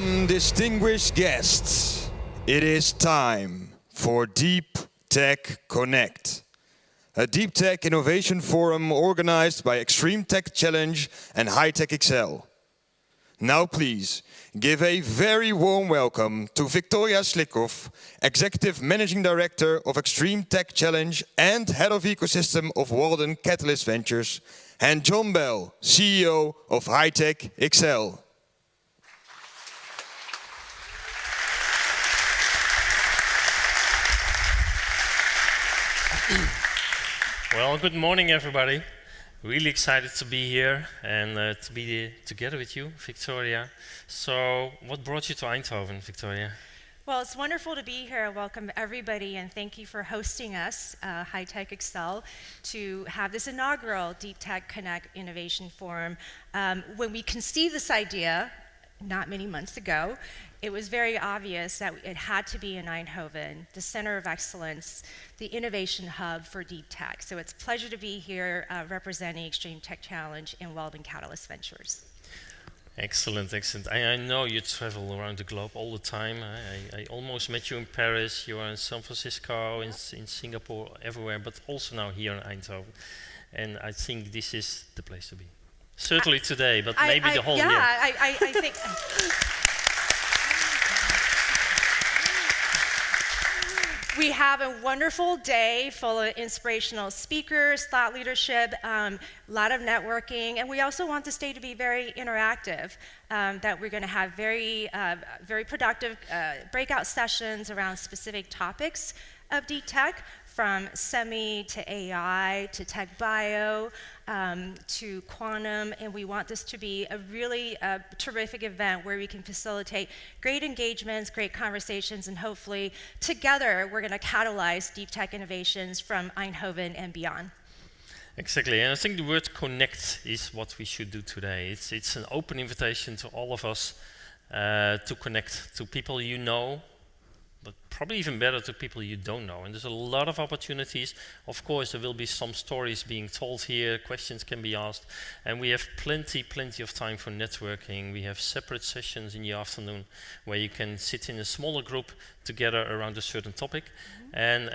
Welcome, distinguished guests. It is time for Deep Tech Connect, a deep tech innovation forum organized by Extreme Tech Challenge and HTXL. Now please, give a very warm welcome to Victoria Slikov, Executive Managing Director of Extreme Tech Challenge and Head of Ecosystem of Walden Catalyst Ventures, and John Bell, CEO of HTXL. Well, good morning, everybody. Really excited to be here and to be together with you, Victoria. So, what brought you to Eindhoven, Victoria? Well, it's wonderful to be here. Welcome everybody, and thank you for hosting us, HTXL, to have this inaugural Deep Tech Connect Innovation Forum. When we conceived this idea, not many months ago, it was very obvious that it had to be in Eindhoven, the center of excellence, the innovation hub for deep tech. So it's a pleasure to be here representing Extreme Tech Challenge and Walden Catalyst Ventures. Excellent, excellent. I know you travel around the globe all the time. I almost met you in Paris, you are in San Francisco, in Singapore, everywhere, but also now here in Eindhoven. And I think this is the place to be. Certainly today, but maybe the whole year. Yeah, I think... We have a wonderful day full of inspirational speakers, thought leadership, a lot of networking, and we also want this day to be very interactive, that we're going to have very productive breakout sessions around specific topics of deep tech, from semi to AI to tech bio to quantum, and we want this to be a really terrific event where we can facilitate great engagements, great conversations, and hopefully together we're going to catalyze deep tech innovations from Eindhoven and beyond. Exactly, and I think the word connect is what we should do today. It's an open invitation to all of us to connect to people you know, but probably even better to people you don't know. And there's a lot of opportunities. Of course, there will be some stories being told here, questions can be asked, and we have plenty of time for networking. We have separate sessions in the afternoon where you can sit in a smaller group together around a certain topic and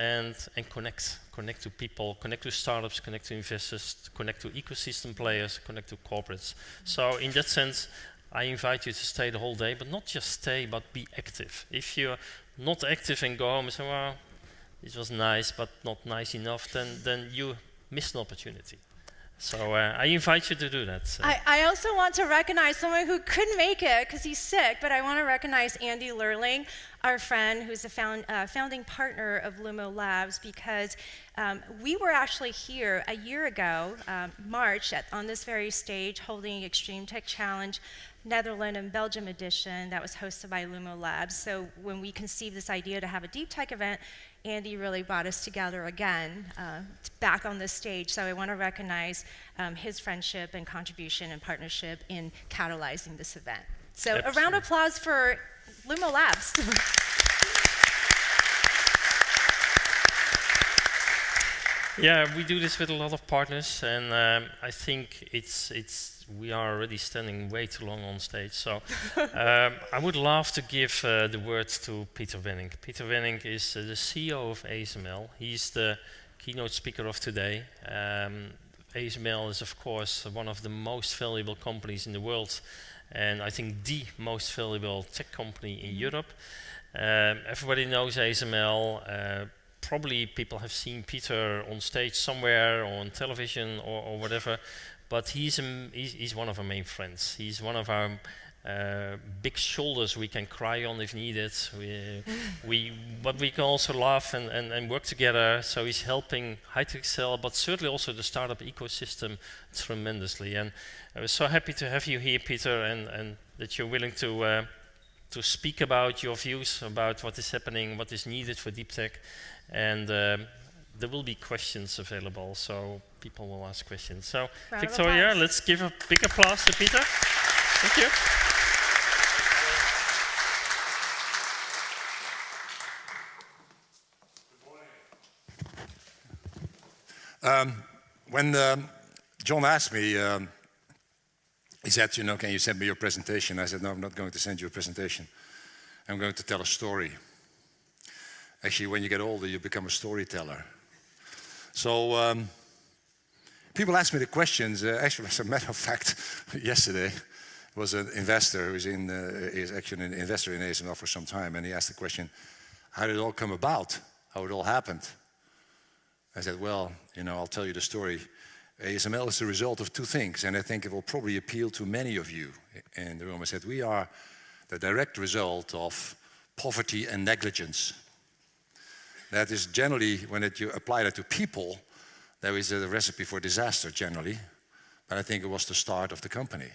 connect to people, connect to startups, connect to investors, connect to ecosystem players, connect to corporates. So in that sense, I invite you to stay the whole day, but not just stay, but be active. If you're not active and go home and say, well, this was nice, but not nice enough, then you missed an opportunity. So I invite you to do that. I also want to recognize someone who couldn't make it because he's sick, but I want to recognize Andy Lurling, our friend who's a founding partner of Lumo Labs, because we were actually here a year ago, March, on this very stage, holding Extreme Tech Challenge Netherlands and Belgium edition that was hosted by Lumo Labs. So when we conceived this idea to have a deep tech event, Andy really brought us together again, back on this stage. So I want to recognize his friendship and contribution and partnership in catalyzing this event. So Absolutely. A round of applause for Lumo Labs. Yeah, we do this with a lot of partners, and I think we are already standing way too long on stage. So I would love to give the word to Peter Wenning. Peter Wenning is the CEO of ASML. He's the keynote speaker of today. ASML is, of course, one of the most valuable companies in the world, and I think the most valuable tech company in Europe. Everybody knows ASML. Probably people have seen Peter on stage somewhere on television or whatever, but he's one of our main friends. He's one of our big shoulders we can cry on if needed. But we can also laugh and work together. So he's helping HTXL, but certainly also the startup ecosystem tremendously. And I was so happy to have you here, Peter, and that you're willing to speak about your views about what is happening, what is needed for deep tech. And there will be questions available, so people will ask questions. So, Victoria, let's give a big applause to Peter. Thank you. When John asked me, he said, you know, can you send me your presentation? I said, no, I'm not going to send you a presentation. I'm going to tell a story. Actually, when you get older, you become a storyteller. So people ask me the questions. Actually, as a matter of fact, yesterday was an investor who's is actually an investor in ASML for some time, and he asked the question, how did it all come about? How it all happened? I said, well, you know, I'll tell you the story. ASML is the result of two things, and I think it will probably appeal to many of you in the room. I said, we are the direct result of poverty and negligence. That is generally, when you apply that to people, there is a recipe for disaster generally, but I think it was the start of the company.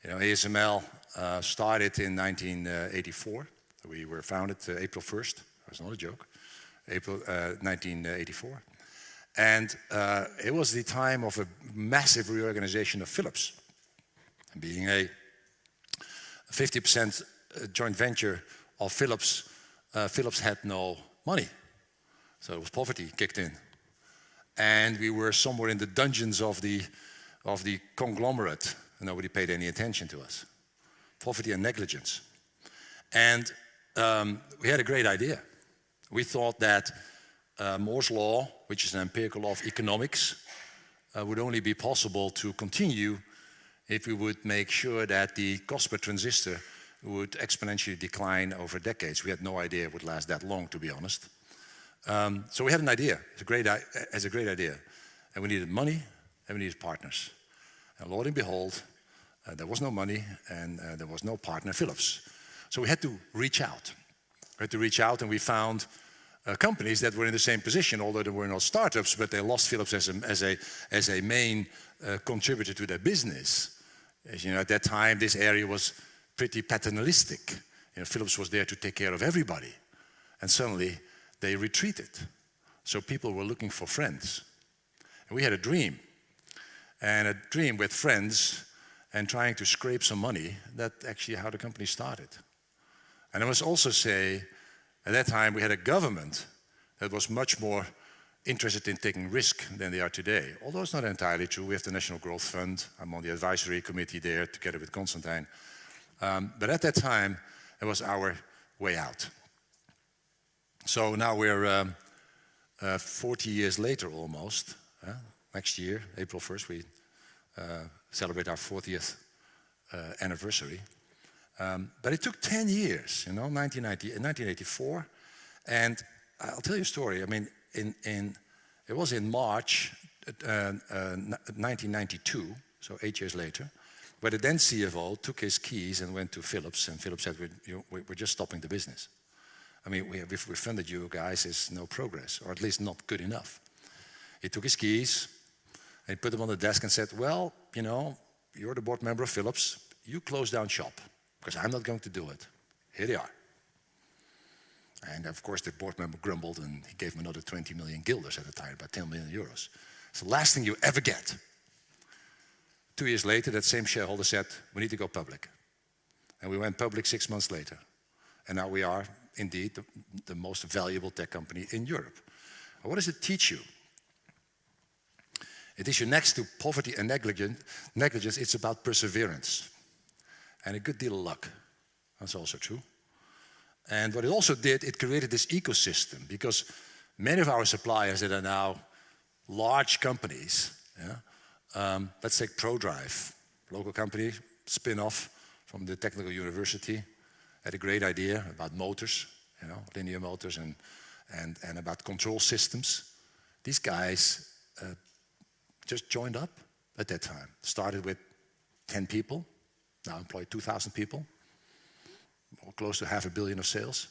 You know, ASML started in 1984. We were founded April 1st. That's not a joke. April 1984. And it was the time of a massive reorganization of Philips. Being a 50% joint venture of Philips, Philips had no money. So it was poverty kicked in. And we were somewhere in the dungeons of the conglomerate. Nobody paid any attention to us. Poverty and negligence. And we had a great idea. We thought that Moore's law, which is an empirical law of economics, would only be possible to continue if we would make sure that the cost per transistor would exponentially decline over decades. We had no idea it would last that long, to be honest. So we had an idea. It's a great idea. And we needed money, and we needed partners. And lo and behold, there was no money, and there was no partner, Philips. So we had to reach out. We had to reach out, and we found companies that were in the same position, although they were not startups, but they lost Philips as a main contributor to their business. As you know, at that time, this area was pretty paternalistic. You know, Philips was there to take care of everybody. And suddenly, they retreated. So people were looking for friends. And we had a dream. And a dream with friends and trying to scrape some money. That's actually how the company started. And I must also say, at that time, we had a government that was much more interested in taking risk than they are today. Although it's not entirely true. We have the National Growth Fund. I'm on the advisory committee there together with Constantine. But at that time, it was our way out. So now we're 40 years later almost. Next year, April 1st, we celebrate our 40th anniversary. But it took 10 years, you know, 1984. And I'll tell you a story. I mean, it was in March 1992, so 8 years later, where the then CFO took his keys and went to Philips, and Philips said, we're just stopping the business. I mean, we funded you guys, there's no progress, or at least not good enough. He took his keys, and he put them on the desk and said, well, you know, you're the board member of Philips, you close down shop, because I'm not going to do it. Here they are. And of course, the board member grumbled, and he gave him another 20 million guilders at the time, about 10 million euros. It's the last thing you ever get. 2 years later, that same shareholder said, we need to go public. And we went public 6 months later. And now we are, indeed, the most valuable tech company in Europe. What does it teach you? It teaches you next to poverty and negligence, it's about perseverance. And a good deal of luck. That's also true. And what it also did, it created this ecosystem, because many of our suppliers that are now large companies, let's take ProDrive, local company, spin-off from the technical university, had a great idea about motors, you know, linear motors and about control systems. These guys just joined up at that time. Started with 10 people, now employ 2,000 people, or close to $500 million of sales.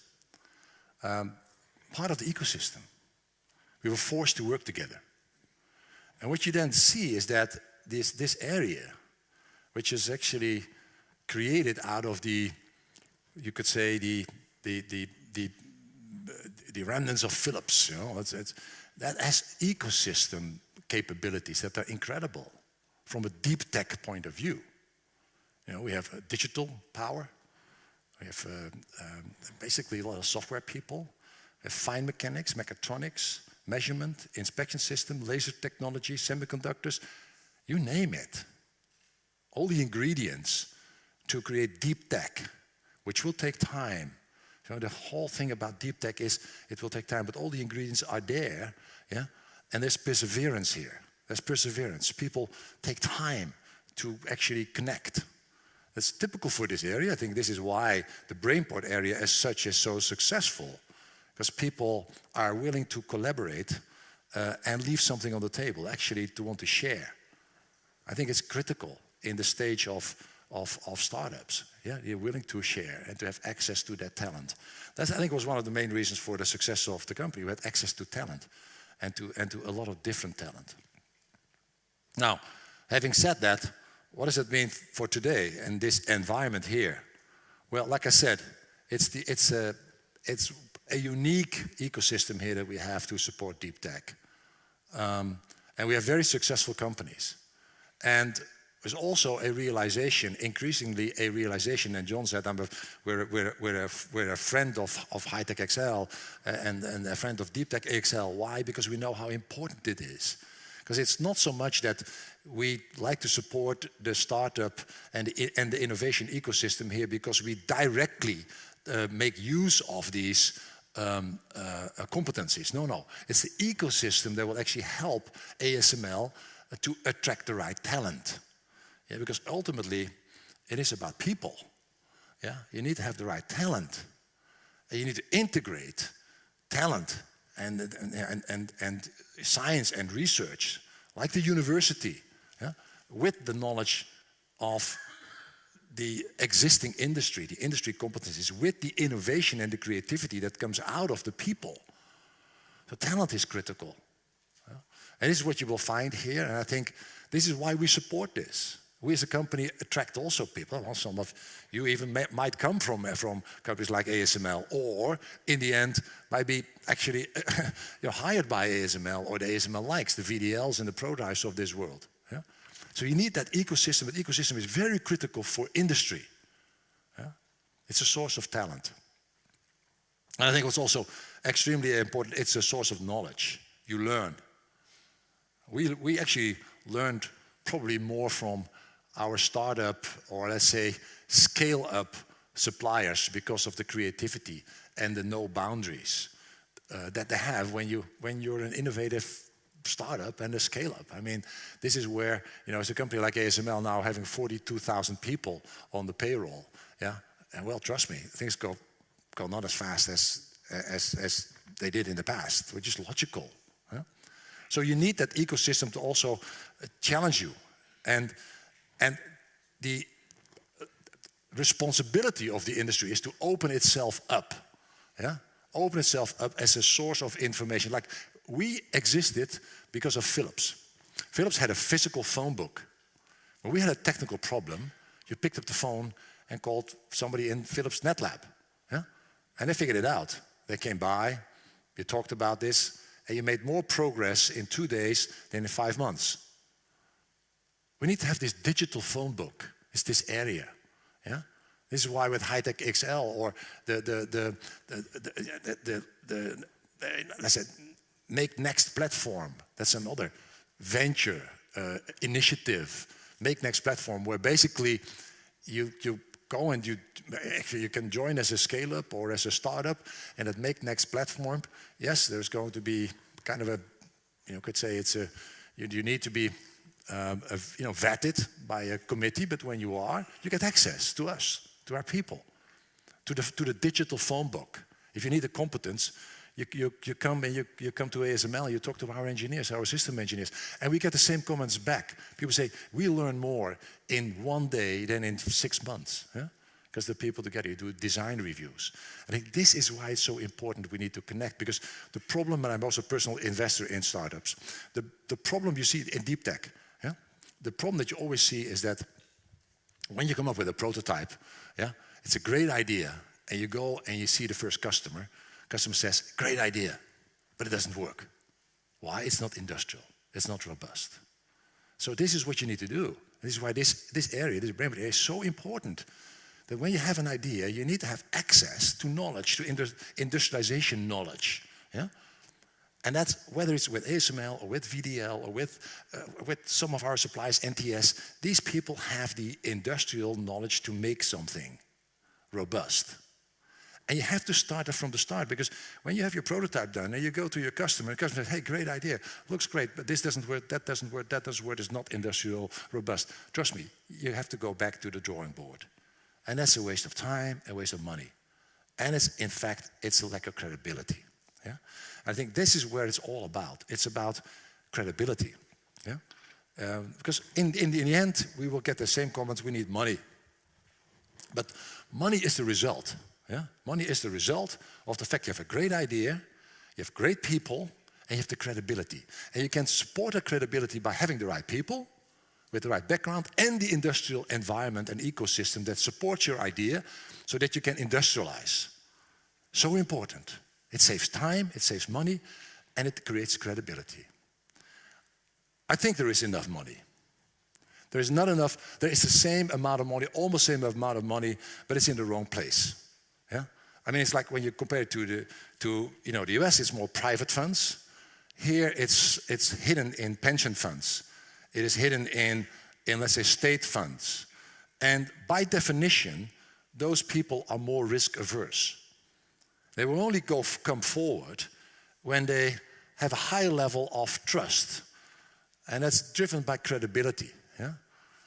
Part of the ecosystem. We were forced to work together. And what you then see is that this area, which is actually created out of the, you could say, the remnants of Philips, you know, that has ecosystem capabilities that are incredible from a deep tech point of view. You know, we have digital power. We have basically a lot of software people. We have fine mechanics, mechatronics, measurement, inspection system, laser technology, semiconductors, you name it. all the ingredients to create deep tech, which will take time. So the whole thing about deep tech is it will take time, but all the ingredients are there, yeah? And there's perseverance here. There's perseverance. People take time to actually connect. That's typical for this area. I think this is why the Brainport area as such is so successful, because people are willing to collaborate and leave something on the table, actually to want to share. I think it's critical in the stage of startups. Yeah, you're willing to share and to have access to that talent. That, I think, was one of the main reasons for the success of the company. We had access to talent and to a lot of different talent. Now, having said that, what does it mean for today and this environment here? Well, like I said, it's a unique ecosystem here that we have to support deep tech. And we have very successful companies. And there's also a realization, increasingly a realization, and John said we're a friend of HTXL and a friend of Deep Tech XL. Why? Because we know how important it is. Because it's not so much that we like to support the startup and the innovation ecosystem here because we directly make use of these competencies. No, it's the ecosystem that will actually help ASML to attract the right talent. Yeah, because ultimately it is about people. Yeah, you need to have the right talent, and you need to integrate talent and science and research, like the university, yeah, with the knowledge of the existing industry, the industry competencies, with the innovation and the creativity that comes out of the people. So talent is critical. Yeah? And this is what you will find here, and I think this is why we support this. We as a company attract also people. Well, some of you even might come from companies like ASML, or in the end might be actually you're hired by ASML or the ASML likes, the VDLs and the ProDrives of this world. Yeah? So you need that ecosystem. The ecosystem is very critical for industry. Yeah? It's a source of talent. And I think what's also extremely important, it's a source of knowledge. You learn. We actually learned probably more from our startup, or let's say scale-up suppliers, because of the creativity and the no boundaries that they have when you're an innovative startup and a scale-up. I mean, this is where, you know, as a company like ASML now having 42,000 people on the payroll, yeah, and well, trust me, things go not as fast as they did in the past, which is logical. Yeah? So you need that ecosystem to also challenge you. And the responsibility of the industry is to open itself up, yeah? Open itself up as a source of information. Like, we existed because of Philips. Philips had a physical phone book. When we had a technical problem, you picked up the phone and called somebody in Philips NetLab, yeah? And they figured it out. They came by, you talked about this, and you made more progress in 2 days than in 5 months. We need to have this digital phone book. It's this area, yeah. This is why with HTXL or let's say Make Next platform. That's another venture initiative. Make Next platform, where basically you go and you can join as a scale-up or as a startup, and at Make Next platform, yes, there's going to be kind of a, you could say it's a, you need to be vetted by a committee, but when you are, you get access to us, to our people, to the digital phone book. If you need a competence, you come and you come to ASML, you talk to our engineers, our system engineers, and we get the same comments back. People say, we learn more in 1 day than in 6 months. Yeah? Because the people together, you do design reviews. I think this is why it's so important we need to connect, because the problem, and I'm also a personal investor in startups, the problem you see in deep tech, yeah? The problem that you always see is that when you come up with a prototype, yeah, it's a great idea, and you go and you see the first customer says, great idea, but it doesn't work. Why? It's not industrial, it's not robust. So this is what you need to do. This is why this area, this brain area is so important. That when you have an idea, you need to have access to knowledge, to industrialization knowledge. Yeah? And that's whether it's with ASML or with VDL or with some of our suppliers, NTS, these people have the industrial knowledge to make something robust. And you have to start it from the start, because when you have your prototype done and you go to your customer, and the customer says, hey, great idea, looks great, but this doesn't work, that doesn't work, that doesn't work, it's not industrial robust. Trust me, you have to go back to the drawing board. And that's a waste of time, a waste of money. And it's, in fact, it's a lack of credibility. Yeah? I think this is where it's all about. It's about credibility. Yeah? Because in the end, we will get the same comments, we need money. But money is the result. Yeah? Money is the result of the fact you have a great idea, you have great people, and you have the credibility. And you can support that credibility by having the right people, with the right background, and the industrial environment and ecosystem that supports your idea so that you can industrialize. So important. It saves time, it saves money, and it creates credibility. I think there is enough money. There is not enough, there is the same amount of money, almost the same amount of money, but it's in the wrong place. Yeah? I mean, it's like when you compare it to the US, it's more private funds. Here, it's hidden in pension funds. It is hidden in, let's say, state funds. And by definition, those people are more risk averse. They will only come forward when they have a high level of trust. And that's driven by credibility. Yeah?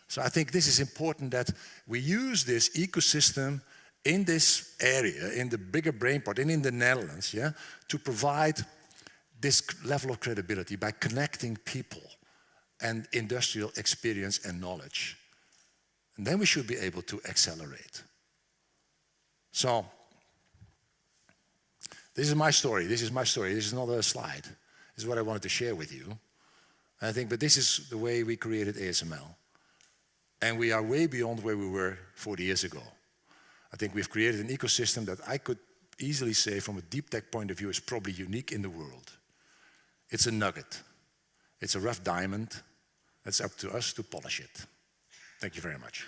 So I think this is important that we use this ecosystem in this area, in the bigger brain part, and in the Netherlands, yeah, to provide this level of credibility by connecting people and industrial experience and knowledge. And then we should be able to accelerate. So, this is my story, this is my story, this is not a slide. This is what I wanted to share with you. And I think, but this is the way we created ASML. And we are way beyond where we were 40 years ago. I think we've created an ecosystem that I could easily say from a deep tech point of view is probably unique in the world. It's a nugget. It's a rough diamond. It's up to us to polish it. Thank you very much.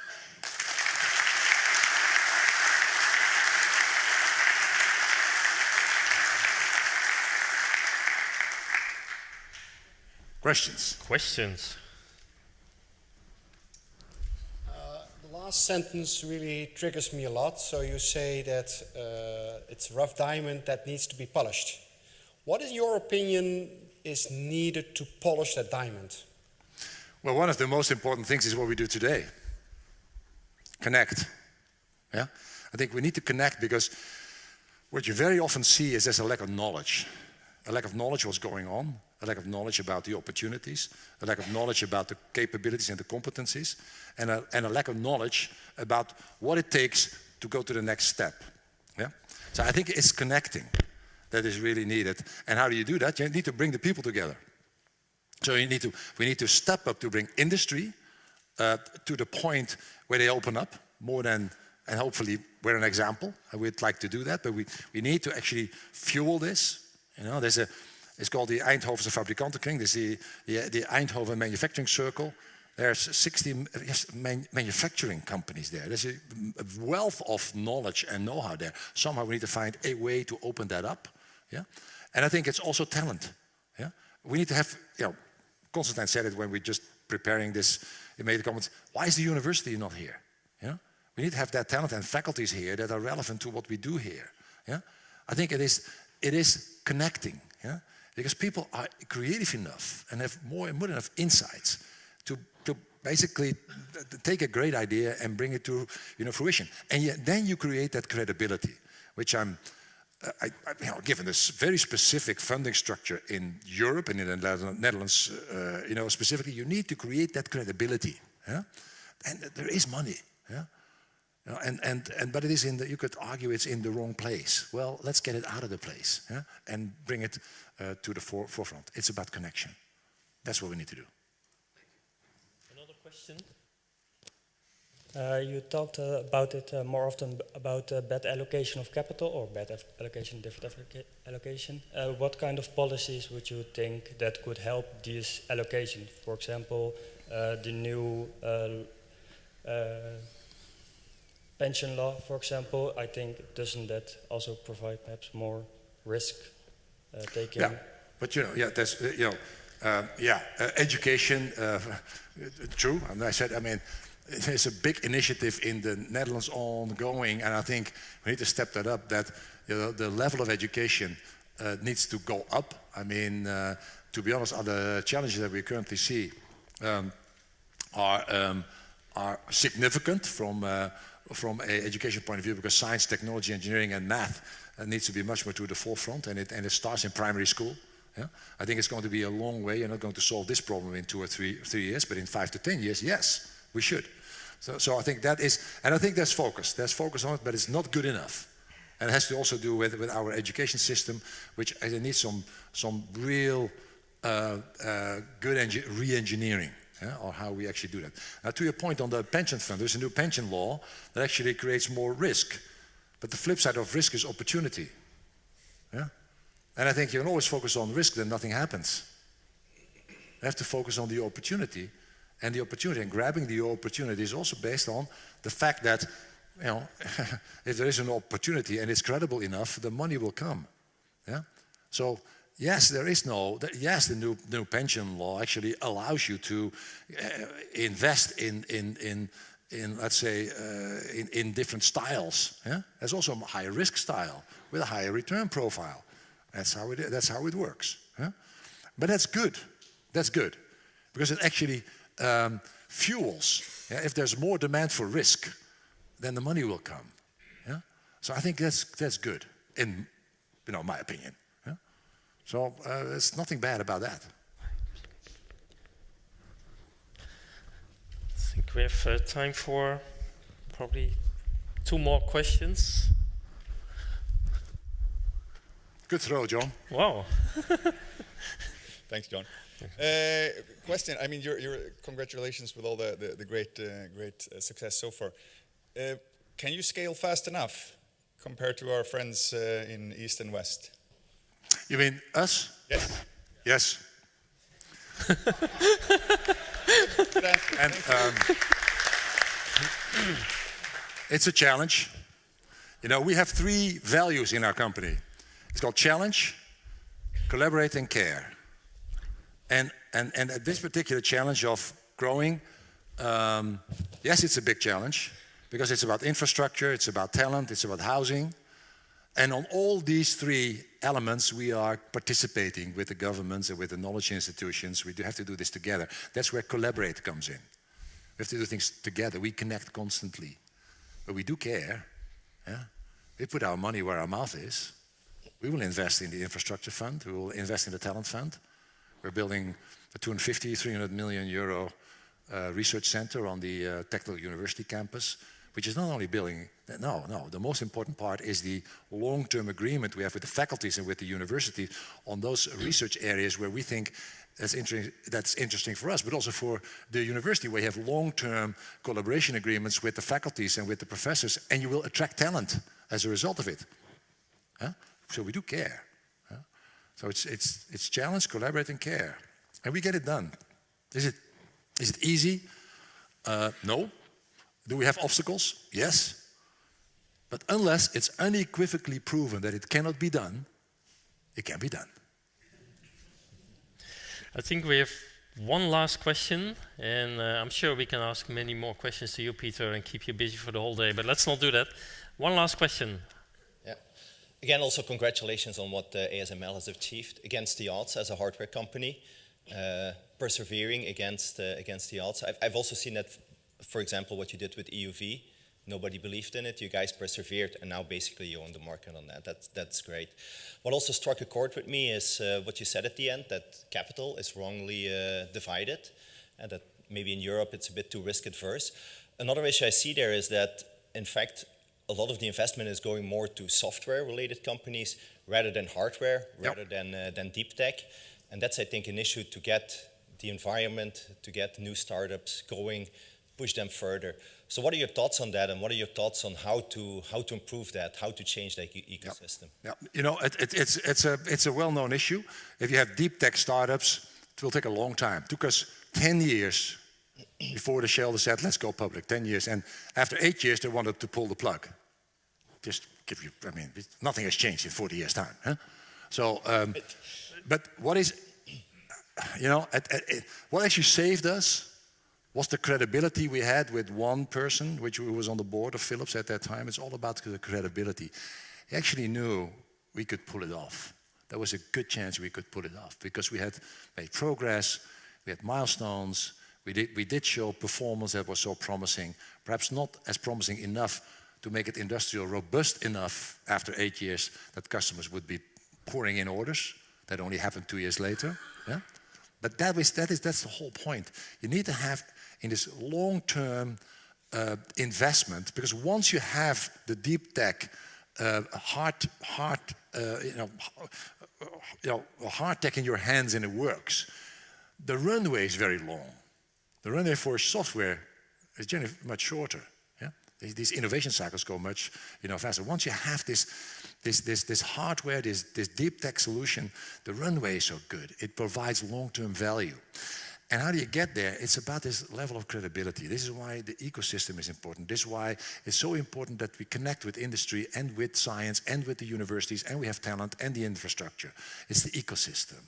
Questions? Questions? The last sentence really triggers me a lot. So you say that it's a rough diamond that needs to be polished. What, in your opinion, is needed to polish that diamond? Well, one of the most important things is what we do today. Connect. Yeah? I think we need to connect because what you very often see is there's a lack of knowledge. A lack of knowledge of what's going on, a lack of knowledge about the opportunities, a lack of knowledge about the capabilities and the competencies, and a lack of knowledge about what it takes to go to the next step. Yeah? So I think it's connecting that is really needed. And how do you do that? You need to bring the people together. So we need to step up to bring industry to the point where they open up more than, and hopefully we're an example. We'd like to do that, but we need to actually fuel this. You know, it's called the Eindhovense Fabrikantenkring. There's the Eindhoven Manufacturing Circle. There's 60 manufacturing companies there. There's a wealth of knowledge and know-how there. Somehow we need to find a way to open that up. Yeah? And I think it's also talent. Yeah? We need to have, Constantine said it when we were just preparing this, he made the comment, why is the university not here? Yeah? We need to have that talent and faculties here that are relevant to what we do here. Yeah? I think it is connecting. Yeah? Because people are creative enough and have more enough insights to basically take a great idea and bring it to fruition. And then you create that credibility, which given this very specific funding structure in Europe and in the Netherlands, specifically, you need to create that credibility. Yeah? And there is money. Yeah? But it is you could argue it's in the wrong place. Well, let's get it out of the place, yeah? And bring it to the forefront. It's about connection. That's what we need to do. Another question? You talked about it more often about bad allocation of capital or bad allocation, different allocation. What kind of policies would you think that could help this allocation? For example, the new pension law, for example, I think doesn't that also provide perhaps more risk taking? But you know, yeah, there's education. True, and I said, I mean, there's a big initiative in the Netherlands ongoing, and I think we need to step that up. That the level of education needs to go up. I mean, to be honest, the challenges that we currently see are significant from an education point of view, because science, technology, engineering, and math needs to be much more to the forefront, and it starts in primary school. Yeah? I think it's going to be a long way. You're not going to solve this problem in 2 or 3 years, but in 5 to 10 years, yes, we should. So I think that is, and I think there's focus. There's focus on it, but it's not good enough. And it has to also do with our education system, which needs some real good re-engineering, yeah, or how we actually do that. Now, to your point on the pension fund, there's a new pension law that actually creates more risk. But the flip side of risk is opportunity. Yeah? And I think you can always focus on risk, then nothing happens. You have to focus on the opportunity. And the opportunity, and grabbing the opportunity, is also based on the fact that, you know, if there is an opportunity and it's credible enough, the money will come. Yeah? So yes, the new pension law actually allows you to invest in let's say in different styles. Yeah? There's also a higher risk style with a higher return profile. That's how it works. Yeah? But that's good. That's good, because it actually fuels. Yeah? If there's more demand for risk, then the money will come. Yeah? So I think that's good, in my opinion. Yeah? So there's nothing bad about that. I think we have time for probably 2 more questions. Good throw, John. Wow. Thanks, John. Question. I mean, congratulations with all the great success so far. Can you scale fast enough compared to our friends in East and West? You mean us? Yes. Yes. And it's a challenge. You know, we have 3 values in our company. It's called challenge, collaborate, and care. And this particular challenge of growing, yes, it's a big challenge, because it's about infrastructure, it's about talent, it's about housing. And on all these 3 elements, we are participating with the governments and with the knowledge institutions. We have to do this together. That's where collaborate comes in. We have to do things together. We connect constantly. But we do care. Yeah? We put our money where our mouth is. We will invest in the infrastructure fund. We will invest in the talent fund. We're building a 300 million euro research center on the Technical University campus, which is not only building, no, the most important part is the long-term agreement we have with the faculties and with the university on those research areas where we think that's interesting for us, but also for the university, where you have long-term collaboration agreements with the faculties and with the professors, and you will attract talent as a result of it. Huh? So we do care. Huh? So it's challenge, collaborate, and care. And we get it done. Is it easy? No. Do we have obstacles? Yes. But unless it's unequivocally proven that it cannot be done, it can be done. I think we have one last question, and I'm sure we can ask many more questions to you, Peter, and keep you busy for the whole day, but let's not do that. One last question. Yeah. Again, also congratulations on what ASML has achieved against the odds as a hardware company, persevering against the odds. I've also seen that, for example, what you did with EUV. Nobody believed in it. You guys persevered, and now basically you own the market on that. That's great. What also struck a chord with me is what you said at the end, that capital is wrongly divided, and that maybe in Europe it's a bit too risk adverse. Another issue I see there is that, in fact, a lot of the investment is going more to software-related companies rather than hardware, rather than deep tech. And that's, I think, an issue to get the environment, to get new startups going, push them further. So what are your thoughts on that, and what are your thoughts on how to improve that, how to change that ecosystem? Yeah. You know, it's a well-known issue. If you have deep tech startups, it will take a long time. It took us 10 years before the shareholders said, let's go public, 10 years. And after 8 years, they wanted to pull the plug. Just give you, I mean, nothing has changed in 40 years' time. Huh? So, But what is, you know, what actually saved us was the credibility we had with one person, which was on the board of Philips at that time. It's all about the credibility. He actually knew we could pull it off. There was a good chance we could pull it off because we had made progress, we had milestones, we did show performance that was so promising, perhaps not as promising enough to make it industrial robust enough after 8 years that customers would be pouring in orders. That only happened 2 years later. Yeah? But that's the whole point. You need to have in this long-term investment, because once you have the deep tech hard tech in your hands and it works, the runway is very long. The runway for software is generally much shorter. Yeah? These innovation cycles go much faster. Once you have this hardware, this deep tech solution, the runway is so good. It provides long-term value. And how do you get there? It's about this level of credibility. This is why the ecosystem is important. This is why it's so important that we connect with industry and with science and with the universities, and we have talent and the infrastructure. It's the ecosystem.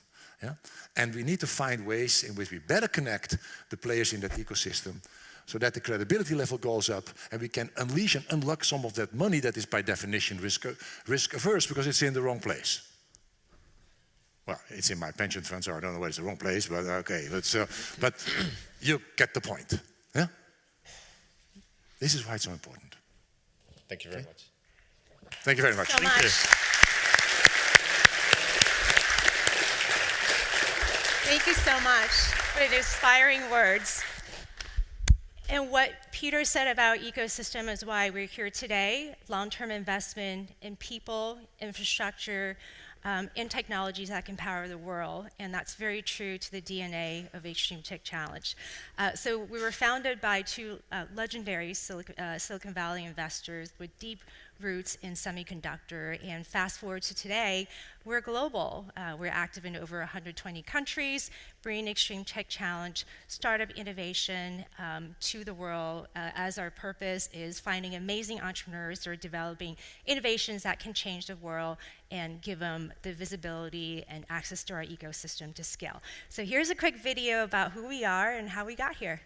Yeah? And we need to find ways in which we better connect the players in that ecosystem so that the credibility level goes up and we can unleash and unlock some of that money that is by definition risk averse because it's in the wrong place. Well, it's in my pension fund, so I don't know where it's the wrong place, but okay. But you get the point. Yeah? This is why it's so important. Thank you very much. Thank you very much. Thank you. Thank you so much for the inspiring words. And what Peter said about ecosystem is why we're here today. Long-term investment in people, infrastructure, in technologies that can power the world, and that's very true to the DNA of Extreme Tech Challenge. So we were founded by two legendary Silicon Valley investors with deep roots in semiconductor, and fast forward to today, we're global. We're active in over 120 countries, bringing Extreme Tech Challenge startup innovation to the world, as our purpose is finding amazing entrepreneurs who are developing innovations that can change the world and give them the visibility and access to our ecosystem to scale. So here's a quick video about who we are and how we got here.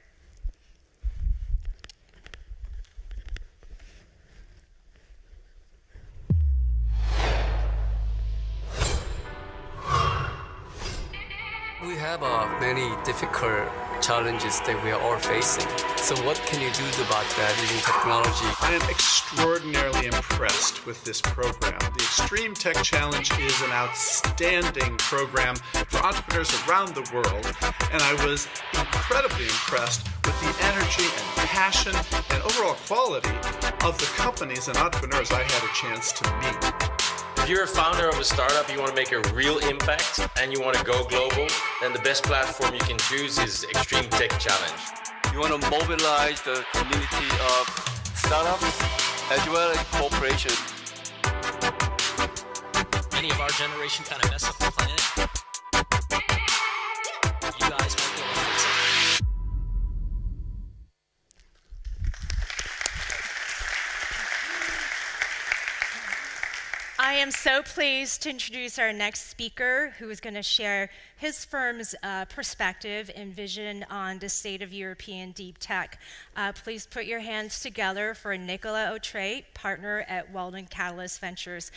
We have many difficult challenges that we are all facing. So what can you do about that using technology? I am extraordinarily impressed with this program. The Extreme Tech Challenge is an outstanding program for entrepreneurs around the world, and I was incredibly impressed with the energy and passion and overall quality of the companies and entrepreneurs I had a chance to meet. If you're a founder of a startup, you want to make a real impact, and you want to go global, then the best platform you can choose is Extreme Tech Challenge. You want to mobilize the community of startups as well as corporations. Any of our generation kind of mess up the planet. You guys might be able to fix it. I am so pleased to introduce our next speaker, who is going to share his firm's perspective and vision on the state of European deep tech. Please put your hands together for Nicola Autrey, partner at Weldon Catalyst Ventures,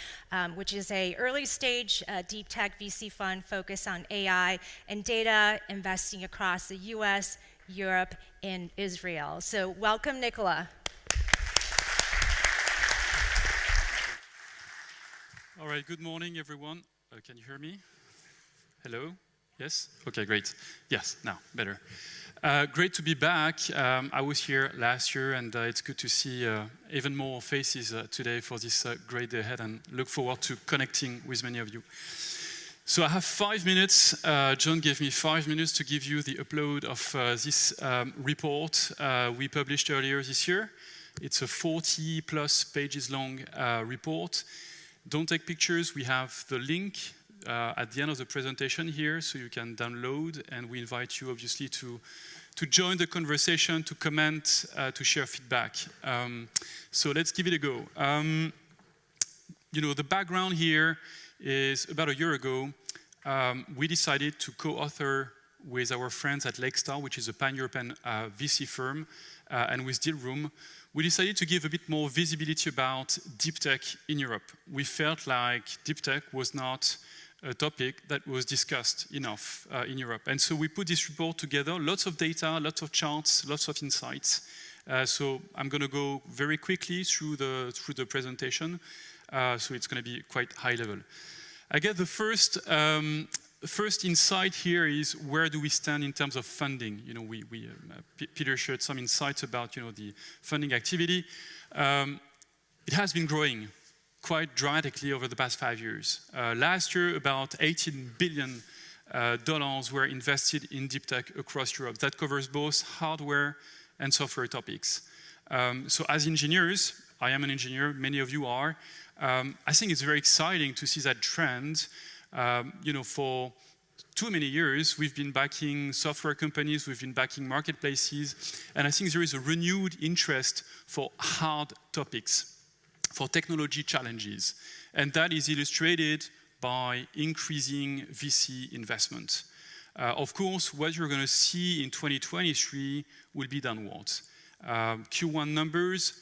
which is an early-stage deep tech VC fund focused on AI and data, investing across the US, Europe, and Israel. So welcome, Nicola. All right, good morning, everyone. Can you hear me? Hello? Yes? Okay, great. Yes, now, better. Great to be back. I was here last year, and it's good to see even more faces today for this great day ahead, and look forward to connecting with many of you. So I have 5 minutes. John gave me 5 minutes to give you the upload of this report we published earlier this year. It's a 40-plus pages long report. Don't take pictures. We have the link at the end of the presentation here, so you can download, and we invite you, obviously, to join the conversation, to comment, to share feedback. So let's give it a go. You know, the background here is about a year ago, we decided to co-author with our friends at Lakestar, which is a pan-European VC firm, and with Dealroom, we decided to give a bit more visibility about deep tech in Europe. We felt like deep tech was not a topic that was discussed enough in Europe. And so we put this report together, lots of data, lots of charts, lots of insights. So I'm going to go very quickly through the presentation. So it's going to be quite high level. I guess the first insight here is where do we stand in terms of funding? You know, Peter shared some insights about the funding activity. It has been growing quite dramatically over the past 5 years. Last year, about $18 billion were invested in deep tech across Europe. That covers both hardware and software topics. So as engineers, I am an engineer, many of you are, I think it's very exciting to see that trend. For too many years, we've been backing software companies, we've been backing marketplaces, and I think there is a renewed interest for hard topics, for technology challenges. And that is illustrated by increasing VC investment. Of course, what you're going to see in 2023 will be downwards. Q1 numbers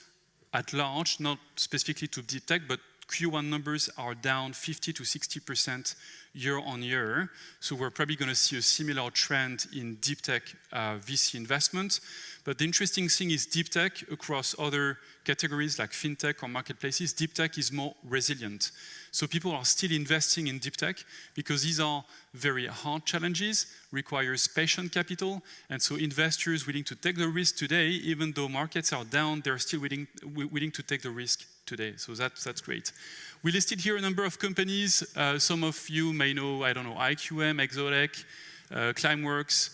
at large, not specifically to deep tech, but Q1 numbers are down 50 to 60% year on year. So we're probably going to see a similar trend in deep tech VC investment. But the interesting thing is deep tech across other categories like fintech or marketplaces, deep tech is more resilient. So people are still investing in deep tech because these are very hard challenges, requires patient capital, and so investors willing to take the risk today, even though markets are down, they're still willing to take the risk today. So that's great. We listed here a number of companies. Some of you may know, I don't know, IQM, Exotec, Climeworks.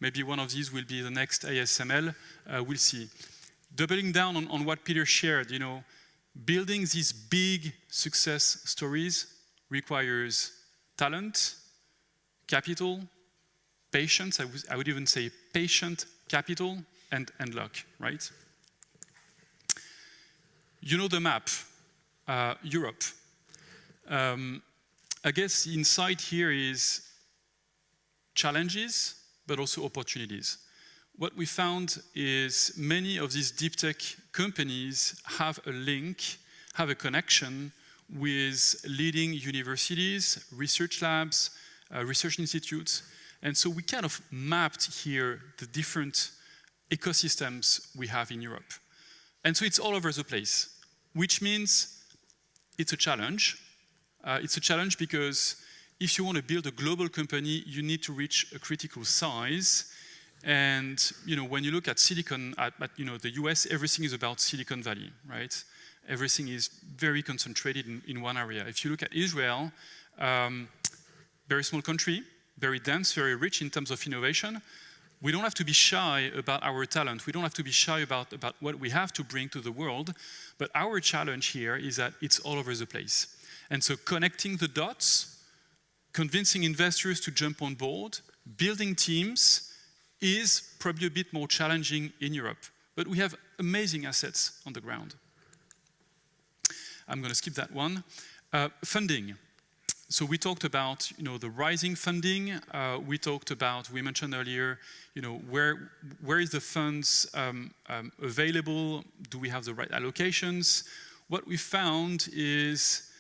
Maybe one of these will be the next ASML. We'll see. Doubling down on what Peter shared, building these big success stories requires talent, capital, patience. I would even say patient capital and luck, right? You know the map, Europe. I guess the insight here is challenges, but also opportunities. What we found is many of these deep tech companies have a link, have a connection with leading universities, research labs, research institutes. And so we kind of mapped here the different ecosystems we have in Europe. And so it's all over the place, which means it's a challenge. It's a challenge because if you want to build a global company, you need to reach a critical size. And when you look at Silicon, the US, everything is about Silicon Valley, right? Everything is very concentrated in one area. If you look at Israel, very small country, very dense, very rich in terms of innovation. We don't have to be shy about our talent. We don't have to be shy about what we have to bring to the world. But our challenge here is that it's all over the place. And so connecting the dots, convincing investors to jump on board, building teams, is probably a bit more challenging in Europe. But we have amazing assets on the ground. I'm going to skip that one. Funding. So we talked about the rising funding. We mentioned earlier, where is the funds available? Do we have the right allocations? What we found is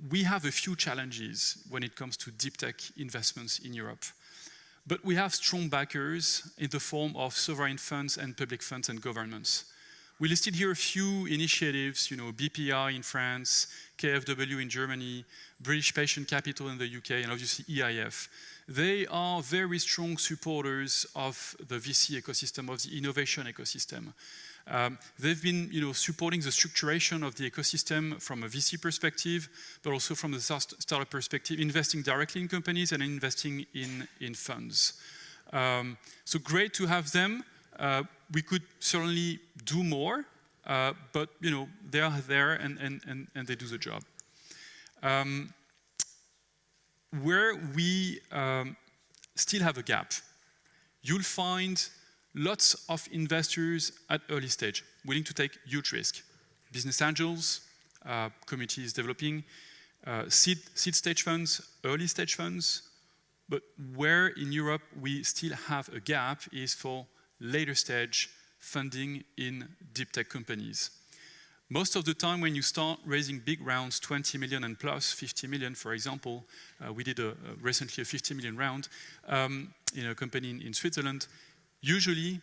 we have a few challenges when it comes to deep tech investments in Europe. But we have strong backers in the form of sovereign funds and public funds and governments. We listed here a few initiatives, BPI in France, KfW in Germany, British Patient Capital in the UK, and obviously EIF. They are very strong supporters of the VC ecosystem, of the innovation ecosystem. They've been supporting the structuration of the ecosystem from a VC perspective, but also from the startup perspective, investing directly in companies and investing in funds. So great to have them. We could certainly do more, but they are there and they do the job. Where we still have a gap, you'll find lots of investors at early stage willing to take huge risk. Business angels, communities developing, seed stage funds, early stage funds, but where in Europe we still have a gap is for later stage funding in deep tech companies. Most of the time when you start raising big rounds, 20 million and plus, 50 million for example, we did recently a 50 million round in a company in Switzerland, usually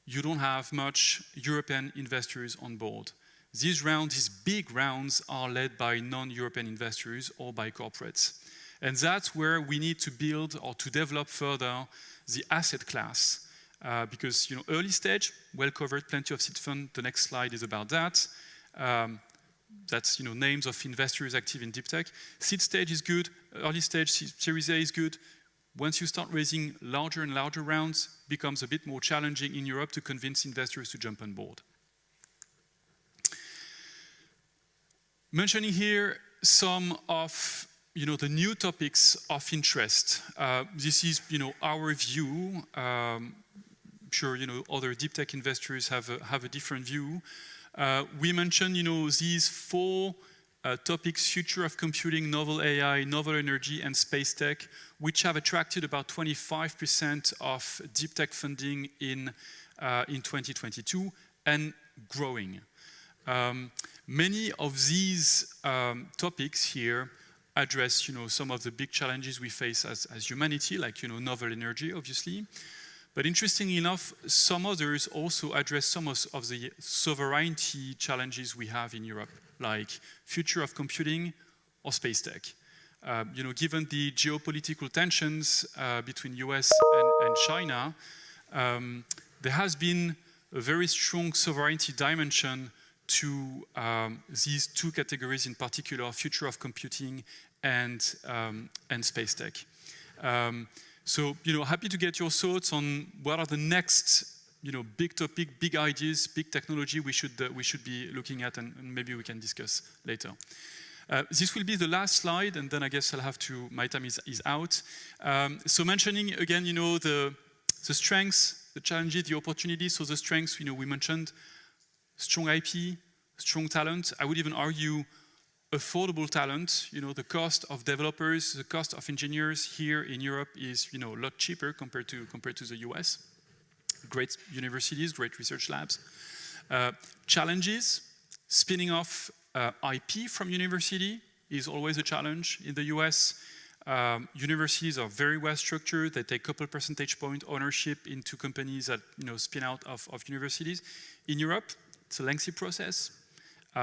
you don't have much European investors on board. These rounds, these big rounds are led by non-European investors or by corporates. And that's where we need to build or to develop further the asset class. Because early stage, well covered, plenty of seed fund. The next slide is about that. That's names of investors active in deep tech. Seed stage is good, early stage, Series A is good. Once you start raising larger and larger rounds, it becomes a bit more challenging in Europe to convince investors to jump on board. Mentioning here some of the new topics of interest. This is our view. I'm sure other deep tech investors have a different view. We mentioned these 4 topics: future of computing, novel AI, novel energy, and space tech, which have attracted about 25% of deep tech funding in 2022 and growing. Many of these topics here address some of the big challenges we face as humanity, like novel energy, obviously. But interestingly enough, some others also address some of the sovereignty challenges we have in Europe, like future of computing or space tech. Given the geopolitical tensions between US and China, there has been a very strong sovereignty dimension to these 2 categories in particular, future of computing and space tech. So, happy to get your thoughts on what are the next, big topic, big ideas, big technology we should be looking at, and maybe we can discuss later. This will be the last slide, and then I guess I'll have to. My time is out. So, mentioning again, the strengths, the challenges, the opportunities. So, the strengths, we mentioned strong IP, strong talent. I would even argue affordable talent. The cost of developers, the cost of engineers here in Europe is a lot cheaper compared to the US. Great universities, great research labs. Challenges: spinning off IP from university is always a challenge in the US. Universities are very well structured. They take a couple percentage point ownership into companies that spin out of universities. In Europe, it's a lengthy process.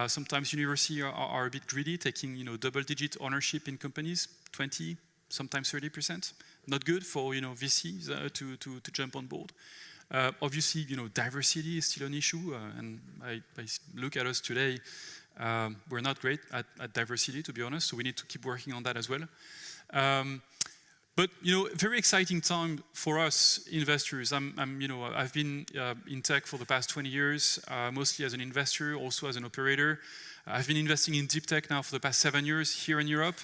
Sometimes universities are a bit greedy, taking double-digit ownership in companies, 20, sometimes 30%. Not good for VCs to jump on board. Obviously, diversity is still an issue, and I look at us today. We're not great at diversity, to be honest. So we need to keep working on that as well. But very exciting time for us investors. I've been in tech for the past 20 years, mostly as an investor, also as an operator. I've been investing in deep tech now for the past 7 years here in Europe,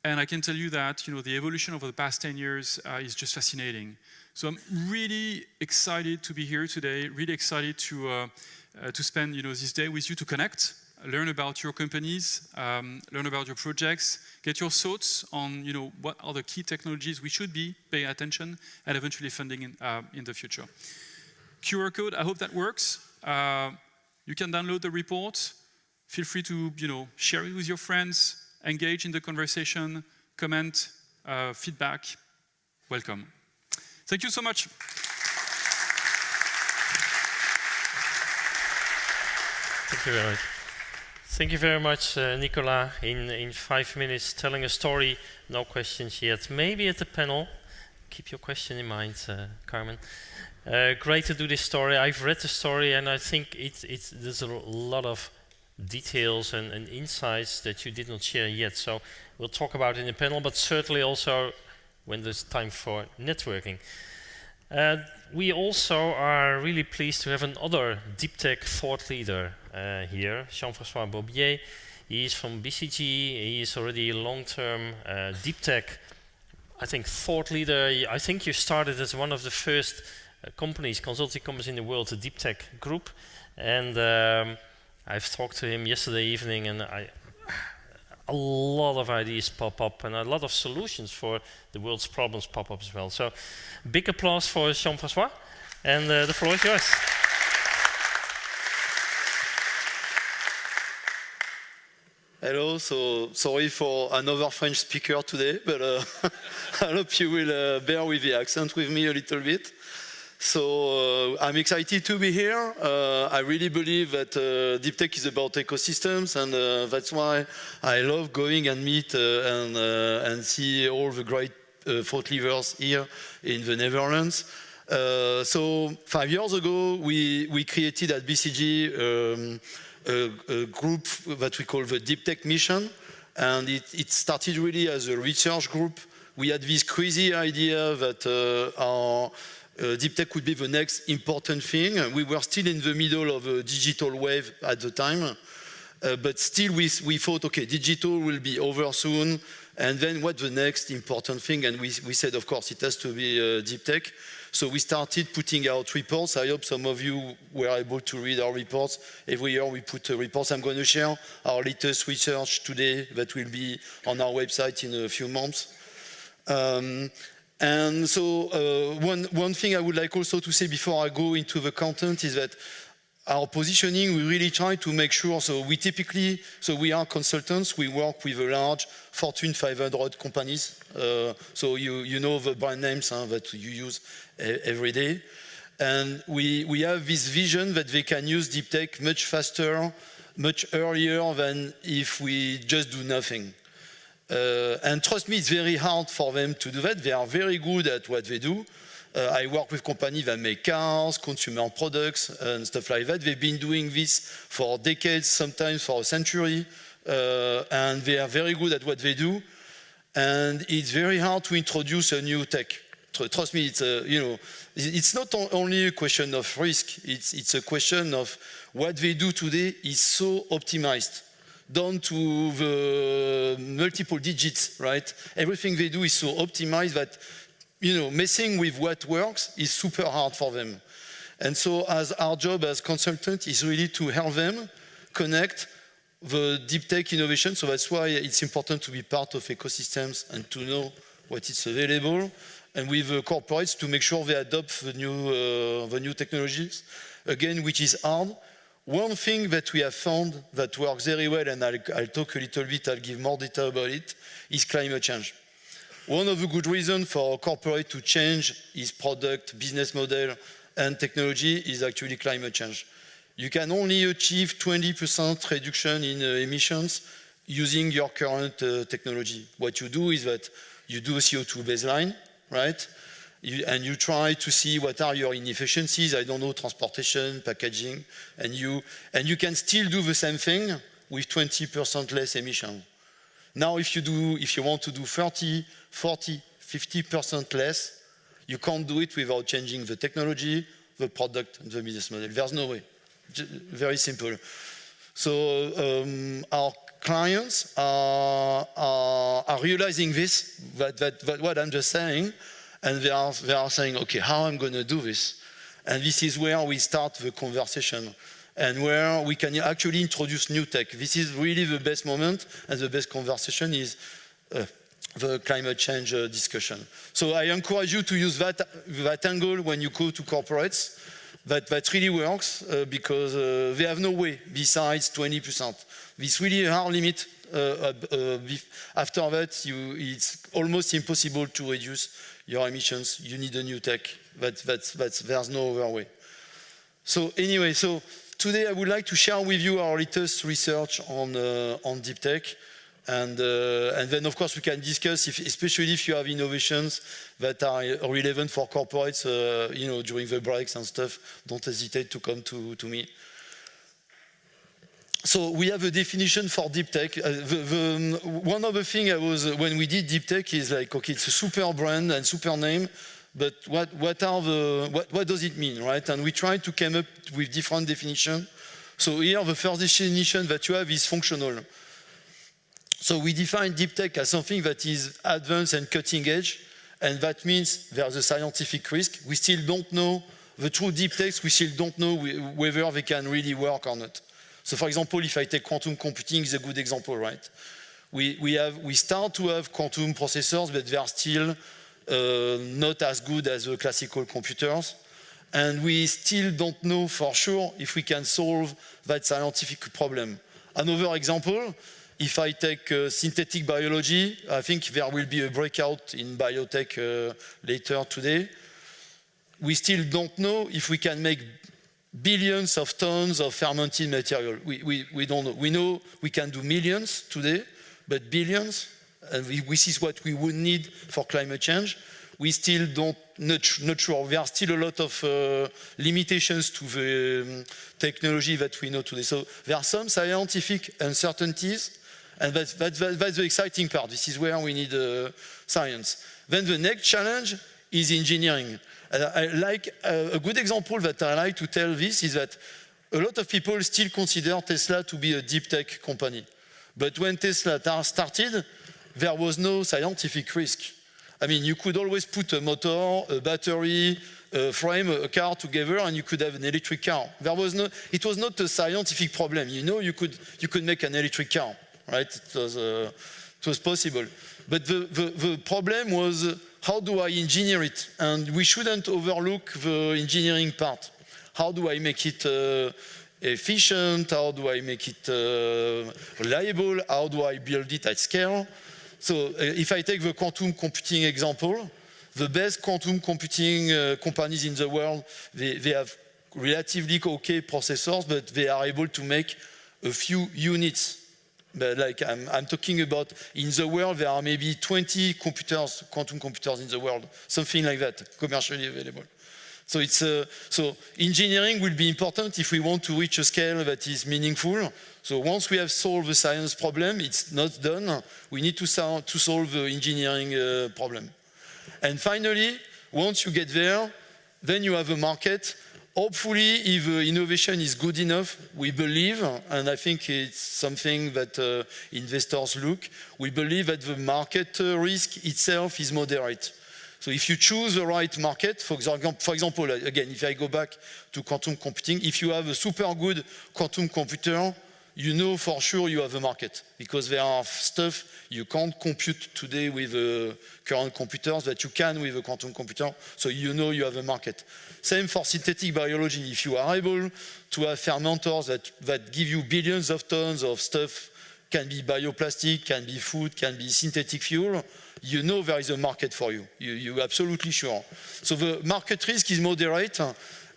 and I can tell you that the evolution over the past 10 years is just fascinating. So I'm really excited to be here today. Really excited to spend this day with you to connect. Learn about your companies, learn about your projects, get your thoughts on what are the key technologies we should be paying attention and eventually funding in the future. QR code, I hope that works. You can download the report. Feel free to share it with your friends, engage in the conversation, comment, feedback. Welcome. Thank you so much. Thank you very much. Thank you very much, Nicolas, in 5 minutes telling a story. No questions yet. Maybe at the panel. Keep your question in mind, Carmen. Great to do this story. I've read the story, and I think there's a lot of details and insights that you did not share yet. So we'll talk about it in the panel, but certainly also when there's time for networking. We also are really pleased to have another deep tech thought leader here, Jean-François Bobier. He is from BCG. He is already a long-term deep tech, I think, thought leader. I think you started as one of the first consulting companies in the world, a deep tech group. And I've talked to him yesterday evening, and a lot of ideas pop up and a lot of solutions for the world's problems pop up as well. So big applause for Jean-François, and the floor is yours. Hello, so sorry for another French speaker today, but I hope you will bear with the accent with me a little bit. So I'm excited to be here. I really believe that deep tech is about ecosystems, and that's why I love going and meet and see all the great thought leaders here in the Netherlands. So 5 years ago, we created at BCG a group that we call the Deep Tech Mission, and it started really as a research group. We had this crazy idea that our deep tech would be the next important thing. We were still in the middle of a digital wave at the time, but still we thought, okay, digital will be over soon, and then what's the next important thing? And we said, of course, it has to be deep tech. So we started putting out reports. I hope some of you were able to read our reports. Every year we put reports. I'm going to share our latest research today that will be on our website in a few months. And so one thing I would like also to say before I go into the content is that our positioning, we really try to make sure, so we are consultants, we work with a large Fortune 500 companies, so you know the brand names that you use every day. And we have this vision that they can use deep tech much faster, much earlier than if we just do nothing. And trust me, it's very hard for them to do that. They are very good at what they do. I work with companies that make cars, consumer products, and stuff like that. They've been doing this for decades, sometimes for a century, and they are very good at what they do. And it's very hard to introduce a new tech. Trust me, it's not only a question of risk. It's a question of what they do today is so optimized, down to the multiple digits, right? Everything they do is so optimized that messing with what works is super hard for them. And so as our job as consultant is really to help them connect the deep tech innovation. So that's why it's important to be part of ecosystems and to know what is available. And with corporates to make sure they adopt the new technologies, again, which is hard. One thing that we have found that works very well, and I'll talk a little bit, I'll give more data about it, is climate change. One of the good reasons for a corporate to change its product, business model, and technology is actually climate change. You can only achieve 20% reduction in emissions using your current technology. What you do is that you do a CO2 baseline, right? And you try to see what are your inefficiencies, I don't know, transportation, packaging, and you can still do the same thing with 20% less emission. Now, if you want to do 30, 40, 50% less, you can't do it without changing the technology, the product, and the business model. There's no way. Very simple. So our clients are realizing this, that what I'm just saying, and they are saying, okay, how I'm going to do this? And this is where we start the conversation and where we can actually introduce new tech. This is really the best moment, and the best conversation is the climate change discussion. So I encourage you to use that angle when you go to corporates. That really works because they have no way besides 20%. This really hard limit. After that, it's almost impossible to reduce your emissions. You need a new tech. There's no other way. So anyway, so today I would like to share with you our latest research on deep tech. And then, of course, we can discuss, especially if you have innovations that are relevant for corporates, during the breaks and stuff. Don't hesitate to come to me. So we have a definition for deep tech. One of the things when we did deep tech is like, okay, it's a super brand and super name, but what does it mean, right? And we tried to come up with different definitions. So here, the first definition that you have is functional. So we define deep tech as something that is advanced and cutting edge, and that means there's a scientific risk. We still don't know the true deep techs. We still don't know whether they can really work or not. So for example, if I take quantum computing is a good example, right? we start to have quantum processors, but they are still not as good as the classical computers. And we still don't know for sure if we can solve that scientific problem. Another example, if I take synthetic biology, I think there will be a breakout in biotech later today. We still don't know if we can make billions of tons of fermented material. We don't know. We know we can do millions today, but billions, and this is what we would need for climate change. We still not sure. There are still a lot of limitations to the technology that we know today. So there are some scientific uncertainties, and that's the exciting part. This is where we need science. Then the next challenge is engineering. A good example that I like to tell this is that a lot of people still consider Tesla to be a deep tech company. But when Tesla started, there was no scientific risk. I mean, you could always put a motor, a battery, a frame, a car together, and you could have an electric car. It was not a scientific problem. You know, you could make an electric car, right? It was possible. But the problem was, how do I engineer it? And we shouldn't overlook the engineering part. How do I make it efficient? How do I make it reliable? How do I build it at scale? So if I take the quantum computing example, the best quantum computing companies in the world, they have relatively okay processors, but they are able to make a few units. But like I'm talking about, in the world, there are maybe 20 quantum computers in the world, something like that, commercially available. So so engineering will be important if we want to reach a scale that is meaningful. So once we have solved the science problem, it's not done. We need to solve the engineering problem. And finally, once you get there, then you have a market. Hopefully, if innovation is good enough, we believe, and I think it's something that investors look, we believe that the market risk itself is moderate. So if you choose the right market, for example, again, if I go back to quantum computing, if you have a super good quantum computer, you know for sure you have a market, because there are stuff you can't compute today with current computers that you can with a quantum computer, so you know you have a market. Same for synthetic biology. If you are able to have fermenters that give you billions of tons of stuff, can be bioplastic, can be food, can be synthetic fuel, you know there is a market for you. You're absolutely sure. So the market risk is moderate.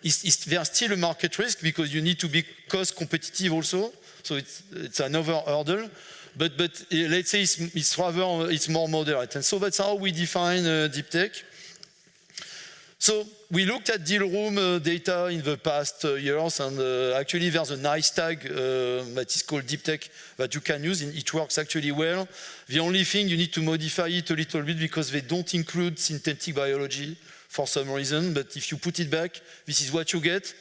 There's still a market risk because you need to be cost competitive also. So it's another hurdle. But let's say it's more moderate. And so that's how we define deep tech. So we looked at deal room data in the past years, and actually there's a nice tag that is called deep tech that you can use, and it works actually well. The only thing, you need to modify it a little bit because they don't include synthetic biology for some reason, but if you put it back, this is what you get.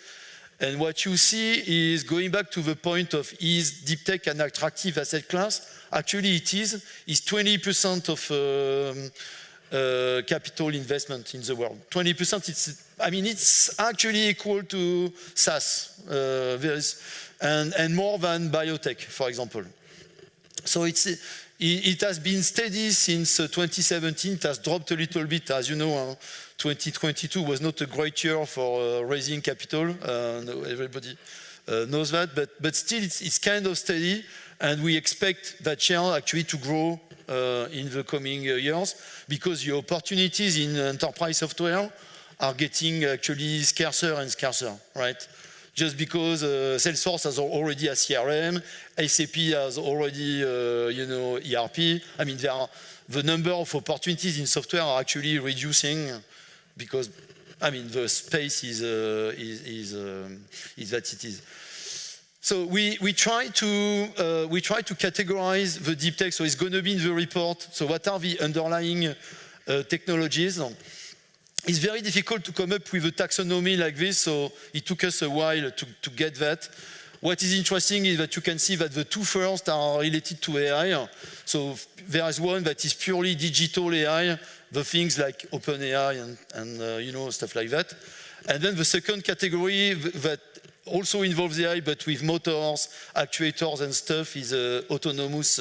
And what you see is, going back to the point of, is deep tech an attractive asset class? Actually it is. It's 20% of capital investment in the world. 20%, it's actually equal to SaaS, and more than biotech, for example. So it has been steady since 2017. It has dropped a little bit, as you know. 2022 was not a great year for raising capital. Everybody knows that, but still it's kind of steady, and we expect that share actually to grow in the coming years, because the opportunities in enterprise software are getting actually scarcer and scarcer, right? Just because Salesforce has already a CRM, SAP has already, ERP. I mean, the number of opportunities in software are actually reducing because, the space is that it is. So we try to categorize the deep tech. So it's going to be in the report. So what are the underlying technologies? It's very difficult to come up with a taxonomy like this, so it took us a while to get that. What is interesting is that you can see that the two first are related to AI. So there is one that is purely digital AI, the things like OpenAI and stuff like that. And then the second category that also involves AI, but with motors, actuators and stuff, is autonomous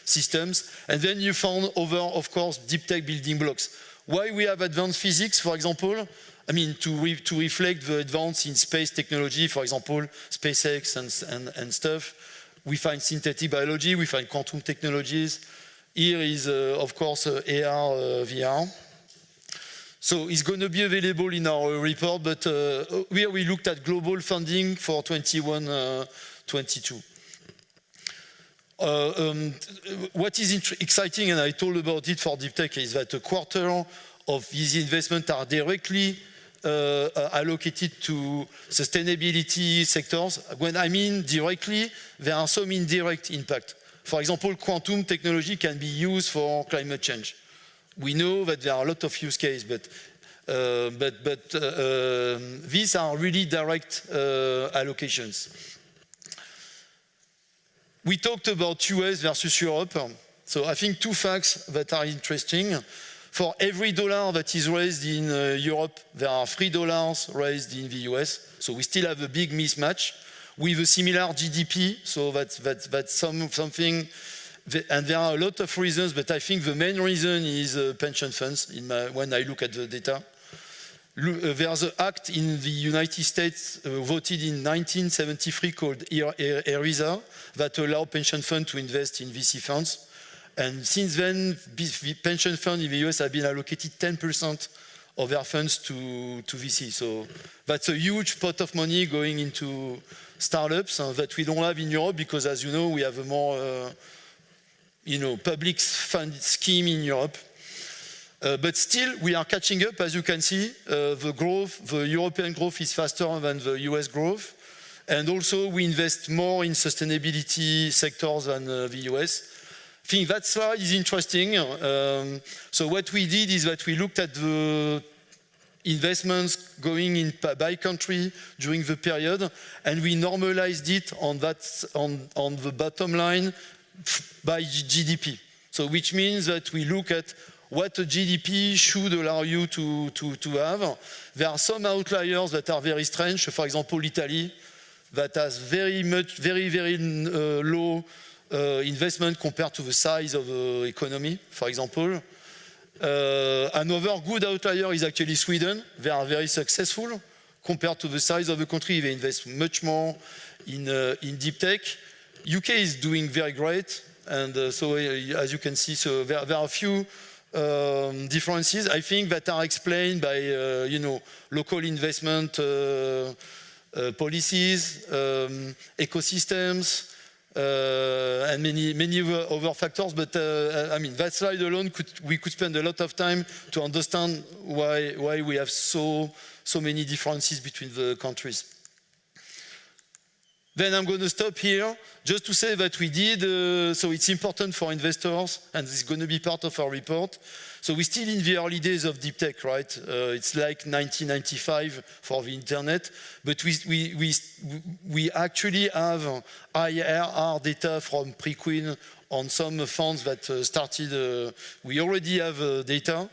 systems. And then you found other, of course, deep tech building blocks. Why we have advanced physics, for example? I mean, to reflect the advance in space technology, for example, SpaceX and stuff. We find synthetic biology, we find quantum technologies. Here is, of course, AR, VR. So it's going to be available in our report, but here we looked at global funding for 21-22. What is exciting, and I told about it for deep tech, is that a quarter of these investments are directly allocated to sustainability sectors. When I mean directly, there are some indirect impact. For example, quantum technology can be used for climate change. We know that there are a lot of use cases, but these are really direct allocations. We talked about US versus Europe. So I think two facts that are interesting. For every dollar that is raised in Europe, there are $3 raised in the US. So we still have a big mismatch with a similar GDP. So that's something, and there are a lot of reasons, but I think the main reason is pension funds when I look at the data. There's an act in the United States voted in 1973 called ERISA that allowed pension funds to invest in VC funds. And since then, pension funds in the US have been allocated 10% of their funds to VC. So that's a huge pot of money going into startups that we don't have in Europe because, as you know, we have a more public fund scheme in Europe. But still, we are catching up. As you can see, the European growth is faster than the US growth. And also, we invest more in sustainability sectors than the US. I think that slide is interesting. So what we did is that we looked at the investments going in by country during the period, and we normalized it on the bottom line by GDP. So which means that we look at what a GDP should allow you to have. There are some outliers that are very strange. For example, Italy, that has very low investment compared to the size of the economy, for example. Another good outlier is actually Sweden. They are very successful compared to the size of the country. They invest much more in deep tech. UK is doing very great, and so as you can see, so there are a few differences, I think, that are explained by local investment policies, ecosystems. And many other factors, but I mean that slide alone we could spend a lot of time to understand why we have so many differences between the countries. Then I'm going to stop here just to say that we did, so it's important for investors, and it's going to be part of our report. So we're still in the early days of deep tech, right? It's like 1995 for the internet, but we actually have IRR data from Preqin on some funds that started, we already have data.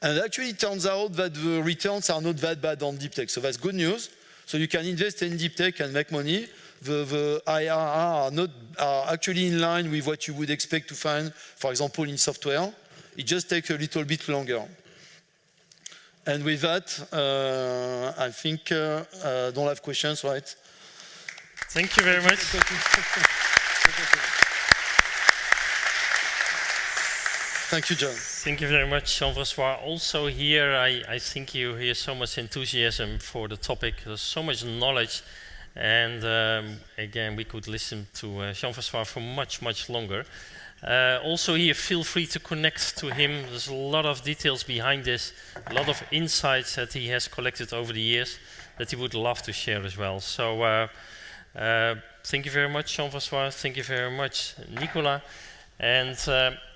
And actually it turns out that the returns are not that bad on deep tech, so that's good news. So you can invest in deep tech and make money. The IRR are actually in line with what you would expect to find, for example, in software. It just takes a little bit longer. And with that, I think I don't have questions, right? Thank you very much. Thank you, John. Thank you very much, Jean-François. Also here, I think you hear so much enthusiasm for the topic. There's so much knowledge. And again, we could listen to Jean-François for much longer. Also here, feel free to connect to him. There's a lot of details behind this, a lot of insights that he has collected over the years that he would love to share as well. So thank you very much, Jean-François. Thank you very much, Nicolas. And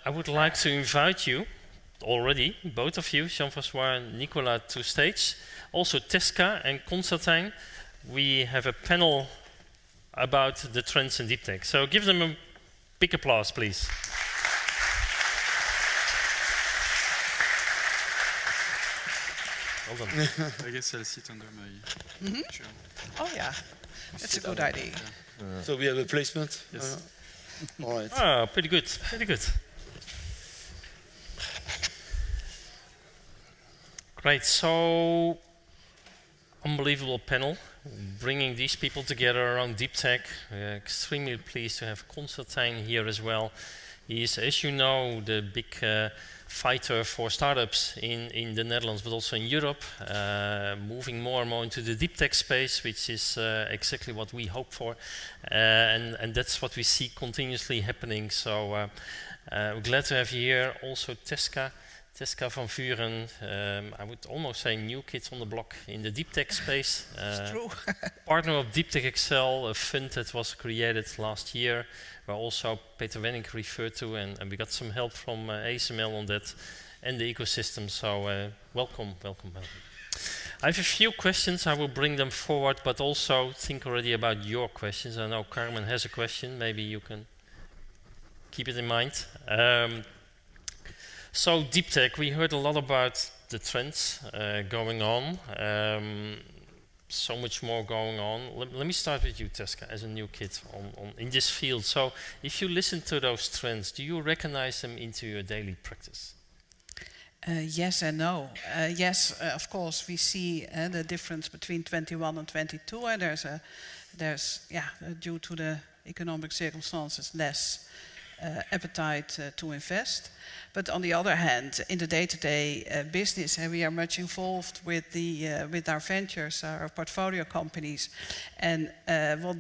I would like to invite you already, both of you, Jean-François and Nicolas, to stage. Also Teska and Constantijn. We have a panel about the trends in deep tech. So give them a big applause, please. Well done. I guess I'll sit under my chair. Oh yeah, that's a good idea. So we have a placement? Yes. All right. Ah, pretty good, pretty good. Great, so unbelievable panel, bringing these people together around deep tech. We're extremely pleased to have Constantijn here as well. He is, as you know, the big fighter for startups in the Netherlands, but also in Europe, moving more and more into the deep tech space, which is exactly what we hope for. And that's what we see continuously happening. So we're glad to have you here. Also Teska van Vuren, I would almost say new kids on the block in the deep tech space. It's true. Partner of HTXL, a fund that was created last year, where also Peter Wenning referred to, and we got some help from ASML on that and the ecosystem. So welcome, welcome, welcome. I have a few questions. I will bring them forward, but also think already about your questions. I know Carmen has a question. Maybe you can keep it in mind. So deep tech, we heard a lot about the trends going on. So much more going on. Let me start with you, Teska, as a new kid in this field. So if you listen to those trends, do you recognize them into your daily practice? Yes and no. Yes, of course, we see the difference between 21 and 22. And there's due to the economic circumstances, less appetite to invest. But on the other hand, in the day-to-day business, we are much involved with with our ventures, our portfolio companies, and what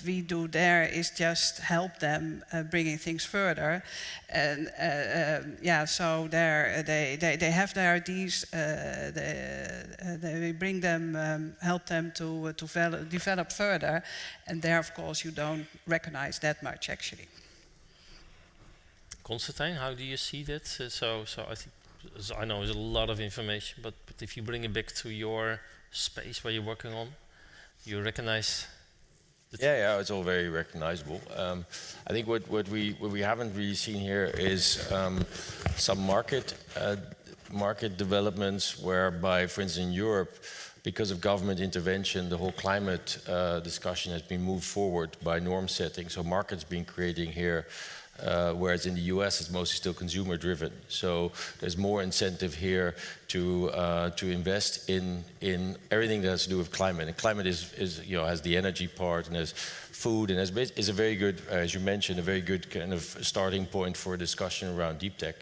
we do there is just help them bringing things further. And so they have their ideas. We bring them, help them to develop further, and there, of course, you don't recognize that much actually. Constantijn, how do you see that? So I think, I know there's a lot of information, but if you bring it back to your space where you're working on, you recognize the yeah, it's all very recognizable. I think what we haven't really seen here is some market developments whereby, for instance, in Europe, because of government intervention, the whole climate discussion has been moved forward by norm setting. So markets being creating here. Whereas in the US it's mostly still consumer driven. So there's more incentive here to invest in everything that has to do with climate. And climate is has the energy part, and there's food, and is a very good, as you mentioned, a very good kind of starting point for a discussion around deep tech.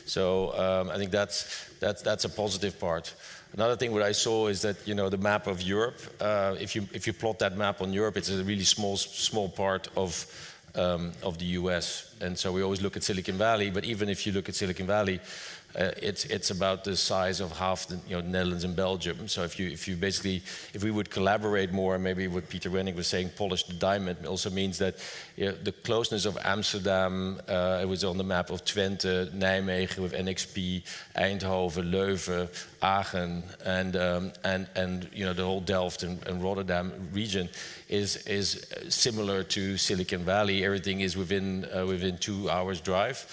So I think that's a positive part. Another thing what I saw is that the map of Europe. If you plot that map on Europe, it's a really small part of the US, and so we always look at Silicon Valley. But even if you look at Silicon Valley, it's about the size of half the Netherlands and Belgium. So if we would collaborate more, maybe what Peter Wenning was saying, polish the diamond, also means that the closeness of Amsterdam, it was on the map of Twente, Nijmegen with NXP, Eindhoven, Leuven, Aachen, and the whole Delft and Rotterdam region is similar to Silicon Valley. Everything is within 2 hours drive.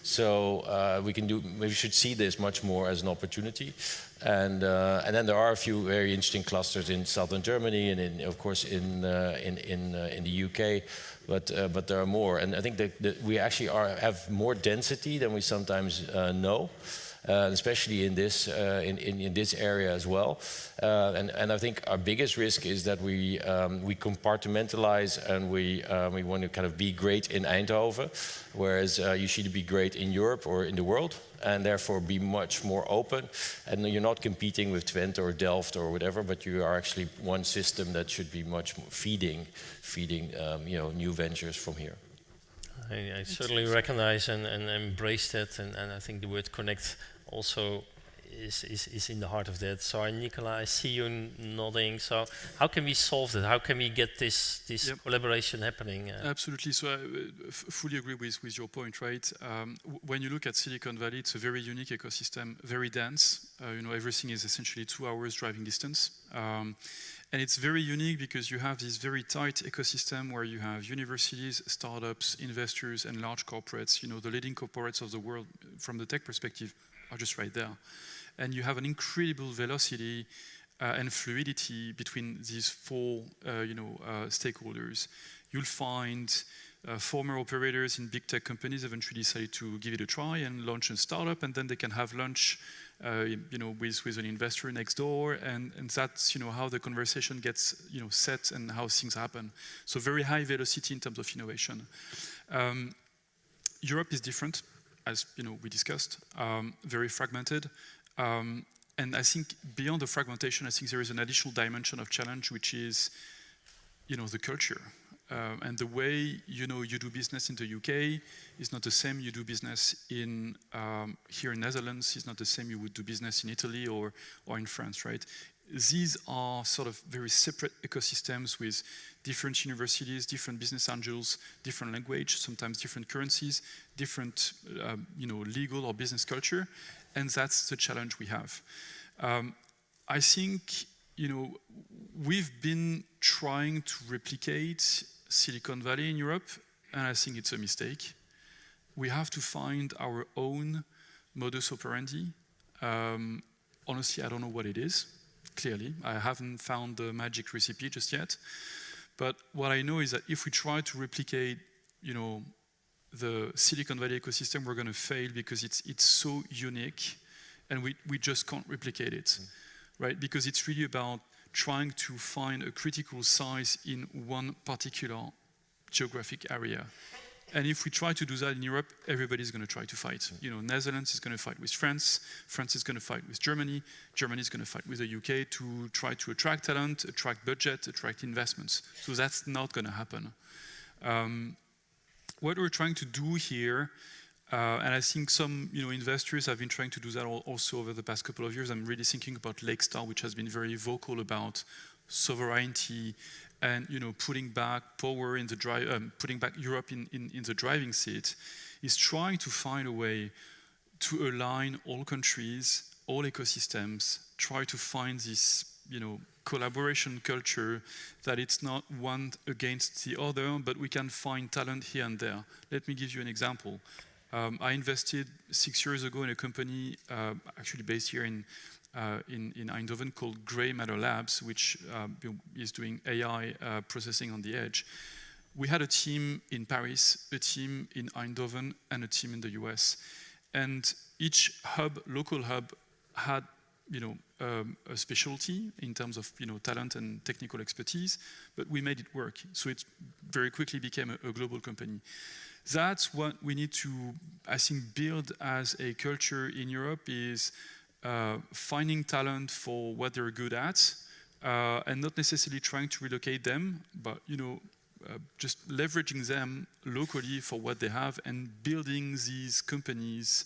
So we should see this much more as an opportunity, and then there are a few very interesting clusters in southern Germany and of course in the UK, but there are more, and I think that we actually have more density than we sometimes know. Especially in this area as well, and I think our biggest risk is that we compartmentalize and we want to kind of be great in Eindhoven, whereas you should be great in Europe or in the world, and therefore be much more open. And you're not competing with Twente or Delft or whatever, but you are actually one system that should be much more feeding new ventures from here. I certainly recognize and embrace that, and I think the word connect also is in the heart of that. So Nicola, I see you nodding. So how can we solve that? How can we get this collaboration happening? Absolutely. So I fully agree with your point, right? When you look at Silicon Valley, it's a very unique ecosystem, very dense. Everything is essentially 2 hours driving distance. And it's very unique because you have this very tight ecosystem where you have universities, startups, investors, and large corporates. The leading corporates of the world from the tech perspective are just right there. and you have an incredible velocity and fluidity between these four stakeholders. You'll find former operators in big tech companies eventually decided to give it a try and launch a startup, and then they can have lunch with an investor next door, and that's how the conversation gets set and how things happen. So very high velocity in terms of innovation. Europe is different, as we discussed, very fragmented. And I think beyond the fragmentation, I think there is an additional dimension of challenge, which is, the culture. And the way, you do business in the UK is not the same you do business in, here in Netherlands, is not the same you would do business in Italy or in France, right? These are sort of very separate ecosystems with different universities, different business angels, different language, sometimes different currencies, different, legal or business culture. And that's the challenge we have. I think, we've been trying to replicate Silicon Valley in Europe, and I think it's a mistake. We have to find our own modus operandi. Honestly, I don't know what it is, clearly. I haven't found the magic recipe just yet. But what I know is that if we try to replicate, the Silicon Valley ecosystem, we're going to fail because it's so unique. And we just can't replicate it, right? Because it's really about trying to find a critical size in one particular geographic area. And if we try to do that in Europe, everybody's going to try to fight. Netherlands is going to fight with France. France is going to fight with Germany. Germany is going to fight with the UK to try to attract talent, attract budget, attract investments. So that's not going to happen. What we're trying to do here, and I think some investors have been trying to do that also over the past couple of years. I'm really thinking about Lakestar, which has been very vocal about sovereignty and putting back power in the putting back Europe in the driving seat, is trying to find a way to align all countries, all ecosystems, try to find this collaboration culture, that it's not one against the other, but we can find talent here and there. Let me give you an example. I invested 6 years ago in a company actually based here in Eindhoven called Grey Matter Labs, which is doing AI processing on the edge. We had a team in Paris, a team in Eindhoven, and a team in the US. And each hub, local hub, had a specialty in terms of talent and technical expertise, but we made it work. So it very quickly became a global company. That's what we need to, I think, build as a culture in Europe, is finding talent for what they're good at, and not necessarily trying to relocate them, but just leveraging them locally for what they have and building these companies,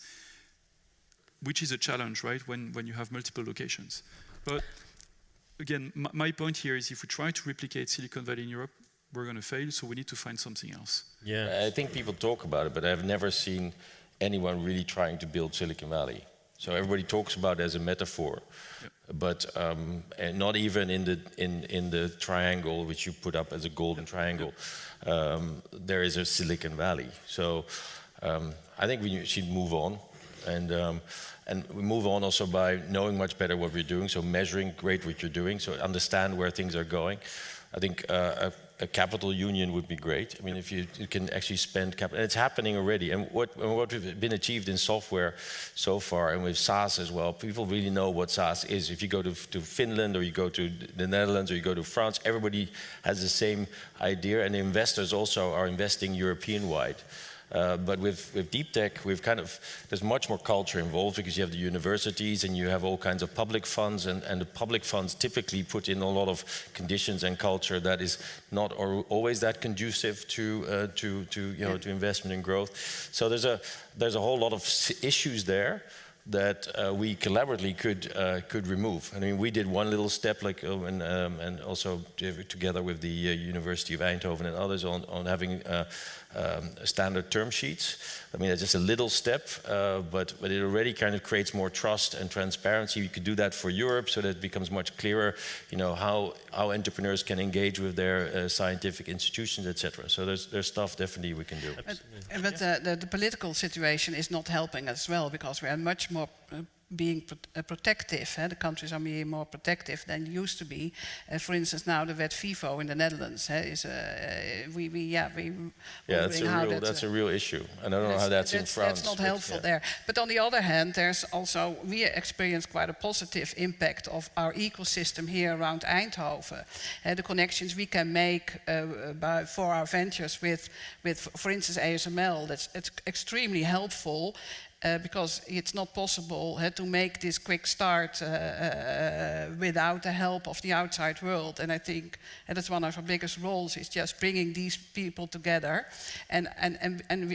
which is a challenge, right, when you have multiple locations. But again, my point here is if we try to replicate Silicon Valley in Europe, we're going to fail, so we need to find something else. Yeah, I think people talk about it, but I've never seen anyone really trying to build Silicon Valley. So everybody talks about it as a metaphor, but and not even in the triangle which you put up as a golden triangle, there is a Silicon Valley. So I think we should move on, and we move on also by knowing much better what we're doing. So measuring great what you're doing, so understand where things are going. I think a capital union would be great. I mean, if you can actually spend capital, and it's happening already. And what we've been achieved in software so far, and with SaaS as well, people really know what SaaS is. If you go to Finland, or you go to the Netherlands, or you go to France, everybody has the same idea, and the investors also are investing European-wide. But with deep tech, there's much more culture involved, because you have the universities and you have all kinds of public funds, and the public funds typically put in a lot of conditions and culture that is not always that conducive to investment and growth. So there's a whole lot of issues there that we collaboratively could remove. I mean, we did one little step, and also together with the University of Eindhoven and others on having standard term sheets. I mean, it's just a little step, but it already kind of creates more trust and transparency. You could do that for Europe, so that it becomes much clearer, how entrepreneurs can engage with their scientific institutions, etc. So there's stuff definitely we can do. But the political situation is not helping as well, because we are much more more being protective. The countries are being more protective than used to be. For instance, now the wet FIFO in the Netherlands is that's a real issue. And I don't know how that's in France. That's not helpful there. But on the other hand, there's also, we experience quite a positive impact of our ecosystem here around Eindhoven. The connections we can make for our ventures with, for instance, ASML, it's extremely helpful. Because it's not possible to make this quick start without the help of the outside world. And I think that's one of our biggest roles, is just bringing these people together. And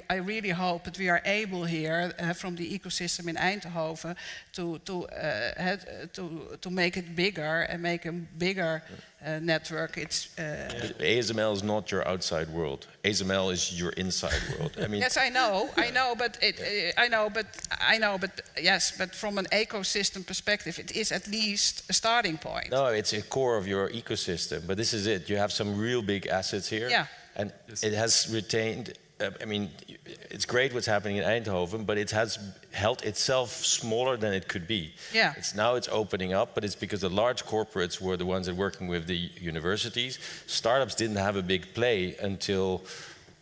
I really hope that we are able here from the ecosystem in Eindhoven to make it bigger and make a bigger network. ASML is not your outside world. ASML is your inside world. I mean, yes, I know, but from an ecosystem perspective, it is at least a starting point. No, it's a core of your ecosystem. But this is it. You have some real big assets here, and it has retained. I mean, it's great what's happening in Eindhoven, but it has held itself smaller than it could be. Yeah. Now it's opening up, but it's because the large corporates were the ones that were working with the universities. Startups didn't have a big play until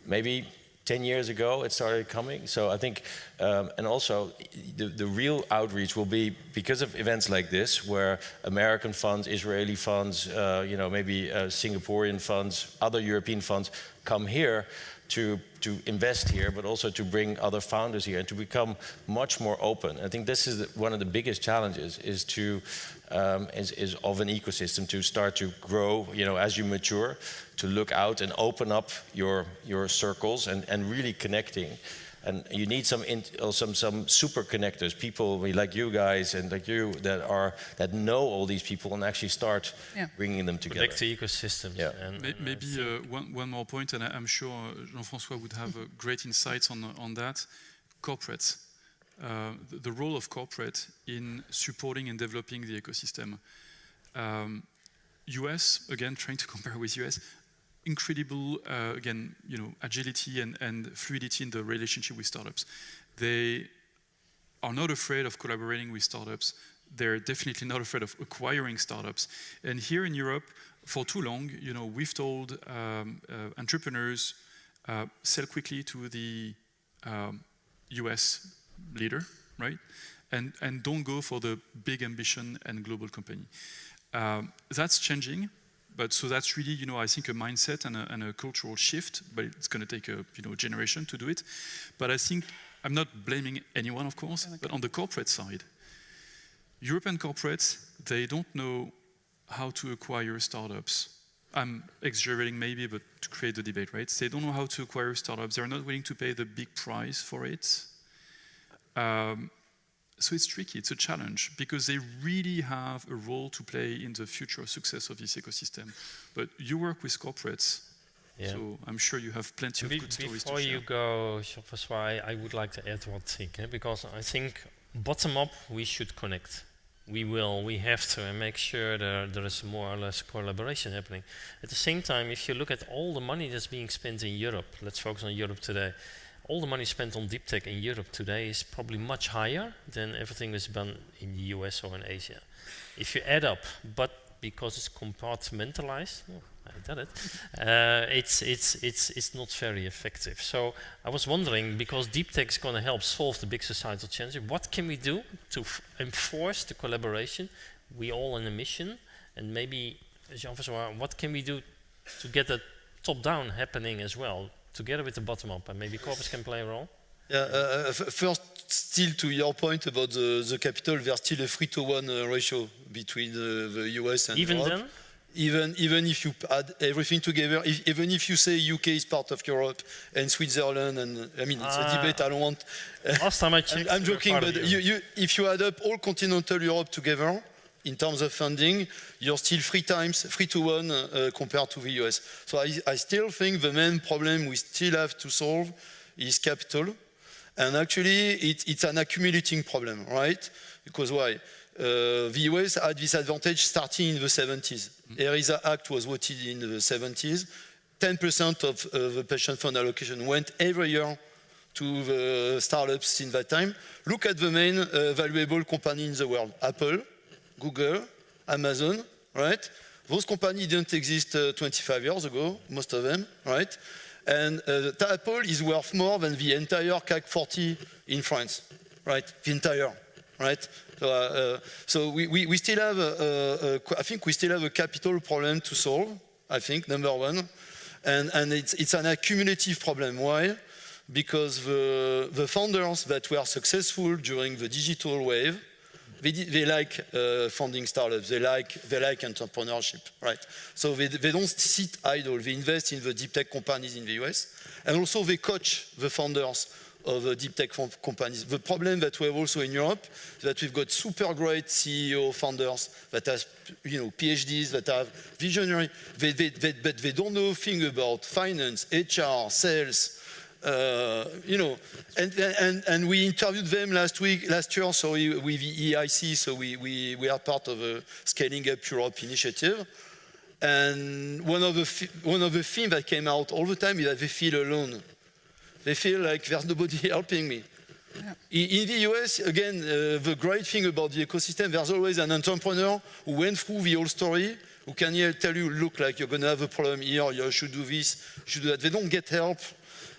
maybe 10 years ago it started coming. So I think, and also the real outreach will be because of events like this, where American funds, Israeli funds, maybe Singaporean funds, other European funds come here to invest here, but also to bring other founders here and to become much more open. I think this is one of the biggest challenges, is of an ecosystem to start to grow, as you mature, to look out and open up your circles and really connecting. And you need some super connectors, people like you guys and like you that know all these people and actually start bringing them together. Connect the ecosystem. Yeah. Maybe one more point, and I'm sure Jean-François would have great insights on that. Corporates, the role of corporate in supporting and developing the ecosystem. US, again, trying to compare with US. Incredible, again, agility and fluidity in the relationship with startups. They are not afraid of collaborating with startups. They're definitely not afraid of acquiring startups. And here in Europe, for too long, we've told entrepreneurs, sell quickly to the US leader, right? And don't go for the big ambition and global company. That's changing. But so that's really, I think a mindset and a cultural shift, but it's going to take a generation to do it. But I think, I'm not blaming anyone, of course, but on the corporate side, European corporates, they don't know how to acquire startups. I'm exaggerating maybe, but to create the debate, right? They don't know how to acquire startups. They're not willing to pay the big price for it. So it's tricky, it's a challenge, because they really have a role to play in the future success of this ecosystem. But you work with corporates, so I'm sure you have plenty of good stories to share. Before you go, Jean-François, I would like to add one thing, because I think bottom up we should connect. We have to, and make sure there is more or less collaboration happening. At the same time, if you look at all the money that's being spent in Europe, let's focus on Europe today. All the money spent on deep tech in Europe today is probably much higher than everything that's done in the US or in Asia. If you add up, but because it's compartmentalized, I did it, it's not very effective. So I was wondering, because deep tech is going to help solve the big societal challenges, what can we do to enforce the collaboration? We all in a mission, and maybe, Jean-François, what can we do to get the top-down happening as well, together with the bottom-up, and maybe corporates can play a role? First, still to your point about the capital, there's still a 3-to-1 ratio between the US and Europe. Then? Even if you add everything together, even if you say UK is part of Europe and Switzerland, and I mean, it's a debate I don't want. Last time I checked, I'm joking, but if you add up all continental Europe together, in terms of funding, you're still 3-to-1 compared to the US. So I still think the main problem we still have to solve is capital. And actually, it's an accumulating problem, right? Because why? The US had this advantage starting in the 70s. ERISA Act was voted in the 70s. 10% of the pension fund allocation went every year to the startups in that time. Look at the main valuable company in the world. Apple, Google, Amazon, right? Those companies didn't exist 25 years ago, most of them, right? And Apple is worth more than the entire CAC 40 in France, right? The entire, right? So we still have, I think we still have a capital problem to solve, I think, number one. And it's an accumulative problem. Why? Because the founders that were successful during the digital wave, they like funding startups, they like entrepreneurship, right? So they don't sit idle, they invest in the deep tech companies in the US, and also they coach the founders of the deep tech companies. The problem that we have also in Europe is that we've got super great CEO founders that have, PhDs, that have visionary, but they don't know a thing about finance, HR, sales, and we interviewed them last year, with the EIC, so we are part of a Scaling Up Europe initiative. And one of the themes that came out all the time is that they feel alone. They feel like there's nobody helping me. Yeah. In the US, again, the great thing about the ecosystem, there's always an entrepreneur who went through the whole story, who can tell you, look, like you're going to have a problem here, you should do this, you should do that. They don't get help.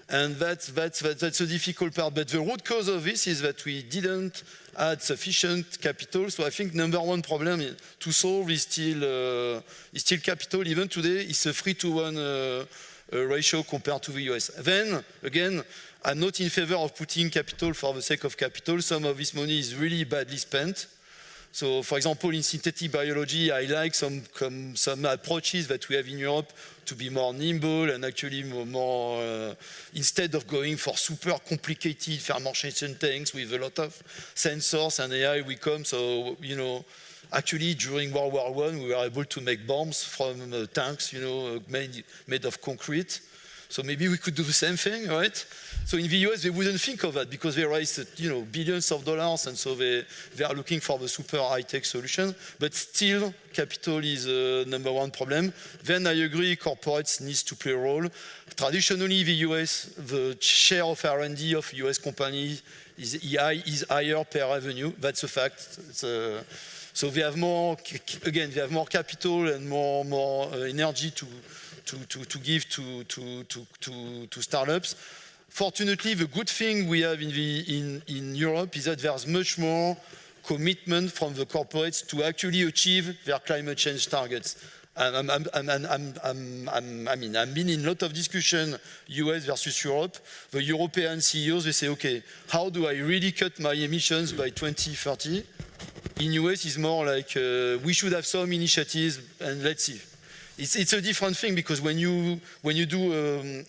And that's a difficult part. But the root cause of this is that we didn't add sufficient capital. So I think number one problem to solve is still capital. Even today, it's a 3-to-1 ratio compared to the US. Then, again, I'm not in favor of putting capital for the sake of capital. Some of this money is really badly spent. So, for example, in synthetic biology, I like some approaches that we have in Europe to be more nimble and actually more, instead of going for super complicated fermentation tanks with a lot of sensors and AI, we come. So, actually during World War I, we were able to make bombs from tanks, made of concrete. So maybe we could do the same thing, right? So in the US, they wouldn't think of that because they raised, billions of dollars, and so they are looking for the super high-tech solution. But still, capital is number one problem. Then I agree, corporates needs to play a role. Traditionally, the US, the share of R&D of US companies is higher per revenue. That's a fact. So they have more, again, they have more capital and more energy to give to startups. Fortunately, the good thing we have in Europe is that there's much more commitment from the corporates to actually achieve their climate change targets. I've been in a lot of discussion, US versus Europe. The European CEOs, they say, okay, how do I really cut my emissions by 2030? In US, it's more like we should have some initiatives and let's see. It's a different thing because when you do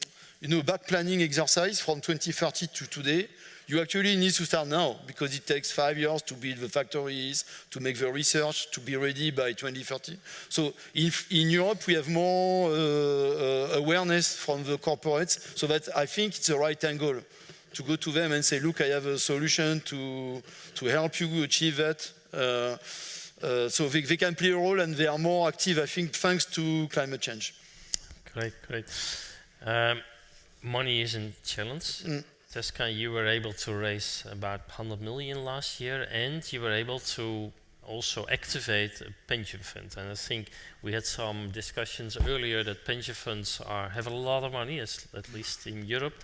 back planning exercise from 2030 to today, you actually need to start now because it takes 5 years to build the factories, to make the research, to be ready by 2030. So in Europe, we have more awareness from the corporates, so that I think it's the right angle to go to them and say, look, I have a solution to help you achieve that. So they can play a role and they are more active, I think, thanks to climate change. Great. Money is a challenge. Tesca, you were able to raise about 100 million last year, and you were able to also activate a pension fund. And I think we had some discussions earlier that pension funds have a lot of money, at least in Europe,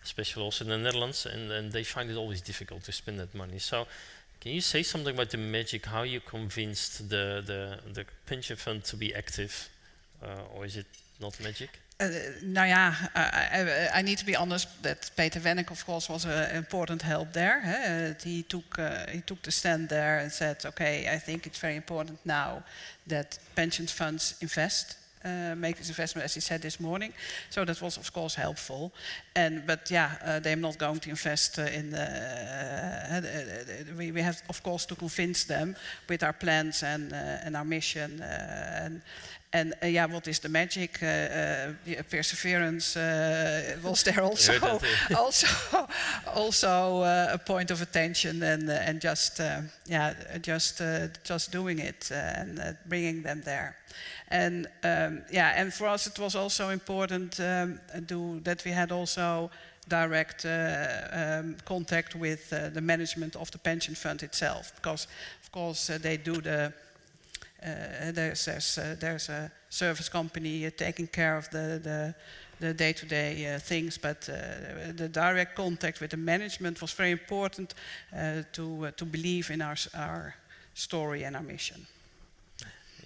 especially also in the Netherlands, and they find it always difficult to spend that money. So can you say something about the magic, how you convinced the pension fund to be active, or is it not magic? I need to be honest that Peter Wennick, of course, was an important help there. He took the stand there and said, okay, I think it's very important now that pension funds invest, make this investment, as he said this morning. So that was, of course, helpful. But they're not going to invest in we have, of course, to convince them with our plans and our mission. And what is the magic? Perseverance was there also. Also a point of attention, and just doing it and bringing them there. And for us, it was also important that we had also direct contact with the management of the pension fund itself, because of course they do the there's a service company taking care of the day-to-day things, but the direct contact with the management was very important to believe in our story and our mission.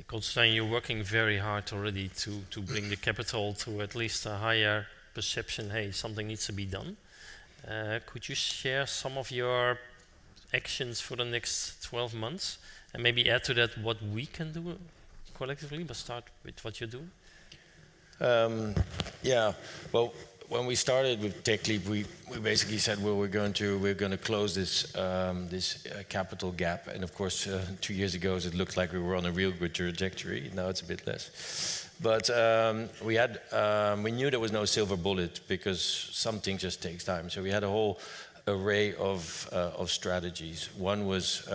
Constantijn, you're working very hard already to bring the capital to at least a higher perception, hey, something needs to be done. Could you share some of your actions for the next 12 months? And maybe add to that what we can do collectively, but start with what you're doing? Yeah, well, when we started with TechLeap, we basically said, well, we're going to close this capital gap. And of course, 2 years ago, it looked like we were on a real good trajectory. Now it's a bit less. But we knew there was no silver bullet because something just takes time. So we had a whole array of strategies. One was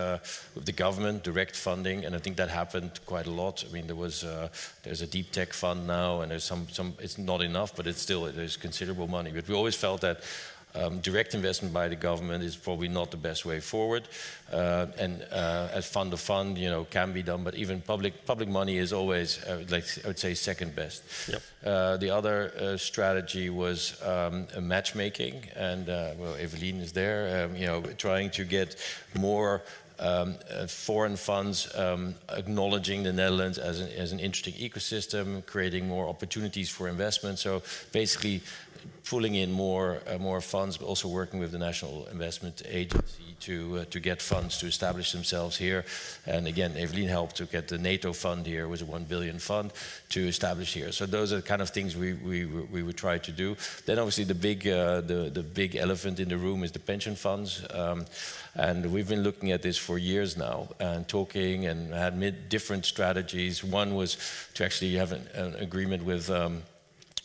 with the government, direct funding, and I think that happened quite a lot. I mean, there's a deep tech fund now, and there's some. It's not enough, but there's considerable money. But we always felt that direct investment by the government is probably not the best way forward, and as fund of fund, can be done. But even public money is always, I would say, second best. Yep. The other strategy was matchmaking, and well, Evelien is there. Trying to get more foreign funds acknowledging the Netherlands as an interesting ecosystem, creating more opportunities for investment. So basically, pulling in more funds, but also working with the National Investment Agency to get funds to establish themselves here. And again, Evelien helped to get the NATO fund here. It was a 1 billion fund to establish here. So those are the kind of things we would try to do. Then obviously the big elephant in the room is the pension funds. And we've been looking at this for years now and talking and had different strategies. One was to actually have an agreement with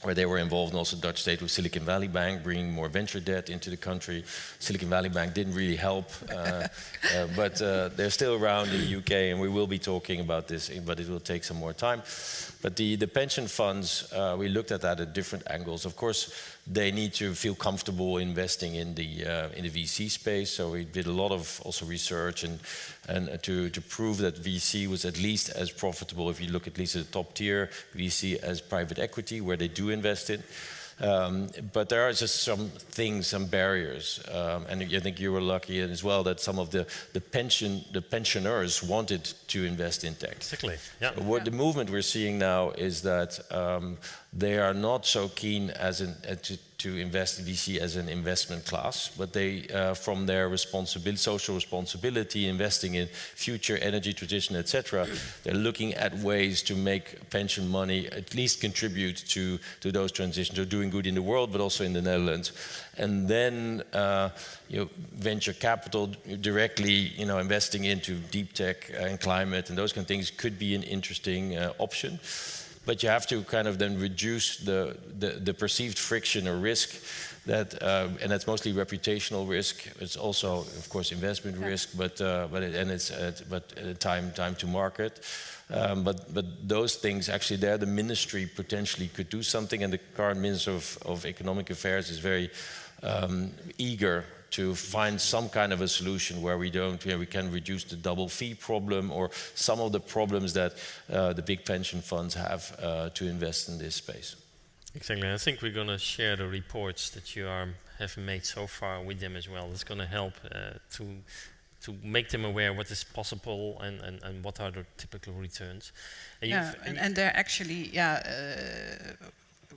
where they were involved, and also the Dutch state with Silicon Valley Bank, bringing more venture debt into the country. Silicon Valley Bank didn't really help, but they're still around in the UK, and we will be talking about this, but it will take some more time. But the pension funds, we looked at that at different angles. Of course, they need to feel comfortable investing in the VC space. So we did a lot of also research and to prove that VC was at least as profitable, if you look at least at the top tier VC, as private equity, where they do invest in. But there are just some barriers, and I think you were lucky as well that some of the pensioners wanted to invest in tech. Exactly. Yeah. So the movement we're seeing now is that they are not so keen to invest in VC as an investment class, but they, from their social responsibility, investing in future energy transition, etc., they're looking at ways to make pension money at least contribute to those transitions. They're doing good in the world, but also in the Netherlands. And then venture capital directly, investing into deep tech and climate and those kind of things could be an interesting option. But you have to kind of then reduce the perceived friction or risk that, and that's mostly reputational risk. It's also, of course, investment risk, but time to market. But those things actually there, the ministry potentially could do something, and the current Minister of Economic Affairs is very eager to find some kind of a solution where we can reduce the double fee problem or some of the problems that the big pension funds have to invest in this space. Exactly. I think we're going to share the reports that you have made so far with them as well. It's going to help to make them aware what is possible and what are the typical returns. And they're actually,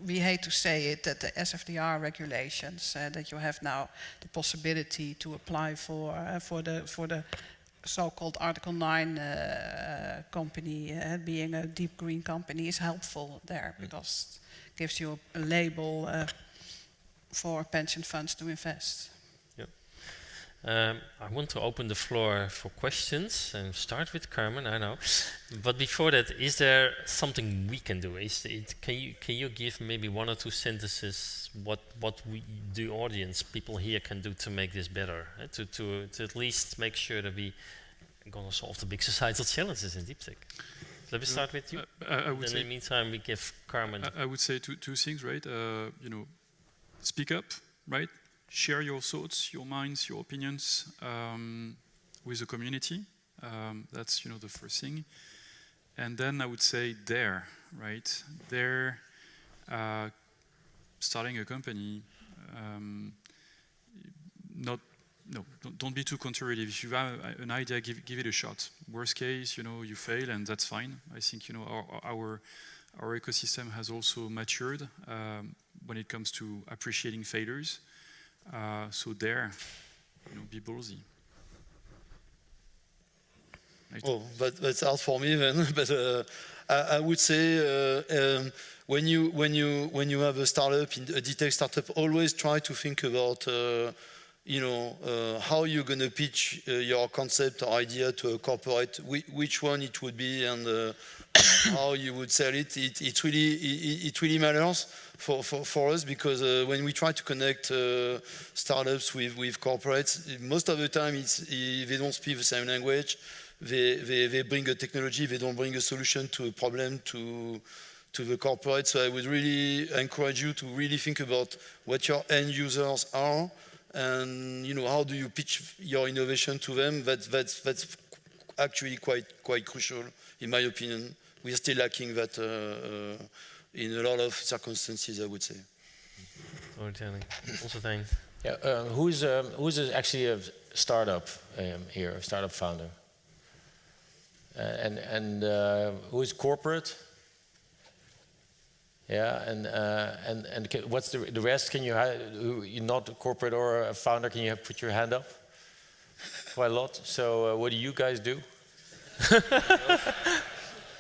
we hate to say it, that the SFDR regulations, that you have now the possibility to apply for the so-called Article 9 company, being a deep green company, is helpful there because it gives you a label for pension funds to invest. I want to open the floor for questions and start with Carmen, I know. But before that, is there something we can do? Can you give maybe 1 or 2 sentences what the audience, people here, can do to make this better? To at least make sure that we are going to solve the big societal challenges in deep tech. Let me start with you. In the meantime, we give Carmen. I would say two things, right? Speak up. right? Share your thoughts, your minds, your opinions with the community. That's the first thing. And then I would say dare, right? Dare starting a company. Don't be too conservative. If you have an idea, give it a shot. Worst case, you fail, and that's fine. I think our ecosystem has also matured when it comes to appreciating failures. So dare, be ballsy. Right. Oh, that's hard for me then. But I would say when you have a startup, a deep tech startup, always try to think about how you're going to pitch your concept or idea to a corporate, which one it would be, and how you would sell it. It really matters for us, because when we try to connect startups with corporates, most of the time they don't speak the same language. They bring a technology, they don't bring a solution to a problem to the corporate. So I would really encourage you to really think about what your end users are, and how do you pitch your innovation to them. That's actually quite crucial, in my opinion. We are still lacking that in a lot of circumstances, I would say. Also thanks. Yeah, who's actually a startup here, a startup founder? And who is corporate? Yeah, and what's the rest? Can you're not a corporate or a founder? Can you put your hand up? Quite a lot. So what do you guys do?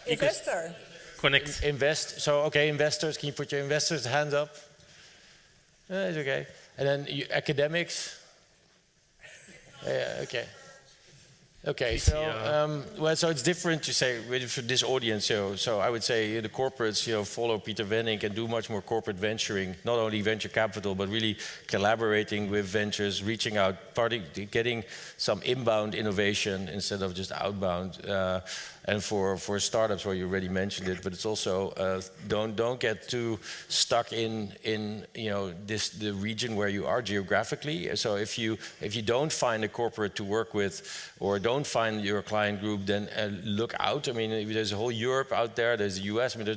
Investor. Connect. Invest. So okay, investors. Can you put your investors' hands up? It's okay. And then academics. Yeah. Okay. Okay, so so it's different to say for this audience. So I would say the corporates, follow Peter Wenning and do much more corporate venturing, not only venture capital, but really collaborating with ventures, reaching out, getting some inbound innovation instead of just outbound. And for startups, well, you already mentioned it, but it's also don't get too stuck in the region where you are geographically. So if you don't find a corporate to work with, or don't find your client group, then look out. I mean, there's a whole Europe out there. There's the US. I mean,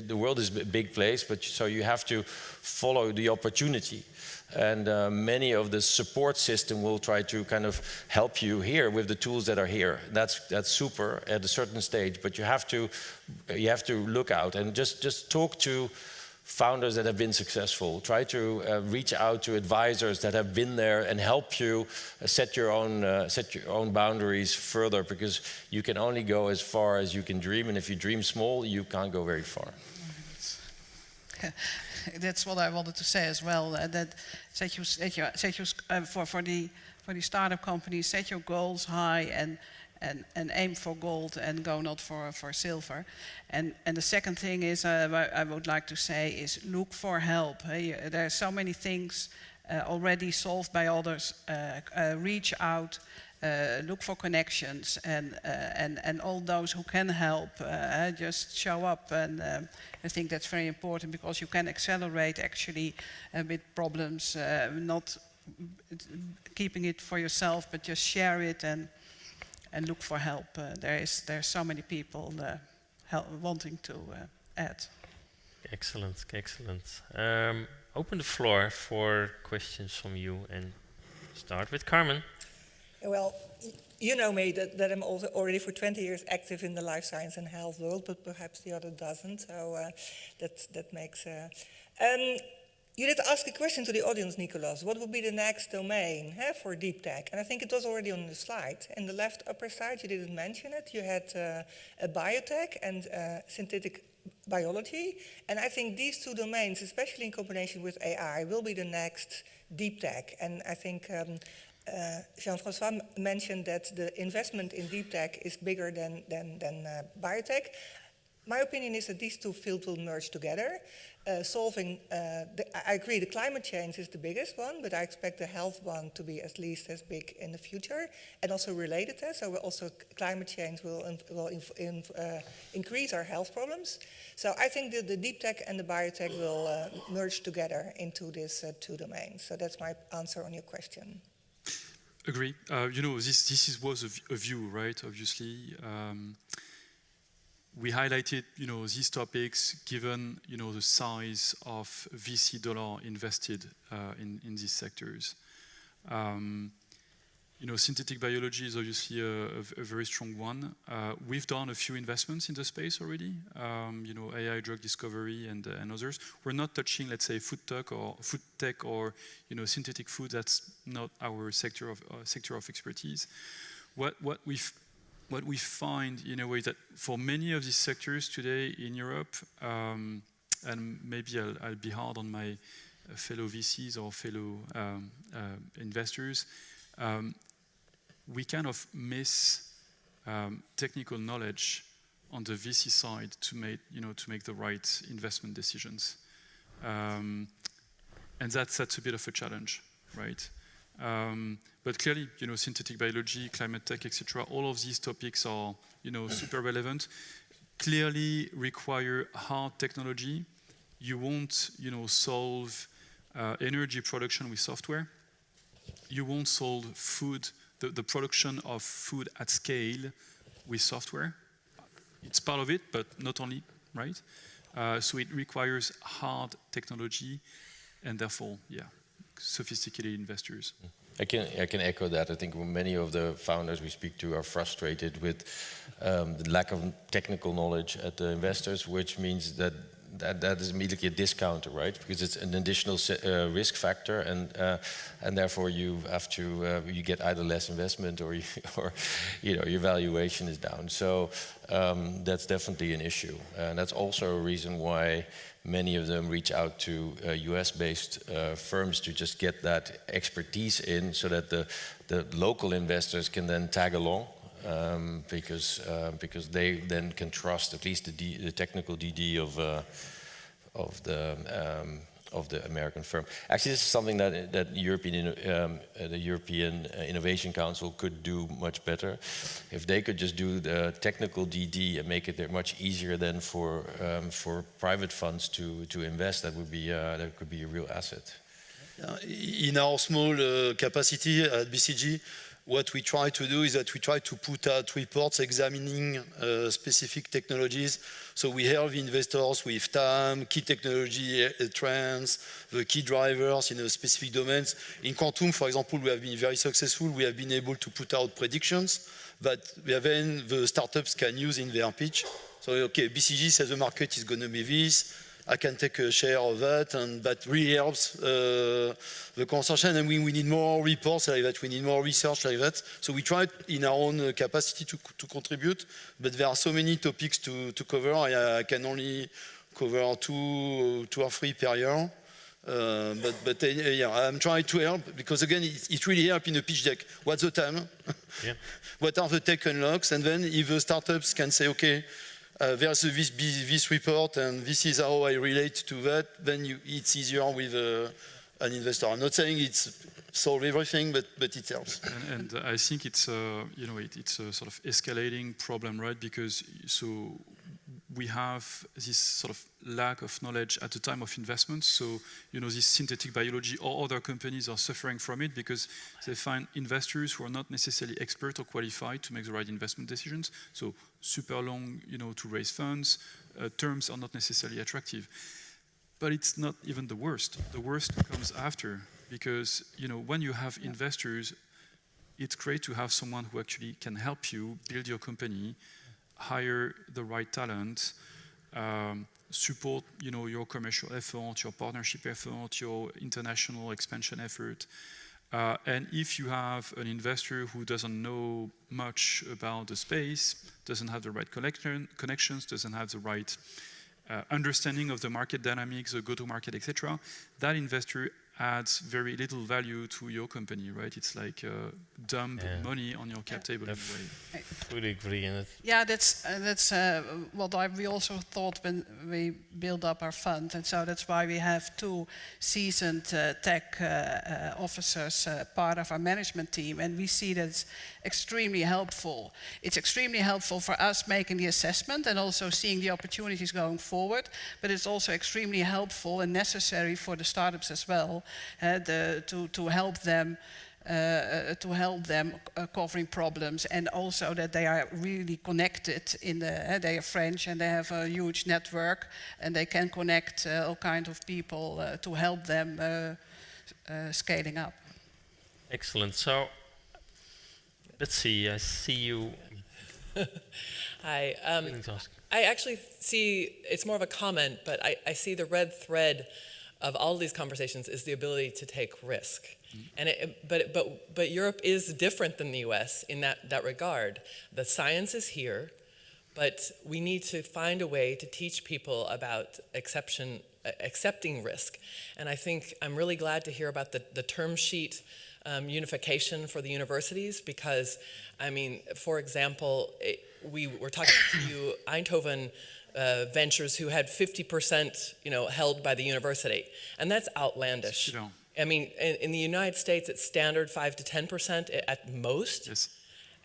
the world is a big place, but so you have to follow the opportunity. And many of the support system will try to kind of help you here with the tools that are here. That's super at a certain stage, but you have to look out and just talk to founders that have been successful. Try to reach out to advisors that have been there and help you set your own boundaries further, because you can only go as far as you can dream, and if you dream small, you can't go very far. That's what I wanted to say as well. That for the startup companies, set your goals high and aim for gold and go not for silver. And the second thing is I would like to say is look for help. There are so many things already solved by others. Reach out. Look for connections and all those who can help, just show up, and I think that's very important, because you can accelerate actually with problems, not keeping it for yourself, but just share it and look for help. There's so many people wanting to add. Excellent. Open the floor for questions from you, and start with Carmen. Well, you know me, that I'm also already for 20 years active in the life science and health world, but perhaps the other doesn't, so that makes... you did ask a question to the audience, Nicolas. What would be the next domain for deep tech? And I think it was already on the slide. In the left upper side, you didn't mention it. You had a biotech and synthetic biology. And I think these two domains, especially in combination with AI, will be the next deep tech. And I think... Jean-François mentioned that the investment in deep tech is bigger than biotech. my opinion is that these two fields will merge together. I agree the climate change is the biggest one, but I expect the health one to be at least as big in the future and also related to. So also climate change will increase our health problems. So I think that the deep tech and the biotech will merge together into these two domains. So that's my answer on your question. Agree. You know, this was a view, right? Obviously. We highlighted, you know, these topics given, you know, the size of VC dollar invested in these sectors. You know, synthetic biology is obviously a very strong one. We've done a few investments in the space already. You know, AI drug discovery and others. We're not touching, let's say, food tech or you know, synthetic food. That's not our sector of expertise. What we find in a way that for many of these sectors today in Europe, and maybe I'll be hard on my fellow VCs or fellow investors, we kind of miss technical knowledge on the VC side to make the right investment decisions, and that's a bit of a challenge, right? But clearly, you know, synthetic biology, climate tech, etc., all of these topics are, you know, super relevant. Clearly require hard technology. You won't, you know, solve energy production with software. You won't solve food, the production of food at scale with software. It's part of it, but not only, right? So it requires hard technology, and therefore, yeah, sophisticated investors. I can echo that. I think many of the founders we speak to are frustrated with the lack of technical knowledge at the investors, which means that is immediately a discounter, right? Because it's an additional risk factor, and therefore you have to you get either less investment or you know, your valuation is down. So that's definitely an issue, and that's also a reason why many of them reach out to US-based firms to just get that expertise in, so that the local investors can then tag along, because they then can trust at least the technical DD of the American firm. Actually, this is something that the European Innovation Council could do much better. If they could just do the technical DD and make it much easier then for private funds to invest, that could be a real asset. In our small capacity at BCG, what we try to do is that we try to put out reports examining specific technologies. So we help investors with TAM, key technology trends, the key drivers in specific domains. In quantum, for example, we have been very successful. We have been able to put out predictions that then the startups can use in their pitch. So, okay, BCG says the market is going to be this. I can take a share of that, and that really helps the consortium. And we need more reports like that. We need more research like that. So we try in our own capacity to contribute, but there are so many topics to cover. I can only cover two or three per year. But yeah, I'm trying to help, because again, it really helps in the pitch deck. What's the time? Yeah. What are the tech unlocks? And then if the startups can say, okay, there's this report, and this is how I relate to that, then it's easier with an investor. I'm not saying it's solve everything, but it helps. And I think it's you know, it's a sort of escalating problem, right? Because so we have this sort of lack of knowledge at the time of investment. So, you know, this synthetic biology or other companies are suffering from it because they find investors who are not necessarily expert or qualified to make the right investment decisions. So super long, you know, to raise funds, terms are not necessarily attractive. But it's not even the worst. The worst comes after, because, you know, when you have investors, it's great to have someone who actually can help you build your company, hire the right talent, support, you know, your commercial effort, your partnership effort, your international expansion effort. And if you have an investor who doesn't know much about the space, doesn't have the right connections, doesn't have the right understanding of the market dynamics, the go-to-market, etc., that investor adds very little value to your company, right? It's like dump money on your cap table in a way. Fully agree in it. Yeah, that's what we also thought when we built up our fund, and so that's why we have 2 seasoned tech officers part of our management team, and we see that it's extremely helpful. It's extremely helpful for us making the assessment and also seeing the opportunities going forward, but it's also extremely helpful and necessary for the startups as well, to help them covering problems, and also that they are really connected in the they are French and they have a huge network and they can connect all kinds of people to help them scaling up. Excellent. So let's see, I see you. Hi. I actually see, it's more of a comment, but I see the red thread of all of these conversations is the ability to take risk. And but Europe is different than the US in that regard. The science is here, but we need to find a way to teach people about accepting risk. And I think I'm really glad to hear about the term sheet unification for the universities, because, I mean, for example, we were talking to Eindhoven ventures who had 50%, held by the university, and that's outlandish. I mean, in the United States, it's standard 5 to 10% at most. Yes.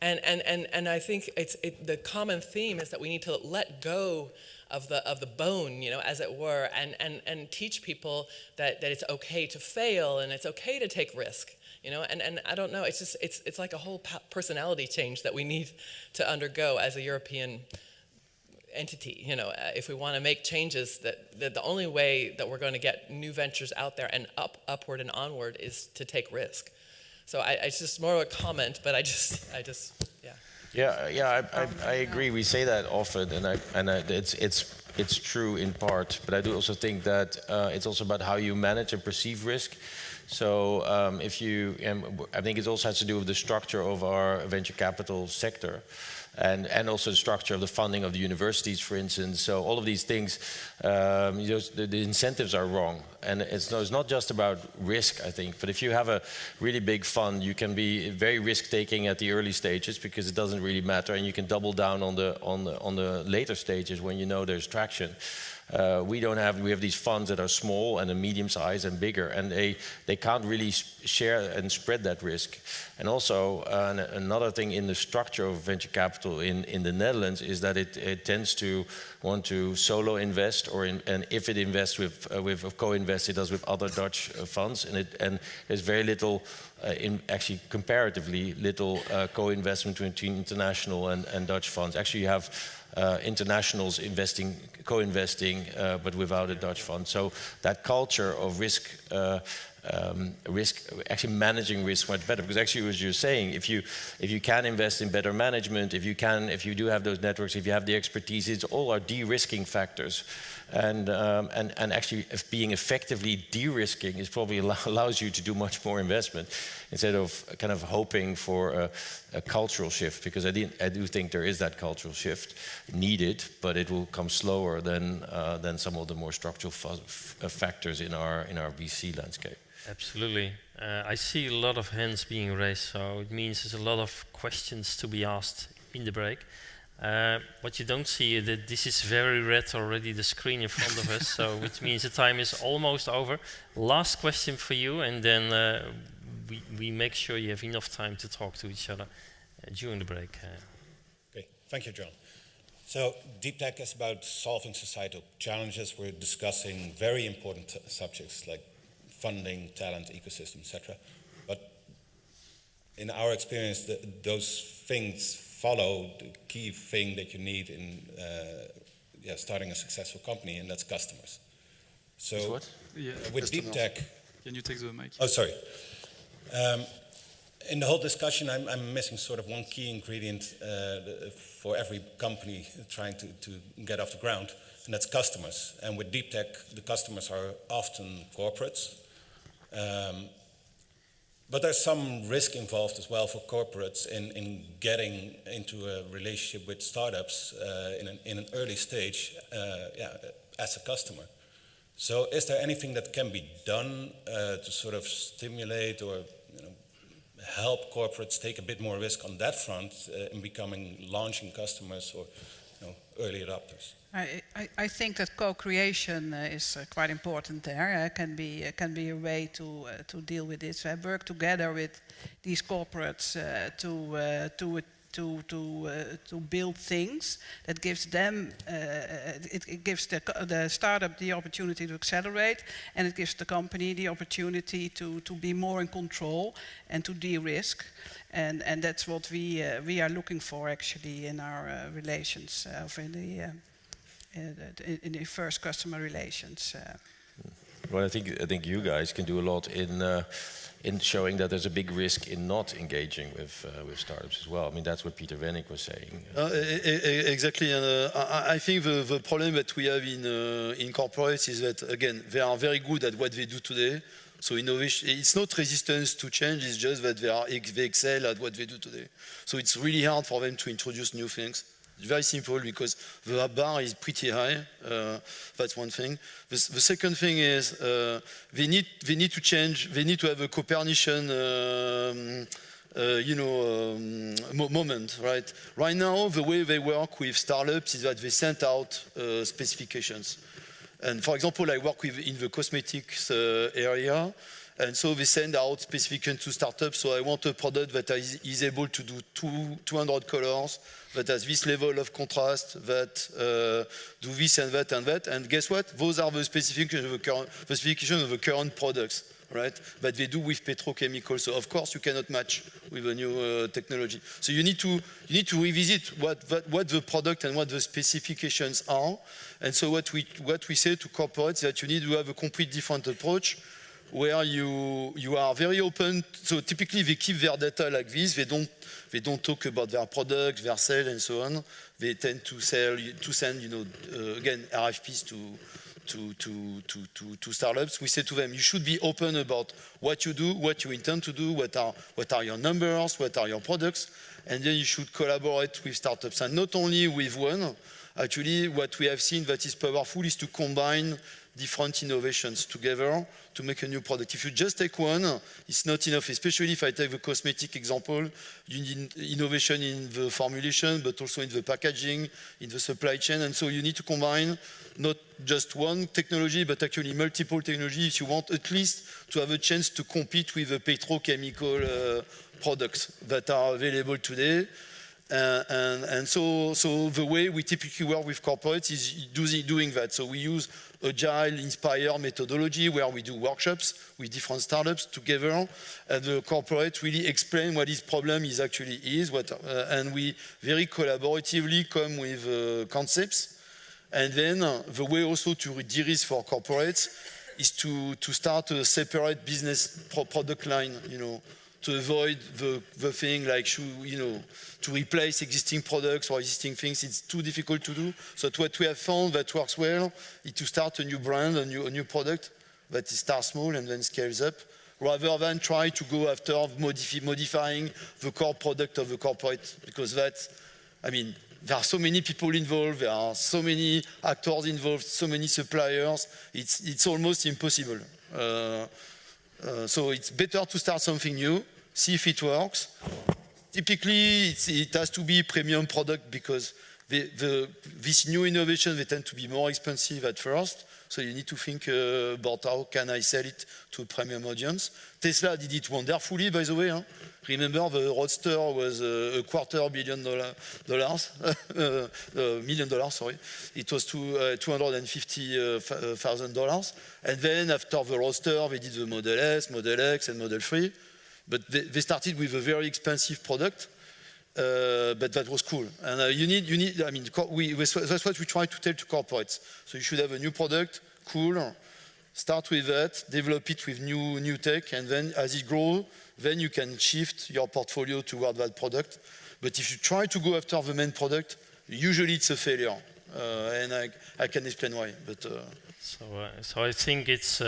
And I think the common theme is that we need to let go of the bone, as it were, and teach people that it's okay to fail and it's okay to take risk. And I don't know, it's like a whole personality change that we need to undergo as a European entity. If we want to make changes, that the only way that we're going to get new ventures out there and upward and onward is to take risk. So it's just more of a comment, but I just yeah. Yeah, I agree. We say that often, and it's true in part. But I do also think that it's also about how you manage and perceive risk. So I think it also has to do with the structure of our venture capital sector. And also the structure of the funding of the universities, for instance. So all of these things, the incentives are wrong. And it's not just about risk, I think. But if you have a really big fund, you can be very risk-taking at the early stages because it doesn't really matter, and you can double down on the later stages when you know there's traction. We have these funds that are small and a medium size and bigger, and they can't really share and spread that risk. And also another thing in the structure of venture capital in the Netherlands is that it tends to want to solo invest, and if it invests with co-invest, it does with other Dutch funds, and there's very little, actually comparatively little co-investment between international and Dutch funds. Actually, you have internationals co-investing, but without a Dutch fund. So that culture of risk, actually managing risk much better. Because actually, as you're saying, if you can invest in better management, if you do have those networks, if you have the expertise, it's all our de-risking factors. And actually, being effectively de-risking is probably allows you to do much more investment instead of kind of hoping for a cultural shift. Because I do think there is that cultural shift needed, but it will come slower than some of the more structural factors in our VC landscape. Absolutely. I see a lot of hands being raised, so it means there's a lot of questions to be asked in the break. What you don't see is that this is very red already, the screen in front of us, so which means the time is almost over. Last question for you, and then we make sure you have enough time to talk to each other during the break. Okay, thank you, John. So Deep Tech is about solving societal challenges. We're discussing very important subjects like funding, talent, ecosystem, etc. But in our experience, those things follow the key thing that you need in starting a successful company, and that's customers. So what? Yeah, with Deep Tech... Can you take the mic? Oh, sorry. In the whole discussion, I'm missing sort of one key ingredient for every company trying to get off the ground, and that's customers. And with Deep Tech, the customers are often corporates. But there's some risk involved as well for corporates in getting into a relationship with startups in an early stage as a customer. So is there anything that can be done to sort of stimulate or help corporates take a bit more risk on that front in becoming launching customers or early adopters? I think that co-creation is quite important there. Can be a way to deal with this. Work together with these corporates to build things that gives them it gives the startup the opportunity to accelerate, and it gives the company the opportunity to be more in control and to de-risk. And that's what we are looking for actually in our relations in the first customer relations. Well, I think you guys can do a lot in showing that there's a big risk in not engaging with startups as well. I mean, that's what Peter Wennick was saying. Exactly, and I think the problem that we have in corporates is that, again, they are very good at what they do today. So innovation, it's not resistance to change, it's just that they excel at what they do today. So it's really hard for them to introduce new things. It's very simple because the bar is pretty high. That's one thing. The second thing is they need to change. They need to have a Copernican, moment, right? Right now, the way they work with startups is that they send out specifications. And for example, I work in the cosmetics area. And so they send out specifications to startups. So I want a product that is able to do 200 colors, that has this level of contrast, that do this and that and that. And guess what? Those are the specifications of the current products, right? That they do with petrochemicals. So of course you cannot match with a new technology. So you need to revisit what the product and what the specifications are. And so what we say to corporates is that you need to have a complete different approach, where you are very open. So typically they keep their data like this. They don't talk about their products, their sales, and so on. They tend to send again RFPs to startups. We say to them, you should be open about what you do, what you intend to do, what are your numbers, what are your products, and then you should collaborate with startups, and not only with one. Actually, what we have seen that is powerful is to combine different innovations together to make a new product. If you just take one, it's not enough, especially if I take the cosmetic example. You need innovation in the formulation, but also in the packaging, in the supply chain. And so you need to combine not just one technology, but actually multiple technologies if you want at least to have a chance to compete with the petrochemical products that are available today. And so the way we typically work with corporates is doing that. So we use agile inspired methodology where we do workshops with different startups together, and the corporate really explain what his problem actually is, and we very collaboratively come with concepts. And then the way also to de-risk for corporates is to start a separate business product line, to avoid the thing like, to replace existing products or existing things. It's too difficult to do. So what we have found that works well is to start a new brand, a new product that starts small and then scales up, rather than try to go after modifying the core product of the corporate, because there are so many people involved, there are so many actors involved, so many suppliers, it's almost impossible. So it's better to start something new, see if it works. Typically, it has to be a premium product because this new innovation, they tend to be more expensive at first. So you need to think about how can I sell it to a premium audience. Tesla did it wonderfully, by the way. Huh? Remember, the Roadster was $250 million, sorry. It was $250,000. And then after the Roadster, they did the Model S, Model X, and Model 3. But they started with a very expensive product. But that was cool. And that's what we try to tell to corporates. So you should have a new product, cool, start with that, develop it with new tech, and then as it grows, then you can shift your portfolio toward that product. But if you try to go after the main product, usually it's a failure. and I can explain why. But so I think it's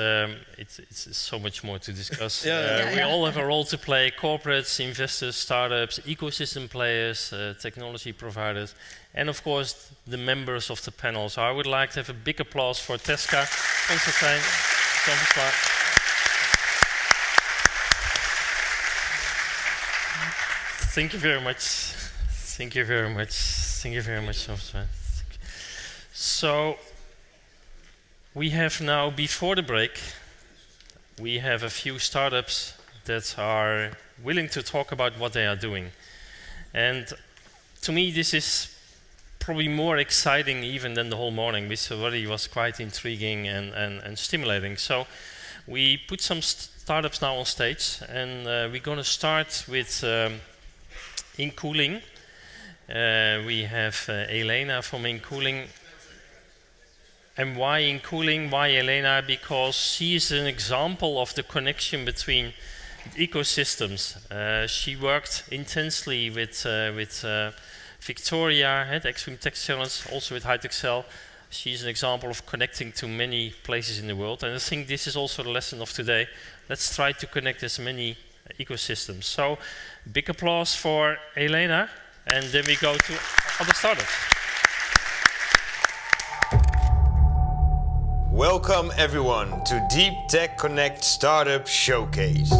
so much more to discuss. Yeah. We all have a role to play: corporates, investors, startups, ecosystem players, technology providers, and of course the members of the panel. So I would like to have a big applause for Tesca, Constantijn, Jean-François. Thank you very much. Thank you very much. Thank you very much, Jean-François. So we have now, before the break, we have a few startups that are willing to talk about what they are doing. And to me, this is probably more exciting even than the whole morning, which already was quite intriguing and stimulating. So we put some startups now on stage, and we're going to start with InCooling. We have Elena from InCooling. And why InCooling? Why Elena? Because she is an example of the connection between ecosystems. She worked intensely with Victoria at Extreme Tech Challenge, also with HTXL. She's an example of connecting to many places in the world. And I think this is also the lesson of today. Let's try to connect as many ecosystems. So big applause for Elena. And then we go to other startups. Welcome everyone to Deep Tech Connect Startup Showcase.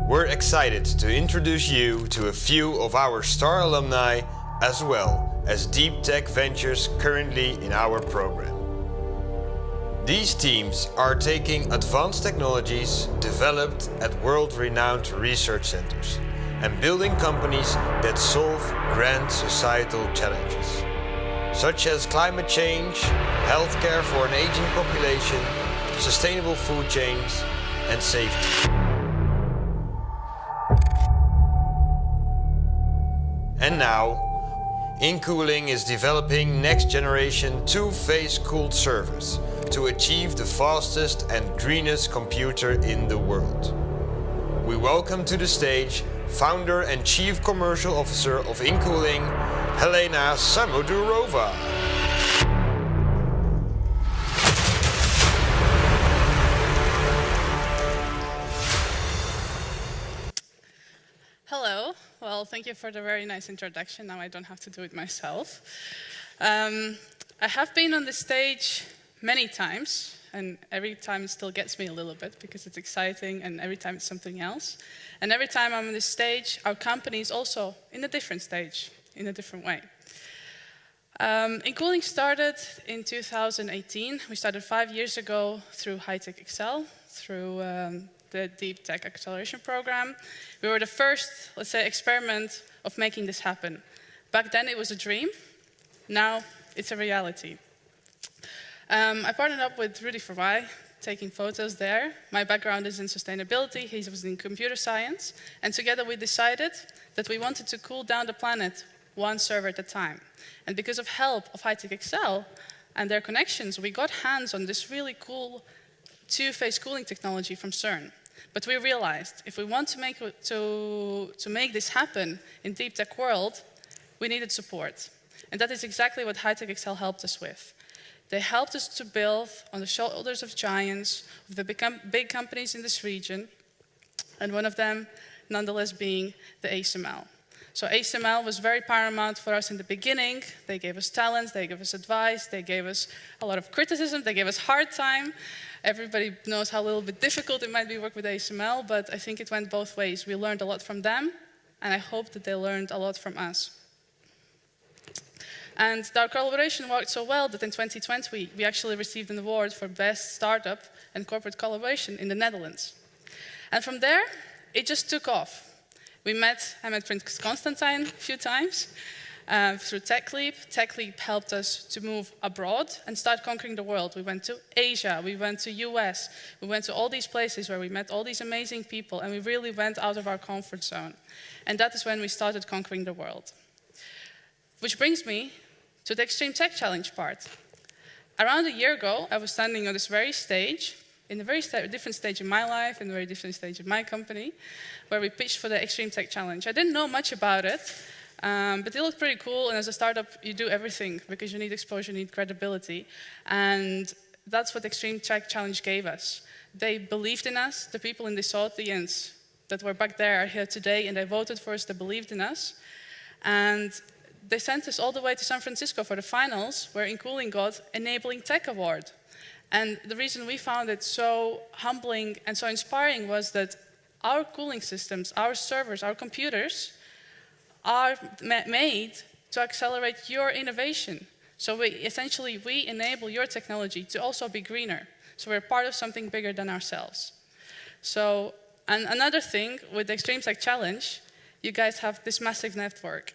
We're excited to introduce you to a few of our STAR alumni as well as deep tech ventures currently in our program. These teams are taking advanced technologies developed at world-renowned research centers and building companies that solve grand societal challenges, such as climate change, healthcare for an aging population, sustainable food chains, and safety. And now, InCooling is developing next-generation two-phase cooled servers to achieve the fastest and greenest computer in the world. We welcome to the stage Founder and Chief Commercial Officer of InCooling, Helena Samodurova. Hello. Well, thank you for the very nice introduction. Now I don't have to do it myself. I have been on the stage many times, and every time it still gets me a little bit because it's exciting, and every time it's something else. And every time I'm on this stage, our company is also in a different stage, in a different way. InCooling started in 2018. We started 5 years ago through HTXL, through the Deep Tech Acceleration Program. We were the first, let's say, experiment of making this happen. Back then it was a dream. Now it's a reality. I partnered up with Rudy Verwij, taking photos there. My background is in sustainability, he was in computer science, and together we decided that we wanted to cool down the planet one server at a time. And because of help of HTXL and their connections, we got hands on this really cool two-phase cooling technology from CERN. But we realized if we want to make this happen in deep tech world, we needed support. And that is exactly what HTXL helped us with. They helped us to build on the shoulders of giants, of the big companies in this region, and one of them, nonetheless, being the ASML. So ASML was very paramount for us in the beginning. They gave us talents, they gave us advice, they gave us a lot of criticism, they gave us hard time. Everybody knows how a little bit difficult it might be to work with ASML, but I think it went both ways. We learned a lot from them, and I hope that they learned a lot from us. And our collaboration worked so well that in 2020, we actually received an award for Best Startup and Corporate Collaboration in the Netherlands. And from there, it just took off. I met Prince Constantijn a few times through TechLeap. TechLeap helped us to move abroad and start conquering the world. We went to Asia, we went to US, we went to all these places where we met all these amazing people, and we really went out of our comfort zone. And that is when we started conquering the world. Which brings me to the Extreme Tech Challenge part. Around a year ago, I was standing on this very stage, in a very different stage in my life, in a very different stage in my company, where we pitched for the Extreme Tech Challenge. I didn't know much about it. But they look pretty cool, and as a startup, you do everything because you need exposure, you need credibility. And that's what Extreme Tech Challenge gave us. They believed in us. The people in this audience that were back there are here today, and they voted for us, they believed in us. And they sent us all the way to San Francisco for the finals, where Incooling got Enabling Tech Award. And the reason we found it so humbling and so inspiring was that our cooling systems, our servers, our computers are made to accelerate your innovation. So essentially, we enable your technology to also be greener. So we're part of something bigger than ourselves. So, and another thing with the Extreme Tech Challenge, you guys have this massive network.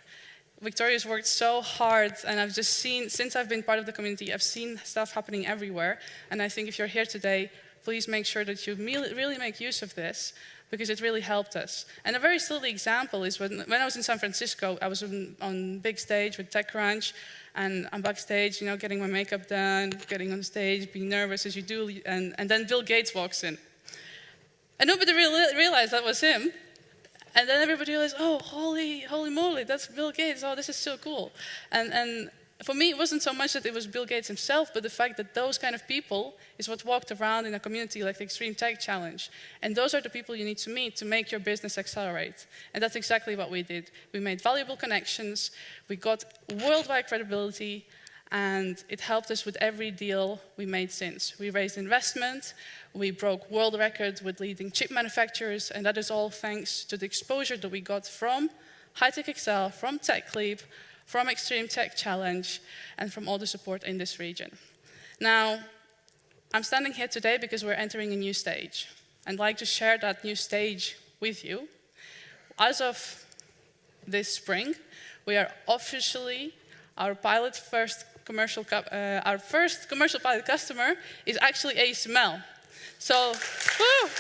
Victoria's worked so hard, and I've just seen, since I've been part of the community, I've seen stuff happening everywhere. And I think if you're here today, please make sure that you really make use of this, because it really helped us. And a very silly example is when I was in San Francisco, I was on big stage with TechCrunch, and I'm backstage, you know, getting my makeup done, getting on stage, being nervous as you do, and then Bill Gates walks in. And nobody realized that was him. And then everybody realized, oh, holy moly, that's Bill Gates. Oh, this is so cool. And for me, it wasn't so much that it was Bill Gates himself, but the fact that those kind of people is what walked around in a community like the Extreme Tech Challenge. And those are the people you need to meet to make your business accelerate. And that's exactly what we did. We made valuable connections, we got worldwide credibility, and it helped us with every deal we made since. We raised investment, we broke world records with leading chip manufacturers, and that is all thanks to the exposure that we got from HTXL, from TechLeap, from Extreme Tech Challenge, and from all the support in this region. Now, I'm standing here today because we're entering a new stage. I'd like to share that new stage with you. As of this spring, we are officially, our first commercial pilot customer is actually ASML. So, woo!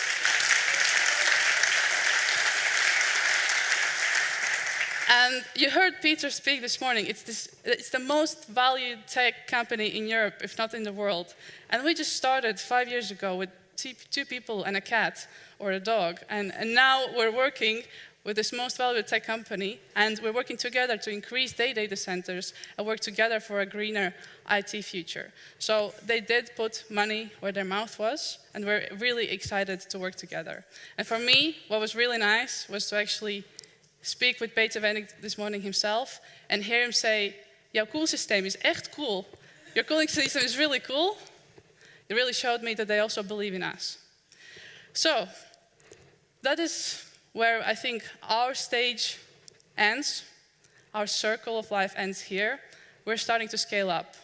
And you heard Peter speak this morning. It's the most valued tech company in Europe, if not in the world. And we just started 5 years ago with 2 people and a cat or a dog. And now we're working with this most valued tech company, and we're working together to increase their data centers and work together for a greener IT future. So they did put money where their mouth was, and we're really excited to work together. And for me, what was really nice was to actually speak with Peter Wenning this morning himself and hear him say, jouw koelsysteem is echt cool. Your cooling system is really cool. It really showed me that they also believe in us. So that is where I think our stage ends, our circle of life ends here. We're starting to scale up.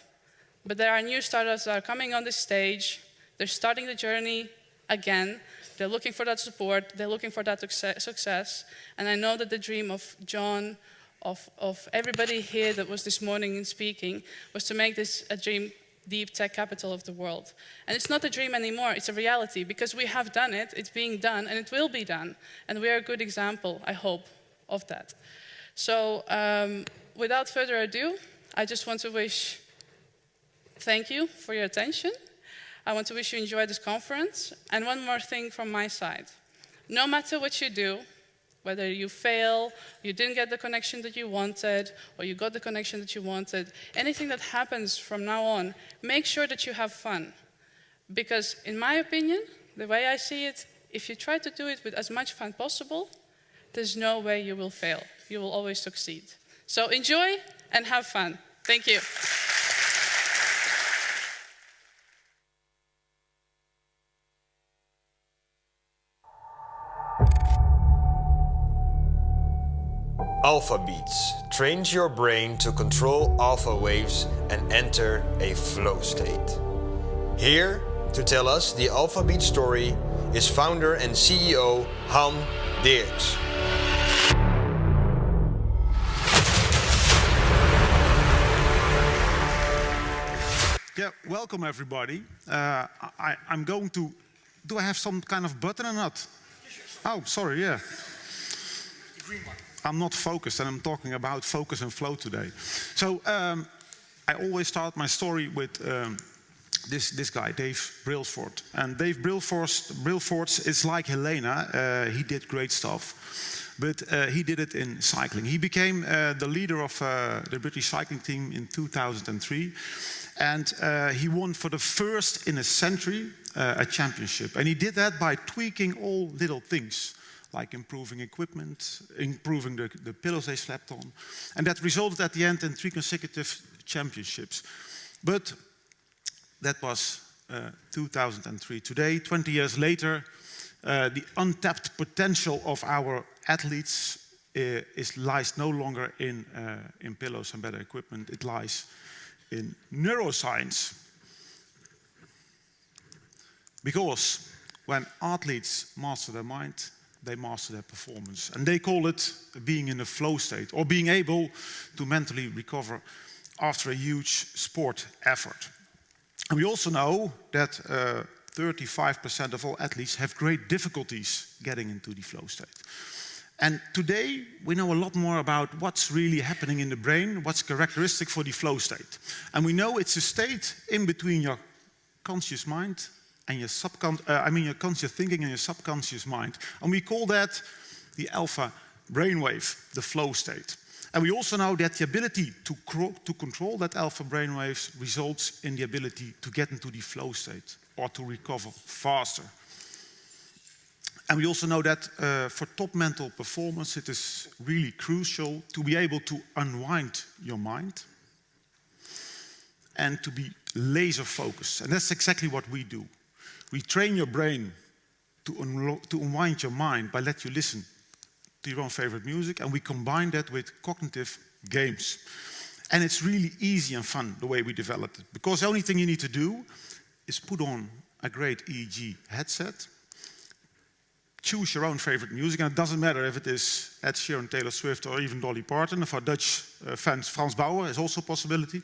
But there are new startups that are coming on this stage. They're starting the journey again. They're looking for that support. They're looking for that success. And I know that the dream of John, of everybody here that was this morning in speaking, was to make this a dream deep tech capital of the world. And it's not a dream anymore, it's a reality, because we have done it, it's being done, and it will be done. And we are a good example, I hope, of that. So without further ado, I just want to thank you for your attention. I want to wish you enjoy this conference. And one more thing from my side. No matter what you do, whether you fail, you didn't get the connection that you wanted, or you got the connection that you wanted, anything that happens from now on, make sure that you have fun. Because in my opinion, the way I see it, if you try to do it with as much fun possible, there's no way you will fail. You will always succeed. So enjoy and have fun. Thank you. Alpha Beats trains your brain to control alpha waves and enter a flow state. Here to tell us the Alpha Beats story is founder and CEO Han Dirks. Yeah, welcome everybody. I'm going to, do I have some kind of button or not? Oh, sorry, yeah. I'm not focused, and I'm talking about focus and flow today. So I always start my story with this guy, Dave Brailsford. And Dave Brailsford is like Helena. He did great stuff. but he did it in cycling. He became the leader of the British cycling team in 2003, and he won for the first in a century a championship. And he did that by tweaking all little things, like improving equipment, improving the pillows they slept on. And that resulted at the end in 3 consecutive championships. But that was 2003. Today, 20 years later, the untapped potential of our athletes lies no longer in pillows and better equipment. It lies in neuroscience. Because when athletes master their mind, they master their performance. And they call it being in a flow state, or being able to mentally recover after a huge sport effort. And we also know that 35% of all athletes have great difficulties getting into the flow state. And today, we know a lot more about what's really happening in the brain, what's characteristic for the flow state. And we know it's a state in between your conscious mind and your your conscious thinking and your subconscious mind. And we call that the alpha brainwave, the flow state. And we also know that the ability to control that alpha brainwaves results in the ability to get into the flow state or to recover faster. And we also know that for top mental performance, it is really crucial to be able to unwind your mind and to be laser focused. And that's exactly what we do. We train your brain to unwind your mind by letting you listen to your own favorite music, and we combine that with cognitive games. And it's really easy and fun the way we developed it, because the only thing you need to do is put on a great EEG headset, choose your own favorite music, and it doesn't matter if it is Ed Sheeran, Taylor Swift, or even Dolly Parton. For Dutch fans, Frans Bauer is also a possibility,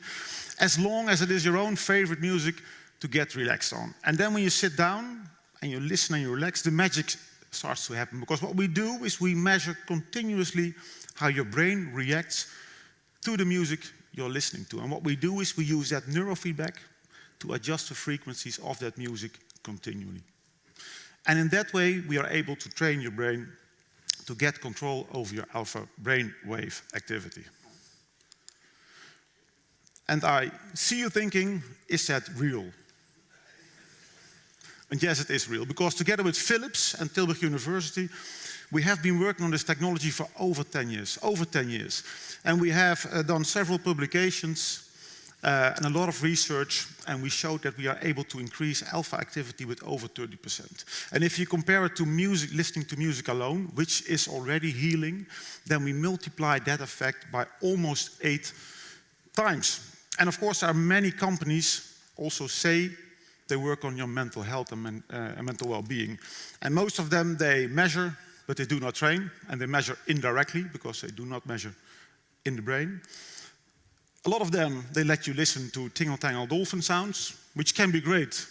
as long as it is your own favorite music to get relaxed on. And then when you sit down and you listen and you relax, the magic starts to happen. Because what we do is we measure continuously how your brain reacts to the music you're listening to. And what we do is we use that neurofeedback to adjust the frequencies of that music continually. And in that way, we are able to train your brain to get control over your alpha brainwave activity. And I see you thinking, is that real? And yes, it is real, because together with Philips and Tilburg University, we have been working on this technology for over 10 years. And we have done several publications and a lot of research, and we showed that we are able to increase alpha activity with over 30%. And if you compare it to music, listening to music alone, which is already healing, then we multiply that effect by almost 8 times. And of course, there are many companies also say they work on your mental health and mental well-being. And most of them, they measure, but they do not train. And they measure indirectly, because they do not measure in the brain. A lot of them, they let you listen to tingle-tangle dolphin sounds, which can be great,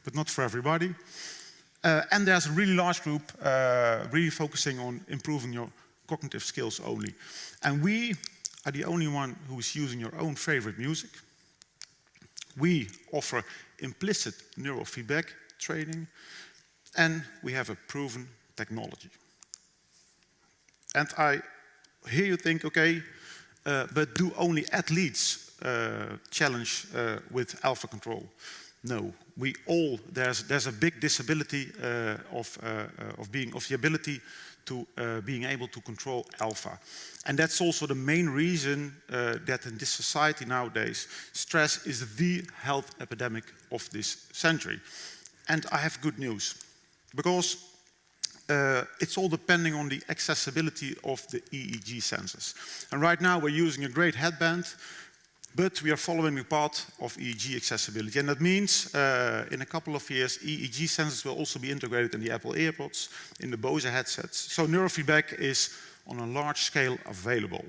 but not for everybody. And there's a really large group really focusing on improving your cognitive skills only. And we are the only one who is using your own favorite music. We offer implicit neurofeedback training, and we have a proven technology. And I hear you think, okay, but do only athletes challenge with alpha control? No, we all, there's a big disability of the ability to being able to control alpha. And that's also the main reason that in this society nowadays, stress is the health epidemic of this century. And I have good news, because it's all depending on the accessibility of the EEG sensors. And right now we're using a great headband, but we are following the path of EEG accessibility. And that means in a couple of years, EEG sensors will also be integrated in the Apple AirPods, in the Bose headsets. So neurofeedback is on a large scale available.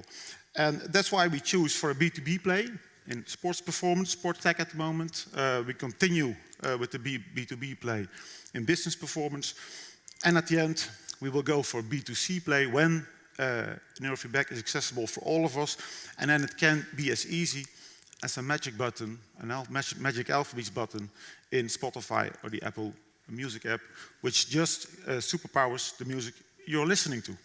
And that's why we choose for a B2B play in sports performance, sport tech at the moment. We continue with the B2B play in business performance. And at the end, we will go for B2C play when neurofeedback is accessible for all of us. And then it can be as easy as a magic button, a magic alphabet button in Spotify or the Apple Music app, which just superpowers the music you're listening to.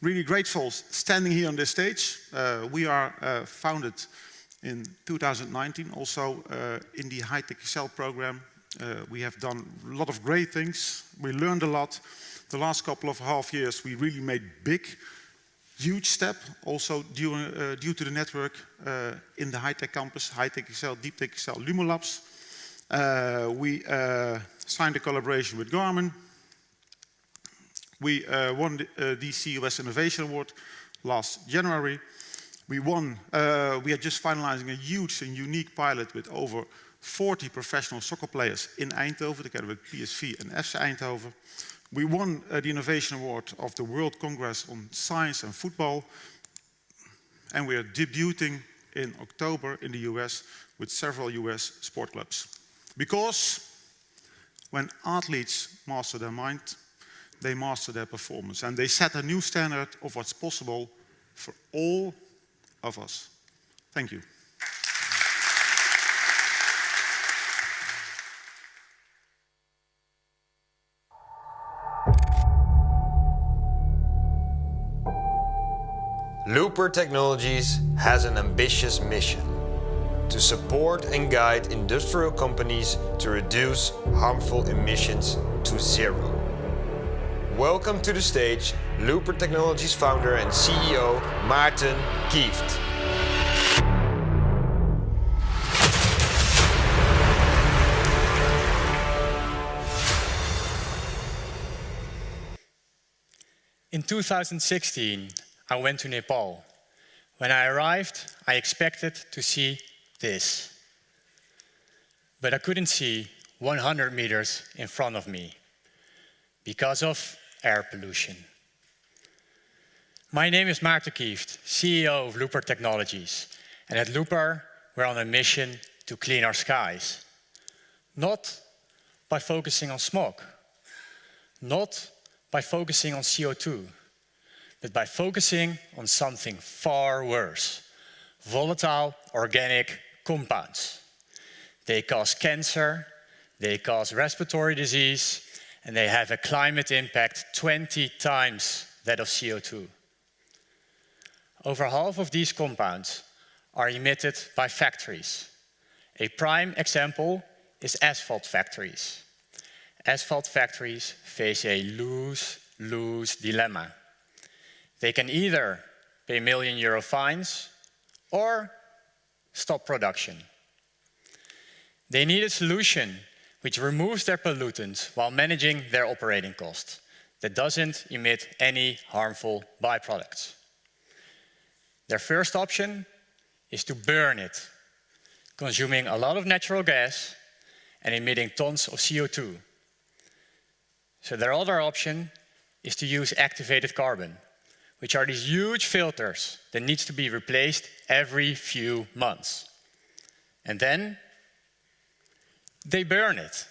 Really grateful standing here on this stage. We are founded in 2019, also in the HTXL program. We have done a lot of great things. We learned a lot. The last couple of half years, we really made big, huge step, also due to the network in the high-tech campus, HTXL Deep Tech Connect Lumo Labs. We signed a collaboration with Garmin. We won the COS Innovation Award last January. We are just finalizing a huge and unique pilot with over 40 professional soccer players in Eindhoven, together with PSV and FC Eindhoven. We won the Innovation Award of the World Congress on Science and Football. And we are debuting in October in the US with several US sport clubs. Because when athletes master their mind, they master their performance. And they set a new standard of what's possible for all of us. Thank you. Looper Technologies has an ambitious mission to support and guide industrial companies to reduce harmful emissions to zero. Welcome to the stage, Looper Technologies founder and CEO, Maarten Kieft. In 2016, I went to Nepal. When I arrived, I expected to see this. But I couldn't see 100 meters in front of me because of air pollution. My name is Maarten Kieft, CEO of Looper Technologies. And at Looper, we're on a mission to clean our skies. Not by focusing on smog, not by focusing on CO2, but by focusing on something far worse: volatile organic compounds. They cause cancer, they cause respiratory disease, and they have a climate impact 20 times that of CO2. Over half of these compounds are emitted by factories. A prime example is asphalt factories. Asphalt factories face a lose-lose dilemma. They can either pay million-euro fines or stop production. They need a solution which removes their pollutants while managing their operating costs, that doesn't emit any harmful byproducts. Their first option is to burn it, consuming a lot of natural gas and emitting tons of CO2. So their other option is to use activated carbon, which are these huge filters that needs to be replaced every few months. And then they burn it.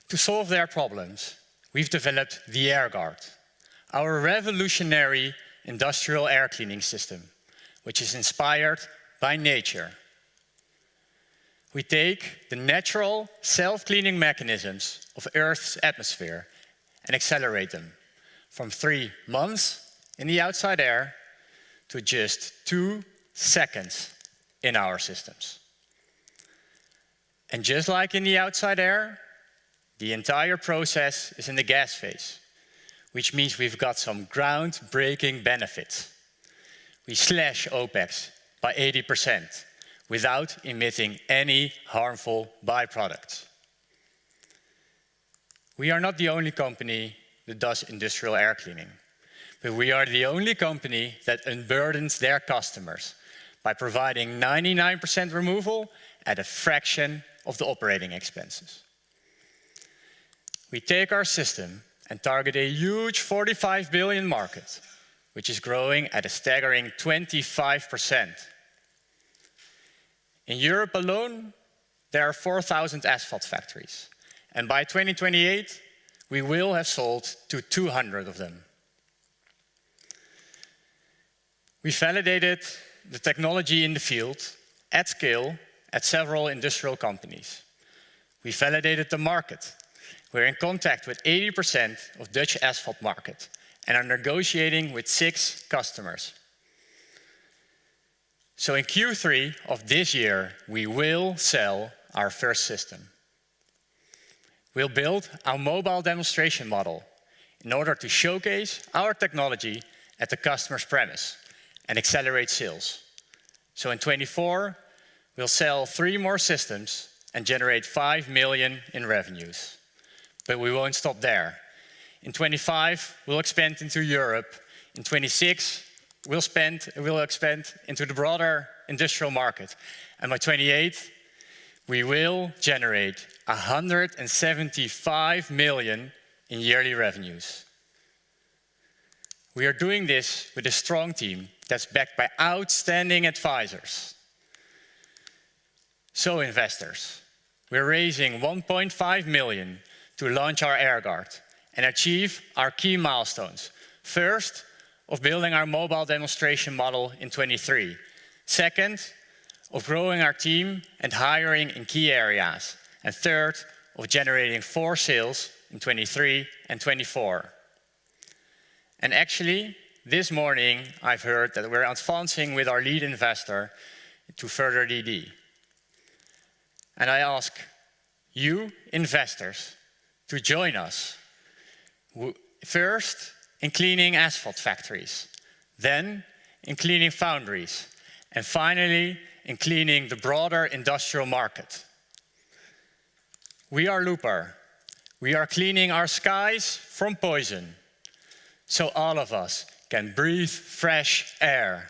To solve their problems, we've developed the AirGuard, our revolutionary industrial air cleaning system, which is inspired by nature. We take the natural self-cleaning mechanisms of Earth's atmosphere and accelerate them from 3 months in the outside air to just 2 seconds in our systems. And just like in the outside air, the entire process is in the gas phase, which means we've got some groundbreaking benefits. We slash OPEX by 80% without emitting any harmful byproducts. We are not the only company that does industrial air cleaning, but we are the only company that unburdens their customers by providing 99% removal at a fraction of the operating expenses. We take our system and target a huge 45 billion market, which is growing at a staggering 25%. In Europe alone, there are 4,000 asphalt factories, and by 2028, we will have sold to 200 of them. We validated the technology in the field at scale at several industrial companies. We validated the market. We're in contact with 80% of Dutch asphalt market and are negotiating with 6 customers. So in Q3 of this year, we will sell our first system. We'll build our mobile demonstration model in order to showcase our technology at the customer's premise and accelerate sales. So in 24, we'll sell 3 more systems and generate 5 million in revenues. But we won't stop there. In 25, we'll expand into Europe. In 26, we'll expand into the broader industrial market. And by 28, we will generate 175 million in yearly revenues. We are doing this with a strong team that's backed by outstanding advisors. So investors, we're raising 1.5 million to launch our AirGuard and achieve our key milestones. First, of building our mobile demonstration model in 23. Second, of growing our team and hiring in key areas. And third, of generating 4 sales in 23 and 24. And actually, this morning, I've heard that we're advancing with our lead investor to further DD. And I ask you, investors, to join us. First, in cleaning asphalt factories, then in cleaning foundries, and finally in cleaning the broader industrial market. We are Looper. We are cleaning our skies from poison, so all of us can breathe fresh air.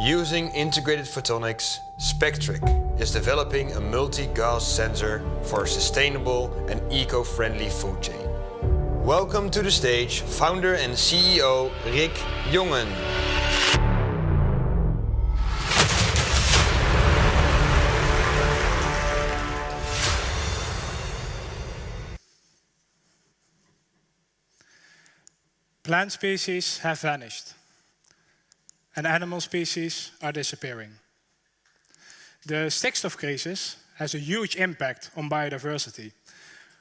Using integrated photonics, Spectric is developing a multi-gas sensor for a sustainable and eco-friendly food chain. Welcome to the stage, founder and CEO Rick Jongen. Plant species have vanished, and animal species are disappearing. The stickstoff crisis has a huge impact on biodiversity,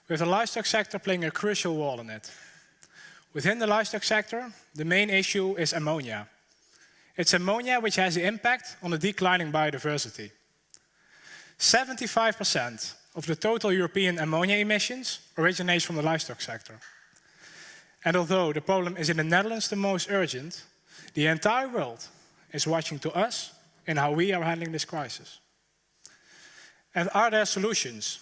with the livestock sector playing a crucial role in it. Within the livestock sector, the main issue is ammonia. It's ammonia which has the impact on the declining biodiversity. 75% of the total European ammonia emissions originates from the livestock sector. And although the problem is in the Netherlands the most urgent, the entire world is watching to us in how we are handling this crisis. And are there solutions?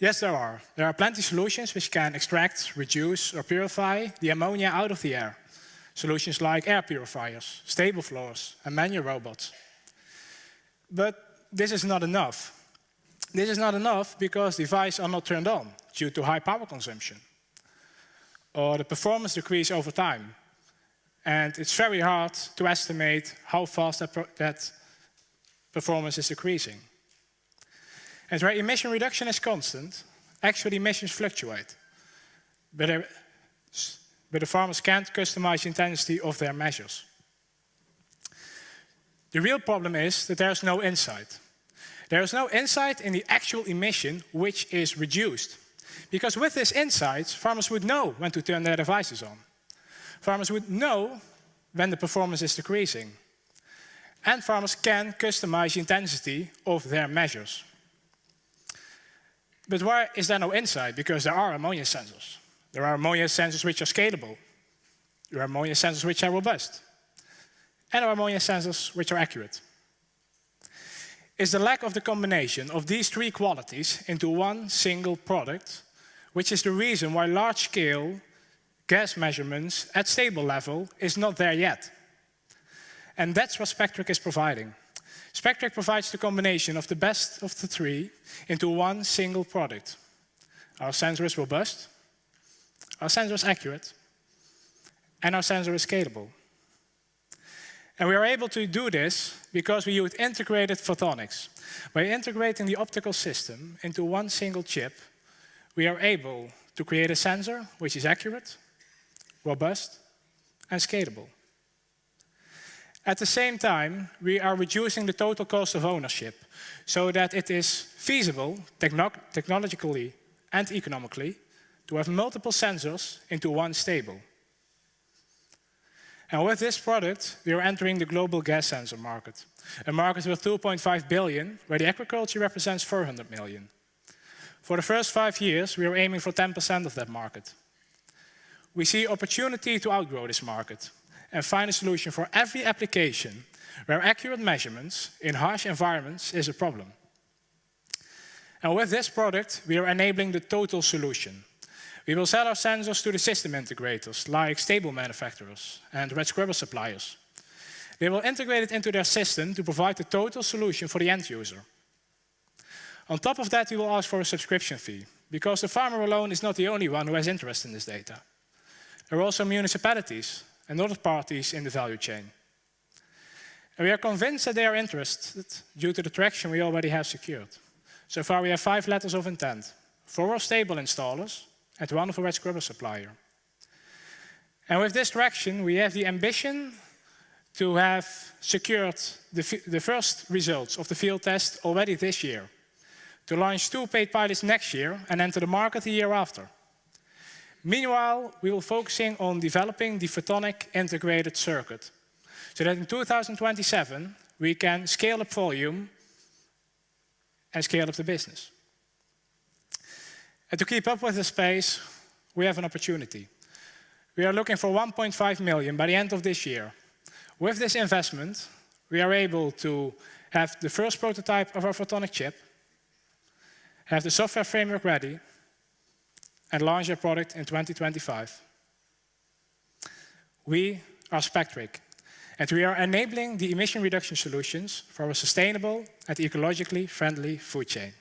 Yes, there are. There are plenty of solutions which can extract, reduce, or purify the ammonia out of the air. Solutions like air purifiers, stable floors, and manual robots. But this is not enough. This is not enough because devices are not turned on due to high power consumption, or the performance decrease over time. And it's very hard to estimate how fast that performance is decreasing. And where emission reduction is constant, actually emissions fluctuate. But the farmers can't customize the intensity of their measures. The real problem is that there is no insight. There is no insight in the actual emission which is reduced. Because with this insight, farmers would know when to turn their devices on. Farmers would know when the performance is decreasing. And farmers can customize the intensity of their measures. But why is there no insight? Because there are ammonia sensors. There are ammonia sensors which are scalable. There are ammonia sensors which are robust. And there are ammonia sensors which are accurate. It's the lack of the combination of these 3 qualities into one single product, which is the reason why large-scale gas measurements at stable level is not there yet. And that's what Spectric is providing. Spectric provides the combination of the best of the 3 into one single product. Our sensor is robust, our sensor is accurate, and our sensor is scalable. And we are able to do this because we use integrated photonics. By integrating the optical system into one single chip, we are able to create a sensor which is accurate, robust, and scalable. At the same time, we are reducing the total cost of ownership so that it is feasible, technologically and economically, to have multiple sensors into one stable. And with this product, we are entering the global gas sensor market, a market with 2.5 billion, where the agriculture represents 400 million. For the first 5 years, we are aiming for 10% of that market. We see opportunity to outgrow this market and find a solution for every application where accurate measurements in harsh environments is a problem. And with this product, we are enabling the total solution. We will sell our sensors to the system integrators, like stable manufacturers and red scrubber suppliers. They will integrate it into their system to provide the total solution for the end user. On top of that, we will ask for a subscription fee, because the farmer alone is not the only one who has interest in this data. There are also municipalities and other parties in the value chain. And we are convinced that they are interested due to the traction we already have secured. So far, we have 5 letters of intent, 4 of stable installers, and 1 of a red scrubber supplier. And with this traction, we have the ambition to have secured the first results of the field test already this year, to launch 2 paid pilots next year and enter the market the year after. Meanwhile, we will focusing on developing the photonic integrated circuit, so that in 2027, we can scale up volume and scale up the business. And to keep up with the space, we have an opportunity. We are looking for 1.5 million by the end of this year. With this investment, we are able to have the first prototype of our photonic chip, have the software framework ready, and launch our product in 2025. We are Spectric, and we are enabling the emission reduction solutions for a sustainable and ecologically friendly food chain.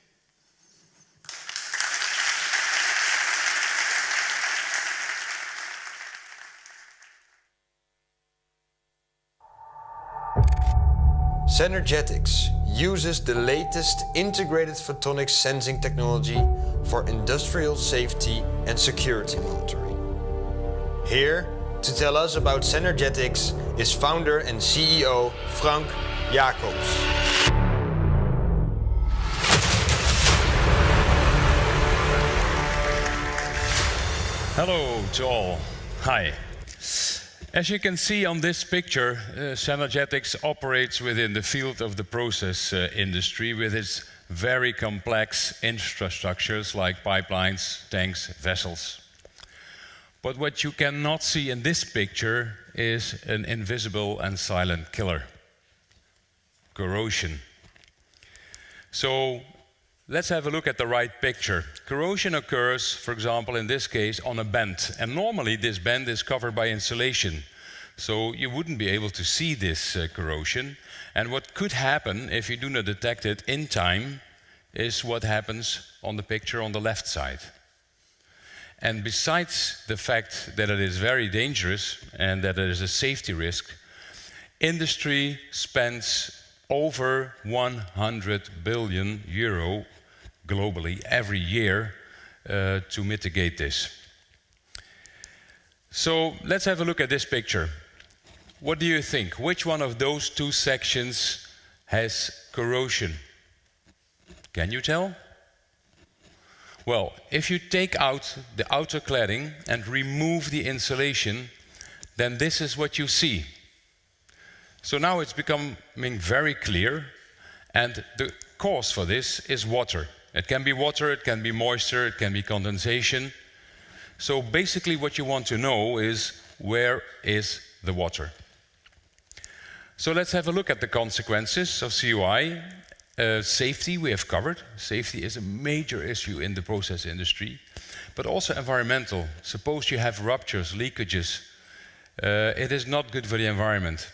Synergetics uses the latest integrated photonic sensing technology for industrial safety and security monitoring. Here to tell us about Synergetics is founder and CEO Frank Jacobs. Hello to all. Hi. As you can see on this picture, Synergetics operates within the field of the process industry with its very complex infrastructures like pipelines, tanks, vessels. But what you cannot see in this picture is an invisible and silent killer: corrosion. So let's have a look at the right picture. Corrosion occurs, for example, in this case, on a bend. And normally this bend is covered by insulation. So you wouldn't be able to see this corrosion. And what could happen if you do not detect it in time is what happens on the picture on the left side. And besides the fact that it is very dangerous and that it is a safety risk, industry spends over 100 billion euro globally every year to mitigate this. So let's have a look at this picture. What do you think? Which one of those 2 sections has corrosion? Can you tell? Well, if you take out the outer cladding and remove the insulation, then this is what you see. So now it's becoming very clear, and the cause for this is water. It can be water, it can be moisture, it can be condensation. So basically what you want to know is, where is the water? So let's have a look at the consequences of COI. Safety we have covered. Safety is a major issue in the process industry, but also environmental. Suppose you have ruptures, leakages. It is not good for the environment.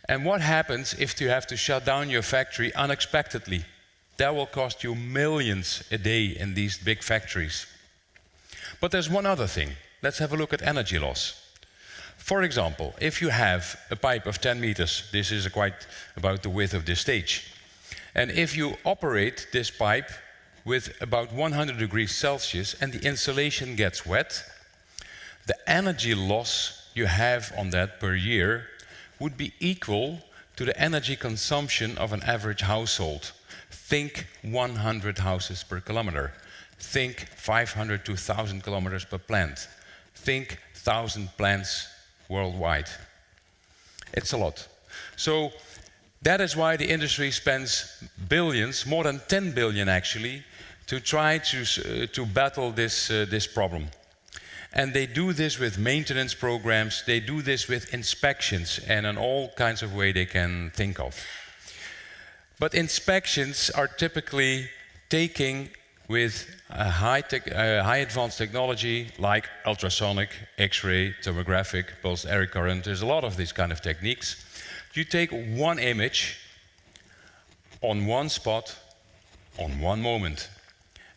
And what happens if you have to shut down your factory unexpectedly? That will cost you millions a day in these big factories. But there's one other thing. Let's have a look at energy loss. For example, if you have a pipe of 10 meters, this is quite about the width of this stage. And if you operate this pipe with about 100 degrees Celsius and the insulation gets wet, the energy loss you have on that per year would be equal to the energy consumption of an average household. Think 100 houses per kilometer. Think 500 to 1,000 kilometers per plant. Think 1,000 plants worldwide. It's a lot. So that is why the industry spends billions, more than 10 billion actually, to try to battle this problem. And they do this with maintenance programs, they do this with inspections, and in all kinds of ways they can think of. But inspections are typically taking with a high advanced technology like ultrasonic, X-ray, tomographic, pulsed air current. There's a lot of these kind of techniques. You take one image on one spot, on one moment,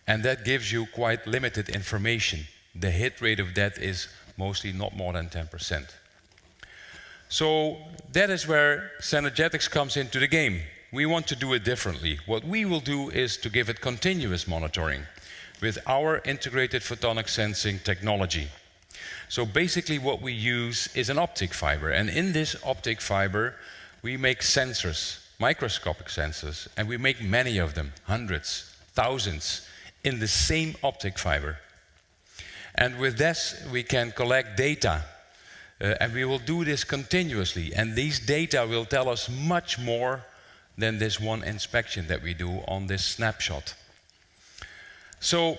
and that gives you quite limited information. The hit rate of that is mostly not more than 10%. So that is where Synergetics comes into the game. We want to do it differently. What we will do is to give it continuous monitoring with our integrated photonic sensing technology. So basically what we use is an optic fiber, and in this optic fiber we make sensors, microscopic sensors, and we make many of them, hundreds, thousands, in the same optic fiber. And with this we can collect data, and we will do this continuously, and these data will tell us much more than this one inspection that we do on this snapshot. So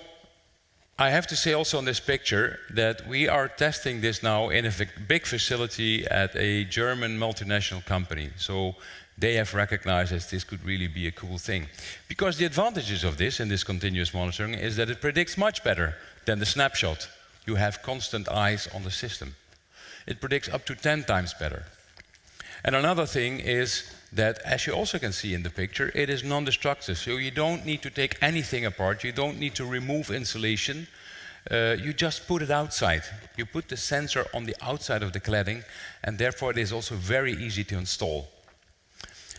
I have to say also on this picture that we are testing this now in a big facility at a German multinational company. So they have recognized that this could really be a cool thing. Because the advantages of this and this continuous monitoring is that it predicts much better than the snapshot. You have constant eyes on the system. It predicts up to 10 times better. And another thing is that, as you also can see in the picture, it is non-destructive. So you don't need to take anything apart. You don't need to remove insulation. You just put it outside. You put the sensor on the outside of the cladding, and therefore it is also very easy to install.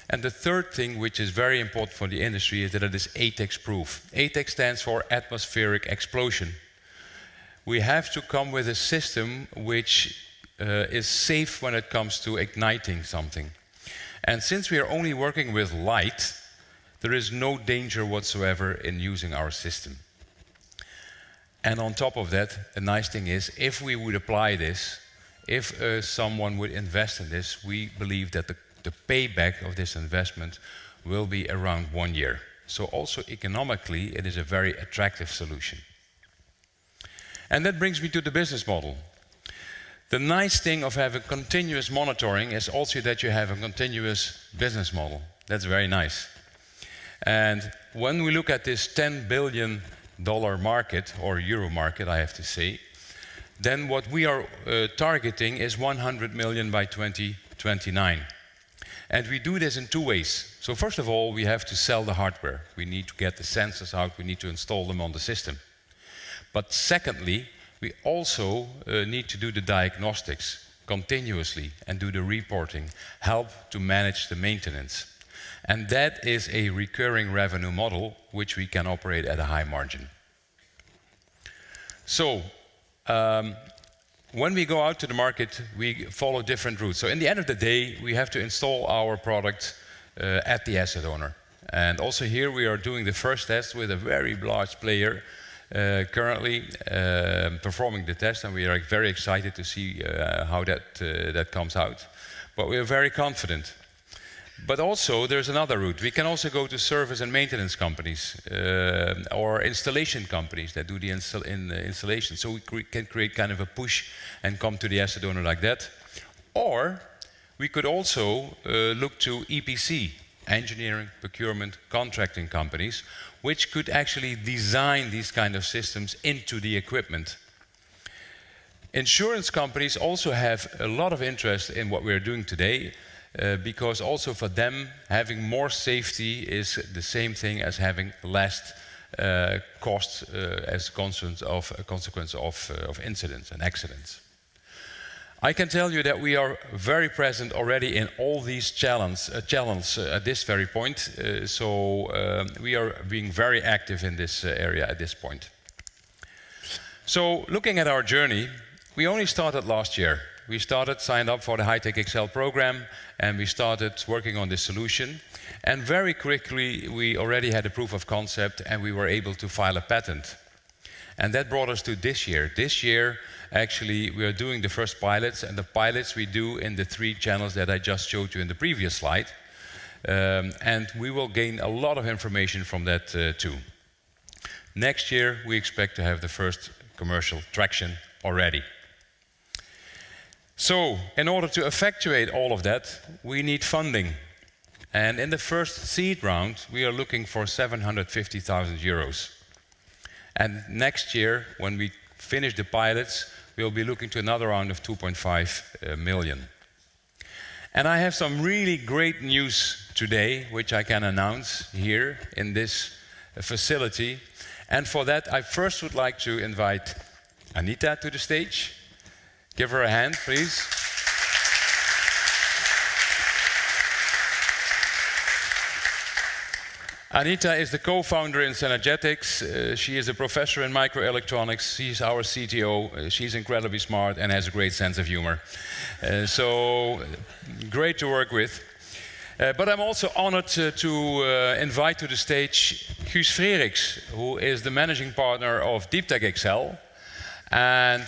And the third thing, which is very important for the industry, is that it is ATEX proof. ATEX stands for atmospheric explosion. We have to come with a system which is safe when it comes to igniting something. And since we are only working with light, there is no danger whatsoever in using our system. And on top of that, the nice thing is, if we would apply this, if someone would invest in this, we believe that the payback of this investment will be around 1 year. So also economically, it is a very attractive solution. And that brings me to the business model. The nice thing of having continuous monitoring is also that you have a continuous business model. That's very nice. And when we look at this $10 billion market, or euro market, I have to say, then what we are targeting is 100 million by 2029. And we do this in two ways. So first of all, we have to sell the hardware. We need to get the sensors out, we need to install them on the system. But secondly, we also need to do the diagnostics continuously and do the reporting, help to manage the maintenance. And that is a recurring revenue model which we can operate at a high margin. So, when we go out to the market, we follow different routes. So in the end of the day, we have to install our product at the asset owner. And also here we are doing the first test with a very large player currently performing the test, and we are very excited to see how that comes out. But we are very confident. But also there's another route. We can also go to service and maintenance companies or installation companies that do the installation. So we can create kind of a push and come to the asset owner like that. Or we could also look to EPC, engineering, procurement, contracting companies, which could actually design these kind of systems into the equipment. Insurance companies also have a lot of interest in what we're doing today, because also for them, having more safety is the same thing as having less costs as a consequence of incidents and accidents. I can tell you that we are very present already in all these channels at this very point. We are being very active in this area at this point. So looking at our journey, we only started last year. We signed up for the HTXL program, and we started working on this solution. And very quickly, we already had a proof of concept, and we were able to file a patent. And that brought us to this year. This year, actually, we are doing the first pilots, and the pilots we do in the 3 channels that I just showed you in the previous slide. And we will gain a lot of information from that too. Next year, we expect to have the first commercial traction already. So, in order to effectuate all of that, we need funding. And in the first seed round, we are looking for 750,000 euros. And next year, when we finish the pilots, we'll be looking to another round of 2.5 million. And I have some really great news today, which I can announce here in this facility. And for that, I first would like to invite Anita to the stage. Give her a hand, please. Anita is the co-founder in Synergetics. She is a professor in microelectronics. She's our CTO. She's incredibly smart and has a great sense of humor. So great to work with. But I'm also honored to invite to the stage Guus Freriks, who is the managing partner of Deep Tech XL. And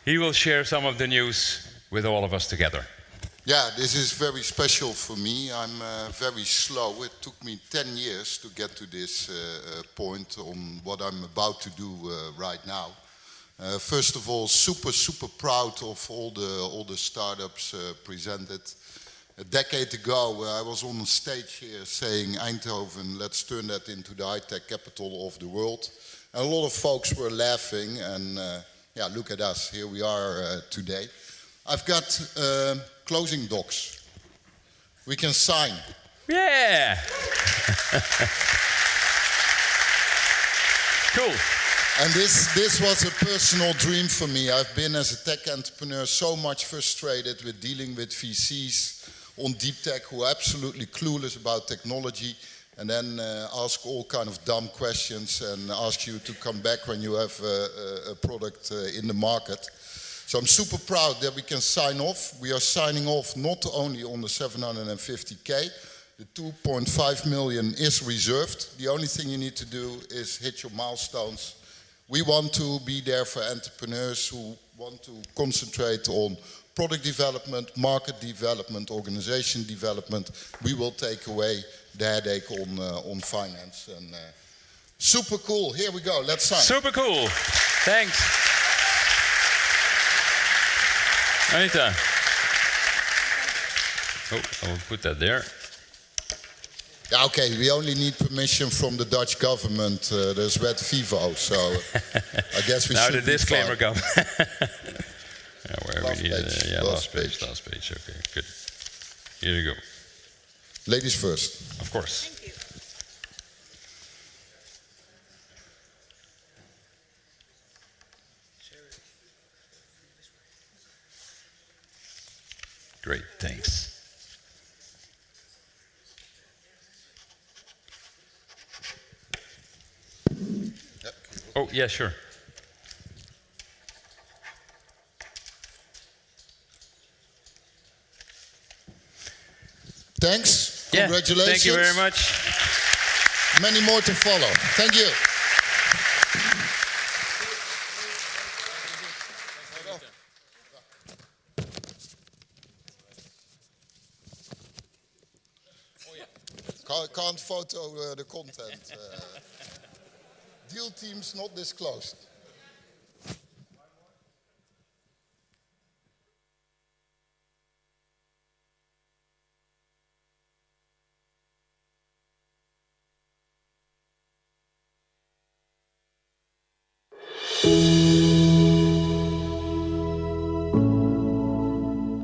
he will share some of the news with all of us together. Yeah, this is very special for me. I'm very slow. It took me 10 years to get to this point on what I'm about to do right now. First of all, super proud of all the startups presented. A decade ago, I was on the stage here saying, Eindhoven, let's turn that into the high-tech capital of the world. And a lot of folks were laughing, and yeah, look at us, here we are today. I've got closing docs. We can sign. Yeah! Cool. And this was a personal dream for me. I've been, as a tech entrepreneur, so much frustrated with dealing with VCs on deep tech who are absolutely clueless about technology, and then ask all kind of dumb questions and ask you to come back when you have a product in the market. So I'm super proud that we can sign off. We are signing off not only on the 750K, the 2.5 million is reserved. The only thing you need to do is hit your milestones. We want to be there for entrepreneurs who want to concentrate on product development, market development, organization development. We will take away the headache on finance. And super cool. Here we go. Let's sign. Super cool. Thanks. Anita. Oh, I will put that there. Yeah, okay, we only need permission from the Dutch government. There's Red Vivo, so I guess we now should the disclaimer comes. Last page. Last page. Okay, good. Here you go. Ladies first. Of course. Thank you. Great, thanks. Oh, yeah, sure. Thanks. Yeah, Congratulations. thank you very much. Many more to follow. Thank you. Can't photo the content. Deal teams not disclosed.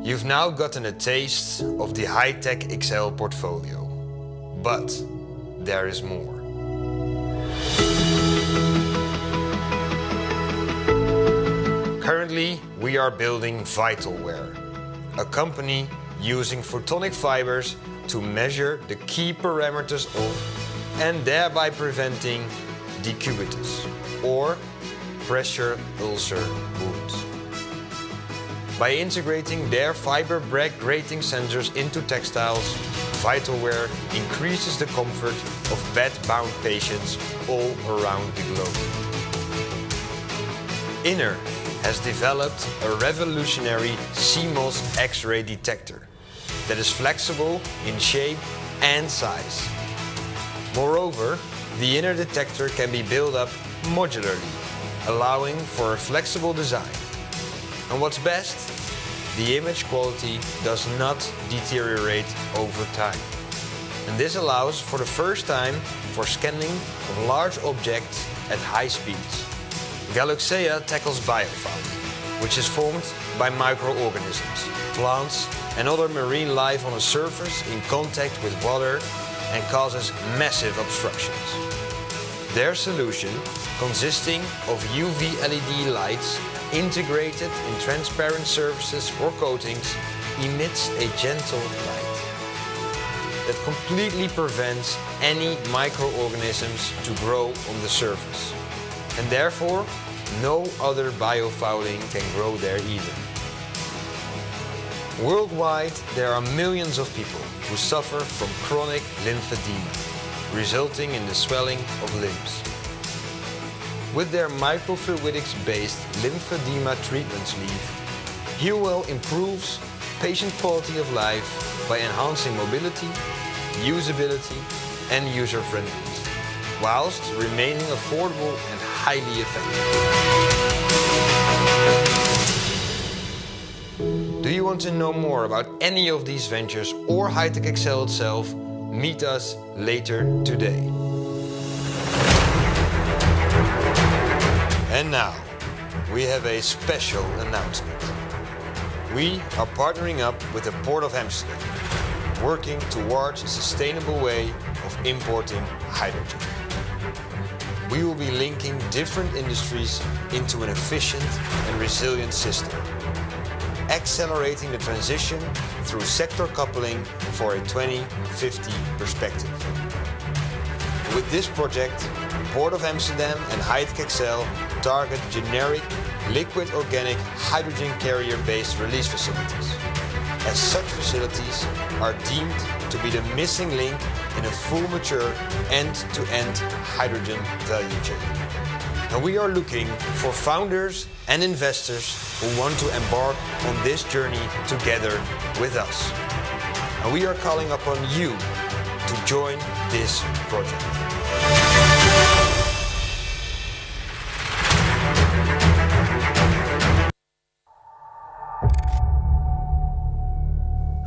You've now gotten a taste of the HTXL portfolio, but there is more. we are building Vitalware, a company using photonic fibers to measure the key parameters of and thereby preventing decubitus, or pressure ulcer wounds. By integrating their fiber break grating sensors into textiles, Vitalware increases the comfort of bed-bound patients all around the globe. Inner has developed a revolutionary CMOS X-ray detector that is flexible in shape and size. Moreover, the Inner detector can be built up modularly, allowing for a flexible design. And what's best? The image quality does not deteriorate over time. And this allows for the first time for scanning of large objects at high speeds. Galaxea tackles biofouling, which is formed by microorganisms, plants and other marine life on a surface in contact with water and causes massive obstructions. Their solution, consisting of UV LED lights integrated in transparent surfaces or coatings, emits a gentle light that completely prevents any microorganisms to grow on the surface. And therefore, no other biofouling can grow there either. Worldwide, there are millions of people who suffer from chronic lymphedema, resulting in the swelling of limbs. With their microfluidics-based lymphedema treatment sleeve, HealWell improves patient quality of life by enhancing mobility, usability and user-friendliness, whilst remaining affordable and highly effective. Do you want to know more about any of these ventures or HTXL itself? Meet us later today. And now, we have a special announcement. We are partnering up with the Port of Amsterdam, working towards a sustainable way of importing hydrogen. We will be linking different industries into an efficient and resilient system, accelerating the transition through sector coupling for a 2050 perspective. With this project, Port of Amsterdam and HTXL target generic, liquid organic hydrogen carrier-based release facilities, as such facilities are deemed to be the missing link in a full mature end-to-end hydrogen value chain. And we are looking for founders and investors who want to embark on this journey together with us. And we are calling upon you to join this project.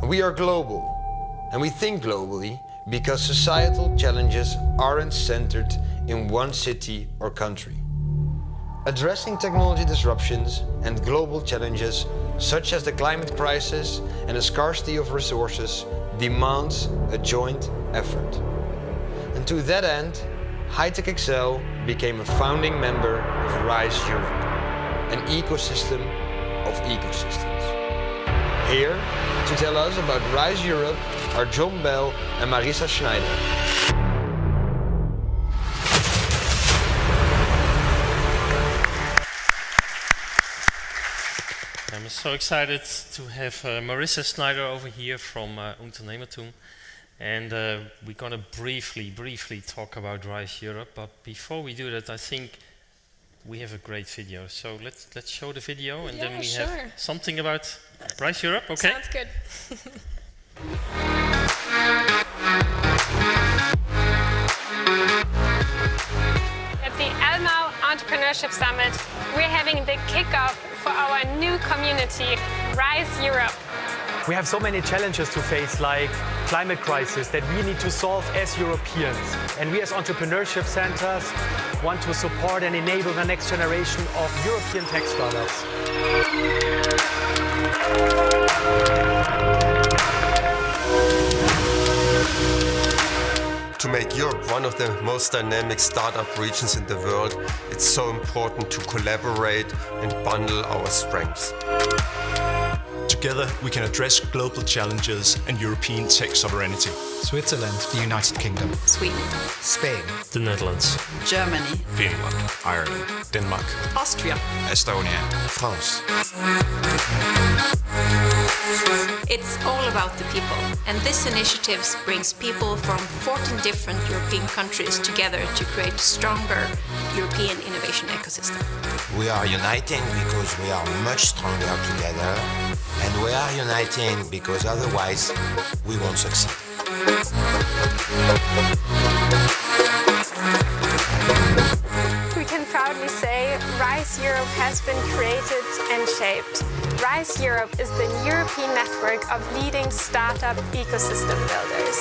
We are global, and we think globally because societal challenges aren't centered in one city or country. Addressing technology disruptions and global challenges such as the climate crisis and the scarcity of resources demands a joint effort. And to that end, HTXL became a founding member of RISE Europe, an ecosystem of ecosystems. Here to tell us about RISE Europe are John Bell and Marisa Schneider. I'm so excited to have Marisa Schneider over here from Unternehmertum. And we're going to briefly talk about RISE Europe. But before we do that, I think we have a great video. So let's show the video, and then we have something about RISE Europe. Okay. Sounds good. At the Elmau Entrepreneurship Summit, we're having the kickoff for our new community, RISE Europe. We have so many challenges to face, like climate crisis, that we need to solve as Europeans. And we as entrepreneurship centers want to support and enable the next generation of European tech startups. To make Europe one of the most dynamic startup regions in the world, it's so important to collaborate and bundle our strengths. Together, we can address global challenges and European tech sovereignty. Switzerland, the United Kingdom, Sweden, Spain, the Netherlands, Germany, Finland, Ireland, Denmark, Austria, Estonia, France. It's all about the people, and this initiative brings people from 14 different European countries together to create a stronger European innovation ecosystem. We are uniting because we are much stronger together, and we are uniting because otherwise we won't succeed. We can proudly say RISE Europe has been created and shaped. RISE Europe is the European network of leading startup ecosystem builders.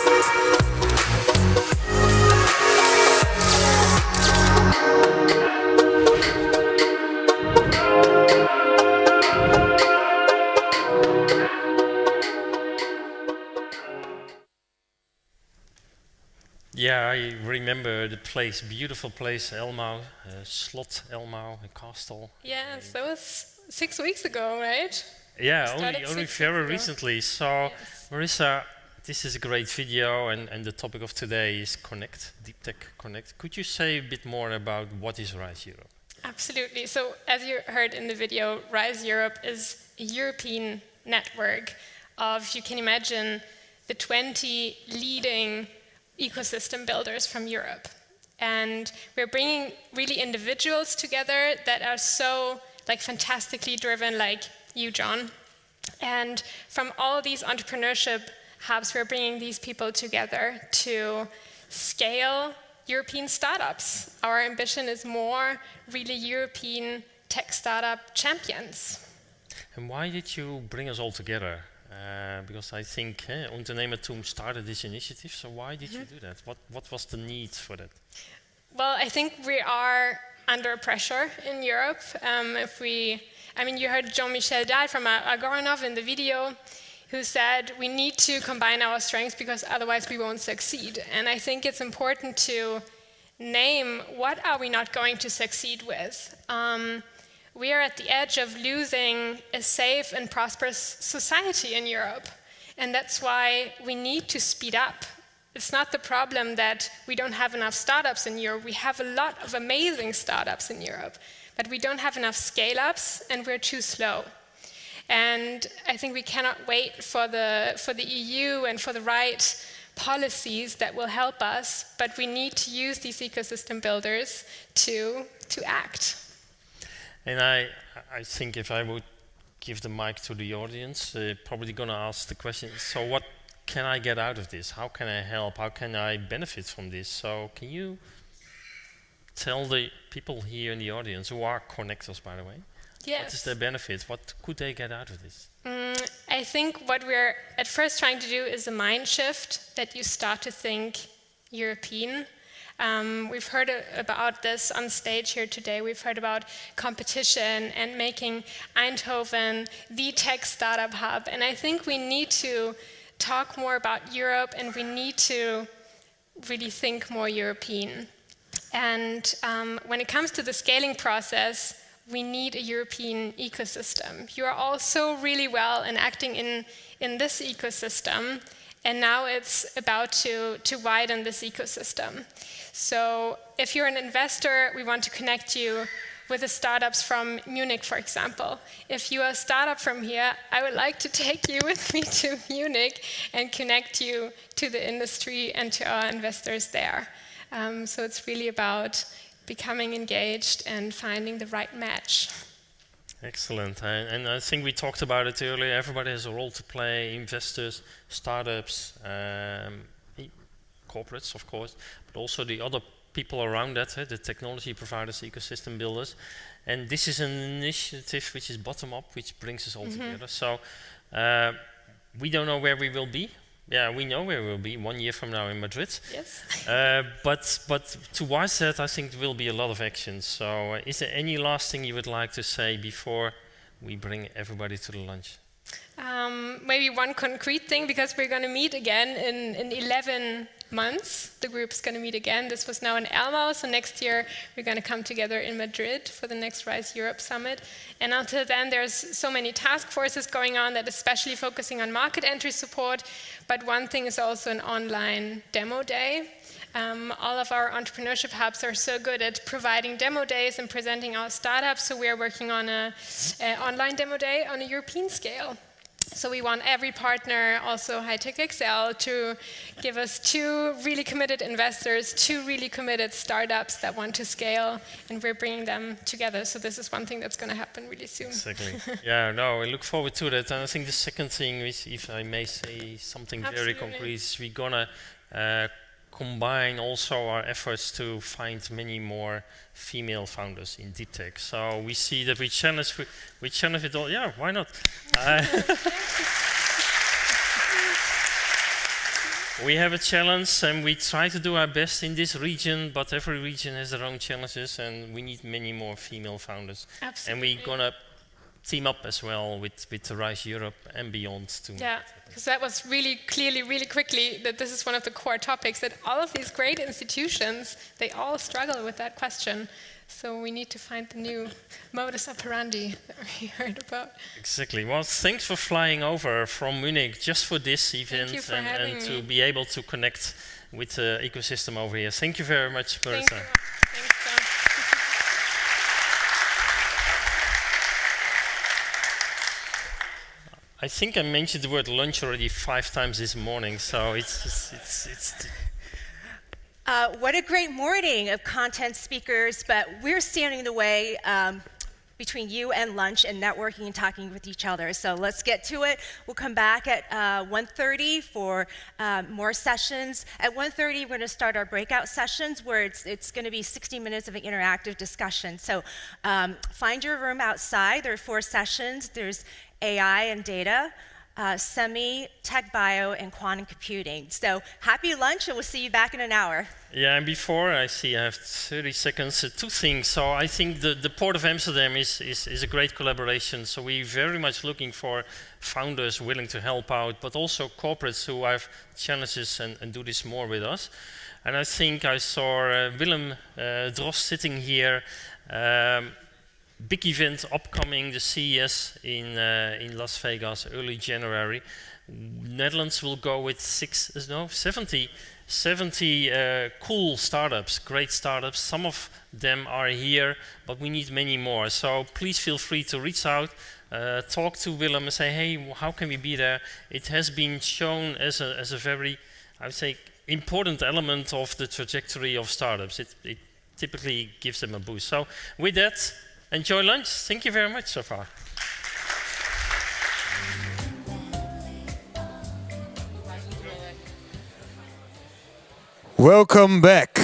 Yeah, I remember the place, beautiful place, Elmau, Slot Elmau, a castle. Yes, that was 6 weeks ago, right? Yeah, only very recently. So, yes. Marissa, this is a great video, and the topic of today is Connect, Deep Tech Connect. Could you say a bit more about what is RISE Europe? Absolutely. So, as you heard in the video, RISE Europe is a European network of, you can imagine, the 20 leading ecosystem builders from Europe. And we're bringing really individuals together that are so fantastically driven, like you, John. And from all these entrepreneurship hubs, we're bringing these people together to scale European startups. Our ambition is more really European tech startup champions. And why did you bring us all together? Because I think Unternehmertum started this initiative, so why did you do that? What was the need for that? Well, I think we are under pressure in Europe. You heard Jean-Michel Dahl from Agoranov in the video, who said we need to combine our strengths because otherwise we won't succeed. And I think it's important to name what are we not going to succeed with. We are at the edge of losing a safe and prosperous society in Europe. And that's why we need to speed up. It's not the problem that we don't have enough startups in Europe. We have a lot of amazing startups in Europe, but we don't have enough scale-ups and we're too slow. And I think we cannot wait for the EU and for the right policies that will help us, but we need to use these ecosystem builders to act. And I think if I would give the mic to the audience, probably going to ask the question, so what can I get out of this? How can I help? How can I benefit from this? So can you tell the people here in the audience, who are connectors, by the way, yes. What is their benefit? What could they get out of this? I think what we're at first trying to do is a mind shift, that you start to think European. We've heard about this on stage here today. We've heard about competition and making Eindhoven the tech startup hub. And I think we need to talk more about Europe, and we need to really think more European. And when it comes to the scaling process, we need a European ecosystem. You are all so really well in acting in this ecosystem. And now it's about to widen this ecosystem. So if you're an investor, we want to connect you with the startups from Munich, for example. If you are a startup from here, I would like to take you with me to Munich and connect you to the industry and to our investors there. So it's really about becoming engaged and finding the right match. Excellent. And I think we talked about it earlier. Everybody has a role to play, investors, startups, corporates, of course, but also the other people around that, the technology providers, ecosystem builders. And this is an initiative which is bottom-up, which brings us all together. So we don't know where we will be. Yeah, we know where we'll be 1 year from now in Madrid. Yes. But towards that, I think there will be a lot of action. So is there any last thing you would like to say before we bring everybody to the lunch? Maybe one concrete thing, because we're going to meet again in 11 months, the group's going to meet again. This was now in Elmau, so next year we're going to come together in Madrid for the next Rise Europe Summit. And until then, there's so many task forces going on that especially focusing on market entry support. But one thing is also an online demo day. All of our entrepreneurship hubs are so good at providing demo days and presenting our startups, so we are working on an online demo day on a European scale. So we want every partner, also HTXL, to give us 2 really committed investors, 2 really committed startups that want to scale, and we're bringing them together. So this is one thing that's going to happen really soon. Exactly. Yeah, no, I look forward to that. And I think the second thing is, if I may say something very concrete, is we're going to combine also our efforts to find many more female founders in deep tech. So we see that we challenge it all. Yeah, why not? We have a challenge and we try to do our best in this region, but every region has their own challenges and we need many more female founders. Absolutely. And we're going to team up as well with the Rise Europe and beyond. Yeah, because that was really clearly, really quickly, that this is one of the core topics, that all of these great institutions, they all struggle with that question. So we need to find the new modus operandi that we heard about. Exactly. Well, thanks for flying over from Munich just for this event and to be able to connect with the ecosystem over here. Thank you very much, Marissa. Thanks, John. I think I mentioned the word lunch already 5 times this morning, so it's what a great morning of content speakers, but we're standing in the way between you and lunch and networking and talking with each other. So let's get to it. We'll come back at 1:30 for more sessions. At 1:30, we're going to start our breakout sessions where it's going to be 60 minutes of an interactive discussion. So find your room outside. There are 4 sessions. There's AI and data, semi, tech bio, and quantum computing. So happy lunch, and we'll see you back in an hour. Yeah, and before I have 30 seconds, 2 things. So I think the Port of Amsterdam is a great collaboration. So we're very much looking for founders willing to help out, but also corporates who have challenges and do this more with us. And I think I saw Willem Drost sitting here. Big event upcoming, the CES in Las Vegas, early January. Netherlands will go with 70 cool startups, great startups. Some of them are here, but we need many more. So please feel free to reach out, talk to Willem and say, hey, how can we be there? It has been shown as a very, I would say, important element of the trajectory of startups. It typically gives them a boost. So with that, enjoy lunch. Thank you very much so far. Welcome back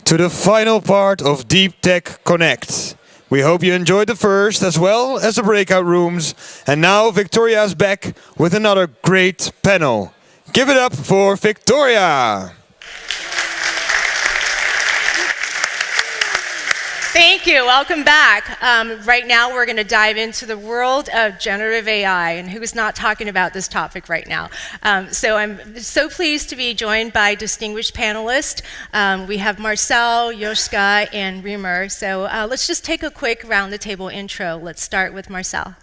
to the final part of Deep Tech Connect. We hope you enjoyed the first as well as the breakout rooms. And now Victoria is back with another great panel. Give it up for Victoria. Thank you. Welcome back. Right now, we're going to dive into the world of generative AI, and who's not talking about this topic right now? So I'm so pleased to be joined by distinguished panelists. We have Marcel, Joska, and Riemer. So let's just take a quick round-the-table intro. Let's start with Marcel.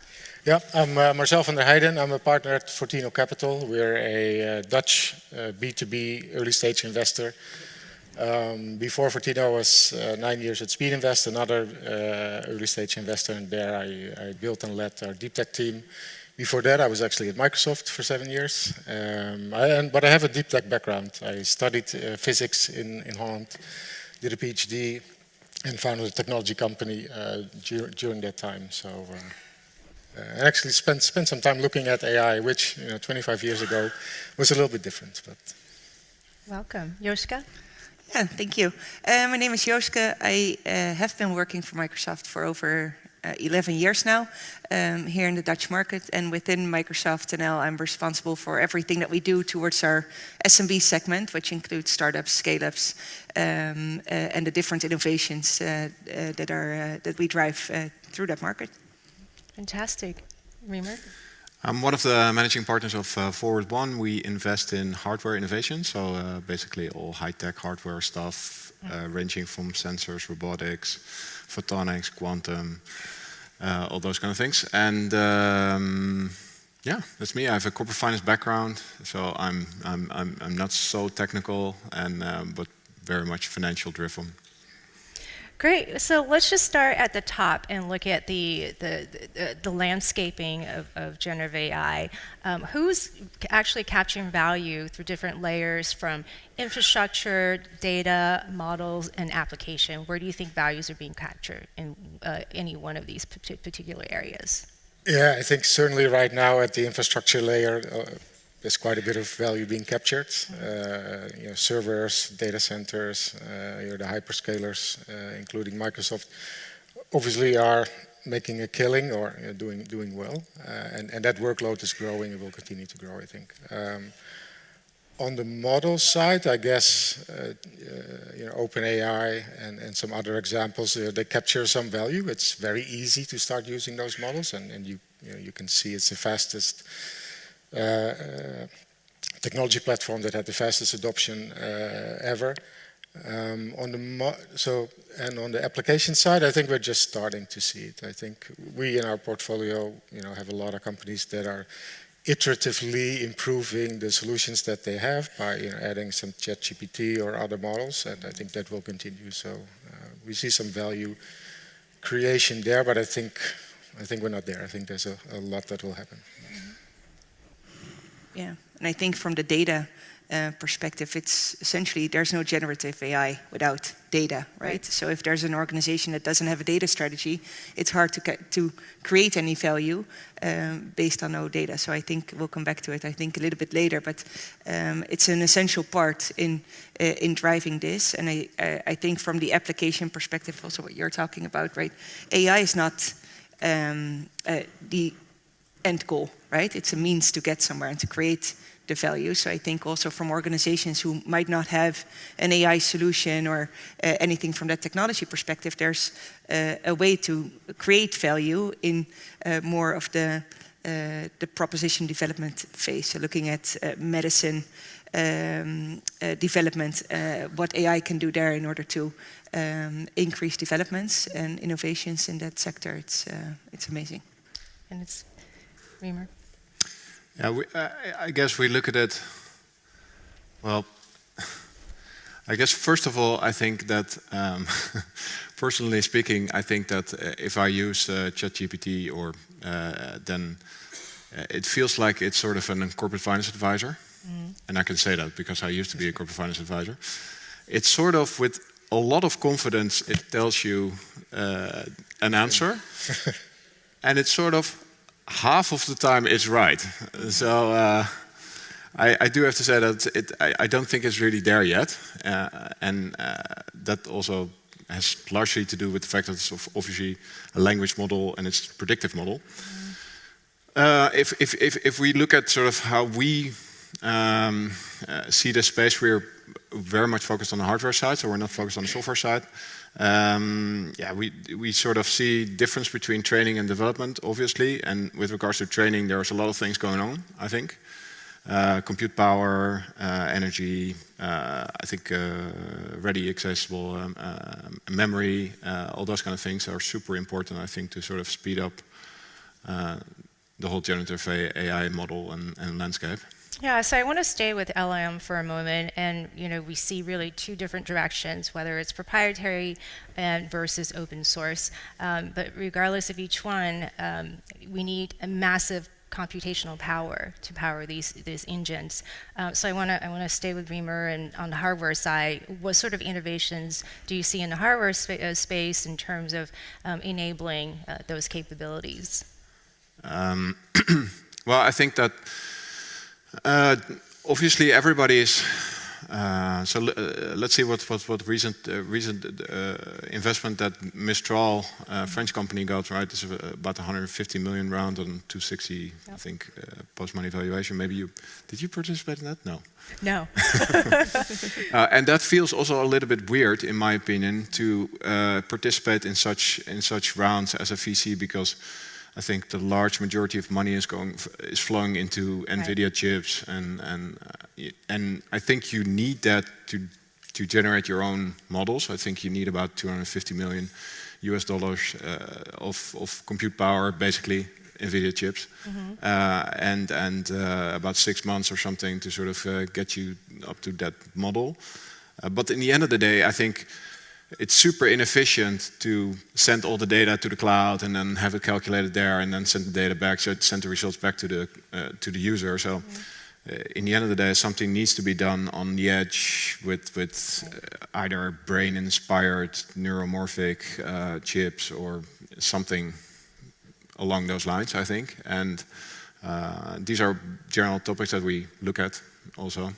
Yeah, I'm Marcel van der Heijden. I'm a partner at Fortino Capital. We're a Dutch B2B early-stage investor. Before Fortino, I was 9 years at Speed Invest, another early-stage investor, and there I built and led our deep tech team. Before that, I was actually at Microsoft for 7 years, but I have a deep tech background. I studied physics in Holland, did a PhD, and founded a technology company during that time. So, and actually spent some time looking at AI, which 25 years ago was a little bit different. But welcome, Joska. Yeah, thank you. My name is Joske. I have been working for Microsoft for over 11 years now here in the Dutch market. And within Microsoft NL, I'm responsible for everything that we do towards our SMB segment, which includes startups, scale-ups, and the different innovations that we drive through that market. Fantastic. Riemer? I'm one of the managing partners of Forward One. We invest in hardware innovation, so basically all high-tech hardware stuff, ranging from sensors, robotics, photonics, quantum, all those kind of things. And yeah, that's me. I have a corporate finance background, so I'm not so technical, and but very much financial driven. Great. So let's just start at the top and look at the landscaping of generative AI. Who's actually capturing value through different layers from infrastructure, data, models, and application? Where do you think values are being captured in any one of these particular areas? Yeah, I think certainly right now at the infrastructure layer, there's quite a bit of value being captured. You know, servers, data centers, the hyperscalers, including Microsoft, obviously are making a killing or doing well, and that workload is growing and will continue to grow, I think. On the model side, I guess OpenAI and some other examples, they capture some value. It's very easy to start using those models, and you can see it's the fastest technology platform that had the fastest adoption ever. On the application side, I think we're just starting to see it. I think we in our portfolio, have a lot of companies that are iteratively improving the solutions that they have by adding some ChatGPT or other models, and I think that will continue. So we see some value creation there, but I think we're not there. I think there's a lot that will happen. Yeah, and I think from the data perspective, it's essentially there's no generative AI without data, right? So if there's an organization that doesn't have a data strategy, it's hard to create any value based on no data. So I think we'll come back to it, I think, a little bit later, but it's an essential part in driving this. And I think from the application perspective, also what you're talking about, right? AI is not the end goal, right? It's a means to get somewhere and to create the value. So I think also from organizations who might not have an AI solution or anything from that technology perspective, there's a way to create value in more of the proposition development phase. So looking at medicine development, what AI can do there in order to increase developments and innovations in that sector. It's amazing. And it's Remer. Yeah, I guess we look at it, well, I guess first of all, I think that, personally speaking, I think that if I use ChatGPT then it feels like it's sort of a corporate finance advisor. And I can say that because I used to be a corporate finance advisor. It's sort of with a lot of confidence, it tells you an answer. And it's sort of half of the time it's right. So I do have to say that I don't think it's really there yet. And that also has largely to do with the fact that it's obviously a language model and it's a predictive model. If we look at sort of how we see the space, we're very much focused on the hardware side, so we're not focused on the software side. Yeah, we sort of see difference between training and development, obviously, and with regards to training, there's a lot of things going on, I think. Compute power, energy, I think ready, accessible memory, all those kind of things are super important, I think, to sort of speed up the whole generative AI model and landscape. Yeah, so I want to stay with LLM for a moment, and we see really two different directions, whether it's proprietary versus open source. But regardless of each one, we need a massive computational power to power these engines. So I want to stay with Remer, and on the hardware side, what sort of innovations do you see in the hardware space in terms of enabling those capabilities? Well, I think that obviously everybody is. So let's see what recent investment that Mistral, French company, got. Right, it's about 150 million round on 260, I think, post-money valuation. Maybe did you participate in that? No. No. And that feels also a little bit weird, in my opinion, to participate in such rounds as a VC, because I think the large majority of money is flowing into NVIDIA chips, and I think you need that to generate your own models. I think you need about $250 million of compute power, basically NVIDIA chips, and about 6 months or something to sort of get you up to that model. But in the end of the day, I think it's super inefficient to send all the data to the cloud and then have it calculated there and then send the data back, so send the results back to the user. So in the end of the day, something needs to be done on the edge with either brain-inspired neuromorphic chips or something along those lines, I think. And these are general topics that we look at also.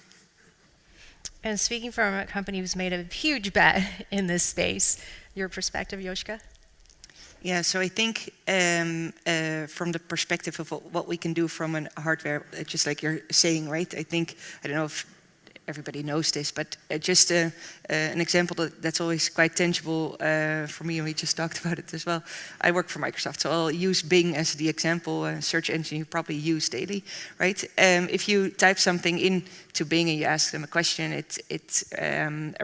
And speaking from a company who's made a huge bet in this space, your perspective, Joschka? Yeah, so I think from the perspective of what we can do from a hardware, just like you're saying, right? I think, I don't know if everybody knows this, but just an example that's always quite tangible for me, and we just talked about it as well. I work for Microsoft, so I'll use Bing as the example, a search engine you probably use daily, right? If you type something into Bing and you ask them a question, it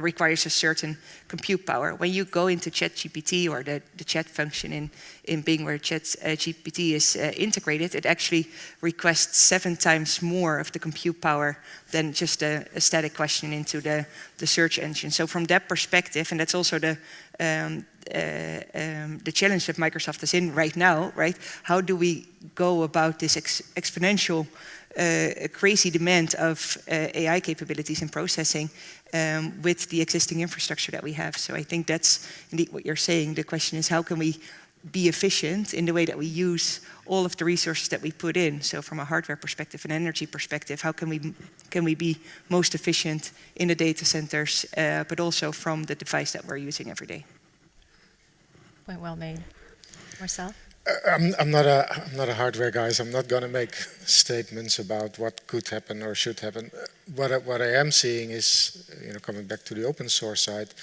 requires a certain compute power. When you go into ChatGPT or the chat function in Bing where ChatGPT is integrated, it actually requests 7 times more of the compute power than just a static question into the search engine. So from that perspective, and that's also the challenge that Microsoft is in right now, right? How do we go about this exponential crazy demand of AI capabilities and processing with the existing infrastructure that we have? So I think that's indeed what you're saying. The question is, how can we be efficient in the way that we use all of the resources that we put in? So from a hardware perspective, an energy perspective, how can we be most efficient in the data centers, but also from the device that we're using every day? Point well made. Marcel? I'm not a hardware guy, so I'm not going to make statements about what could happen or should happen. What I am seeing is, coming back to the open source side,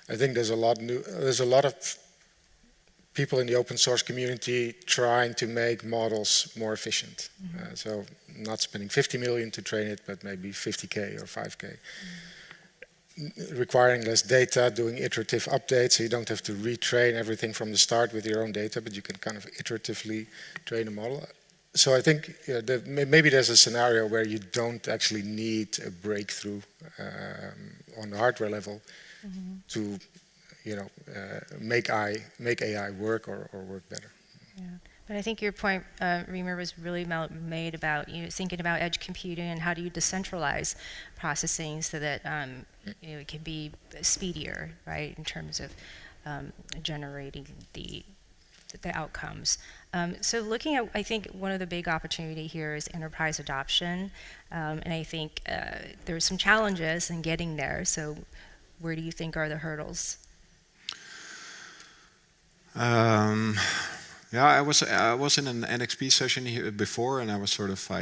I think there's a lot of people in the open source community trying to make models more efficient. So not spending 50 million to train it, but maybe 50K or 5K. Requiring less data, doing iterative updates, so you don't have to retrain everything from the start with your own data, but you can kind of iteratively train a model. So I think maybe there's a scenario where you don't actually need a breakthrough on the hardware level to make AI work or work better. Yeah. But I think your point, Remer, was really made about thinking about edge computing and how do you decentralize processing so that it can be speedier, right, in terms of generating the outcomes. So looking at, I think one of the big opportunity here is enterprise adoption, and I think there's some challenges in getting there. So where do you think are the hurdles? Yeah, I was in an NXP session here before, and I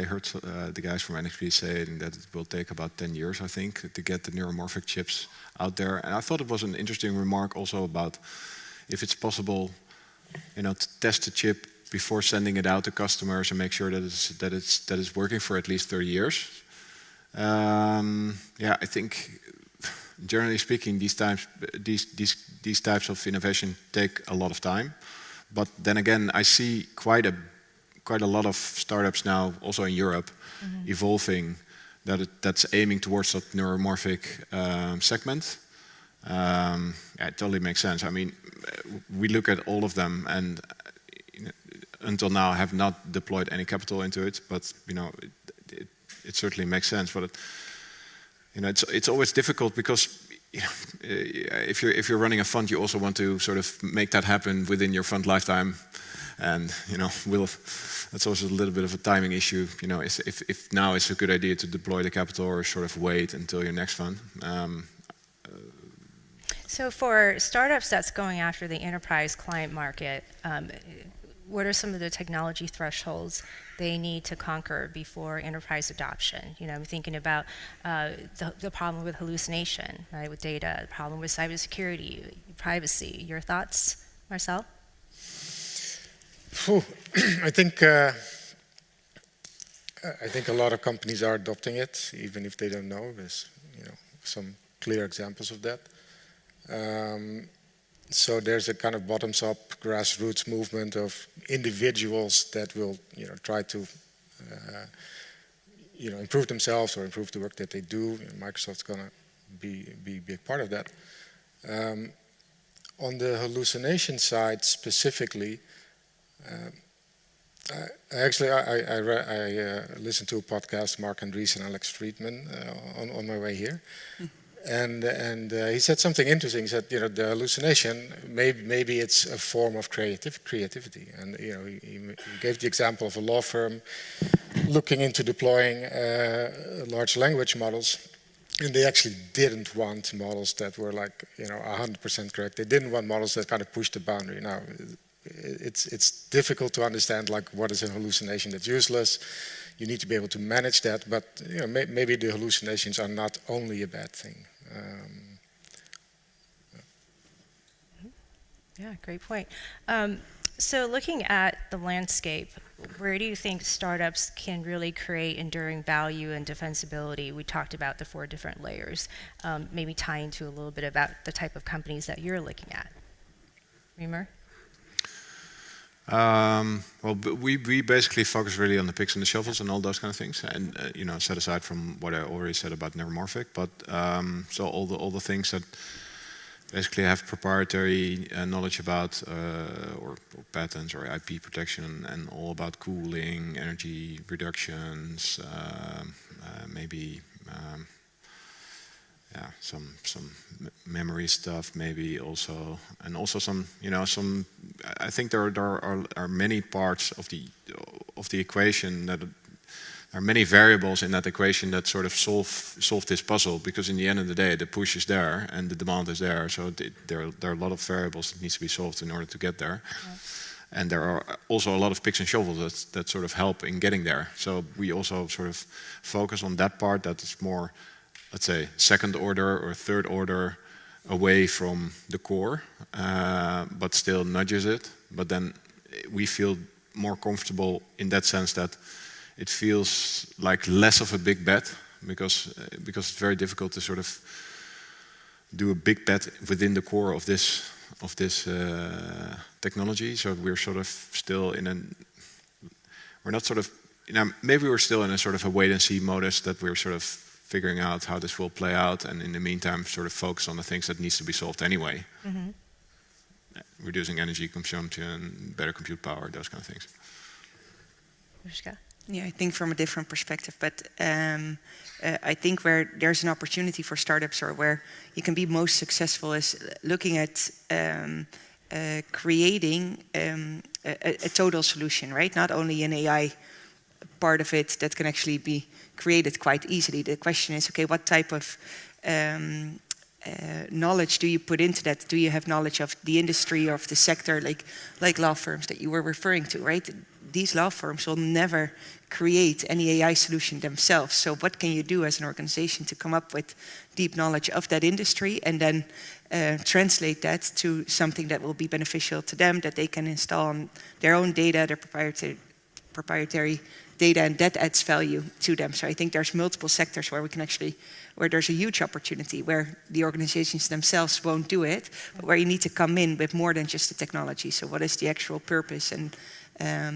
heard the guys from NXP saying that it will take about 10 years, I think, to get the neuromorphic chips out there. And I thought it was an interesting remark also about if it's possible, to test the chip before sending it out to customers and make sure that it's working for at least 30 years. Yeah, I think generally speaking, these types of innovation take a lot of time. But then again, I see quite a lot of startups now, also in Europe, evolving that's aiming towards that neuromorphic segment. Yeah, it totally makes sense. I mean, we look at all of them, and until now, I have not deployed any capital into it. But it certainly makes sense. But it's always difficult because if you're running a fund, you also want to sort of make that happen within your fund lifetime, and that's also a little bit of a timing issue. If now it's a good idea to deploy the capital or sort of wait until your next fund. So for startups that's going after the enterprise client market, what are some of the technology thresholds they need to conquer before enterprise adoption? I'm thinking about the problem with hallucination, right, with data, the problem with cybersecurity, privacy. Your thoughts, Marcel? I think a lot of companies are adopting it, even if they don't know. There's some clear examples of that. So there's a kind of bottoms-up grassroots movement of individuals that will try to improve themselves or improve the work that they do. Microsoft's going to be a big part of that. On the hallucination side specifically, I listened to a podcast, Mark Andreessen and Alex Friedman, on my way here. And he said something interesting. He said, the hallucination, maybe it's a form of creativity. And he gave the example of a law firm looking into deploying large language models, and they actually didn't want models that were like 100% correct. They didn't want models that kind of pushed the boundary. Now, it's difficult to understand like what is a hallucination that's useless. You need to be able to manage that, but maybe the hallucinations are not only a bad thing. Yeah, great point. So looking at the landscape, where do you think startups can really create enduring value and defensibility? We talked about the 4 different layers. Maybe tie into a little bit about the type of companies that you're looking at. Remer? Well, we basically focus really on the picks and the shovels and all those kind of things, and set aside from what I already said about Neuromorphic. But so all the things that basically have proprietary knowledge about or patents or IP protection and all about cooling, energy reductions, maybe some memory stuff, maybe also, and also some some. I think there are many parts of the equation that there are many variables in that equation that sort of solve this puzzle, because in the end of the day the push is there and the demand is there, so there are a lot of variables that needs to be solved in order to get there. Yeah. And there are also a lot of picks and shovels that sort of help in getting there. So we also sort of focus on that part that is more, let's say, second order or third order away from the core, but still nudges it. But then we feel more comfortable in that sense that it feels like less of a big bet, because it's very difficult to sort of do a big bet within the core of this technology. So we're sort of still in we're not sort of, maybe we're still in a sort of a wait and see modus, that we're sort of figuring out how this will play out, and in the meantime sort of focus on the things that needs to be solved anyway. Mm-hmm. Reducing energy consumption, better compute power, those kind of things. Yeah, I think from a different perspective, but I think where there's an opportunity for startups, or where you can be most successful, is looking at creating a total solution, right? Not only an AI part of it that can actually be created quite easily. The question is, okay, what type of knowledge do you put into that? Do you have knowledge of the industry or of the sector, like law firms that you were referring to, right? These law firms will never create any AI solution themselves. So what can you do as an organization to come up with deep knowledge of that industry, and then translate that to something that will be beneficial to them, that they can install on their own data, their proprietary data, and that adds value to them. So I think there's multiple sectors where we can actually, where there's a huge opportunity, where the organizations themselves won't do it, but where you need to come in with more than just the technology. So what is the actual purpose and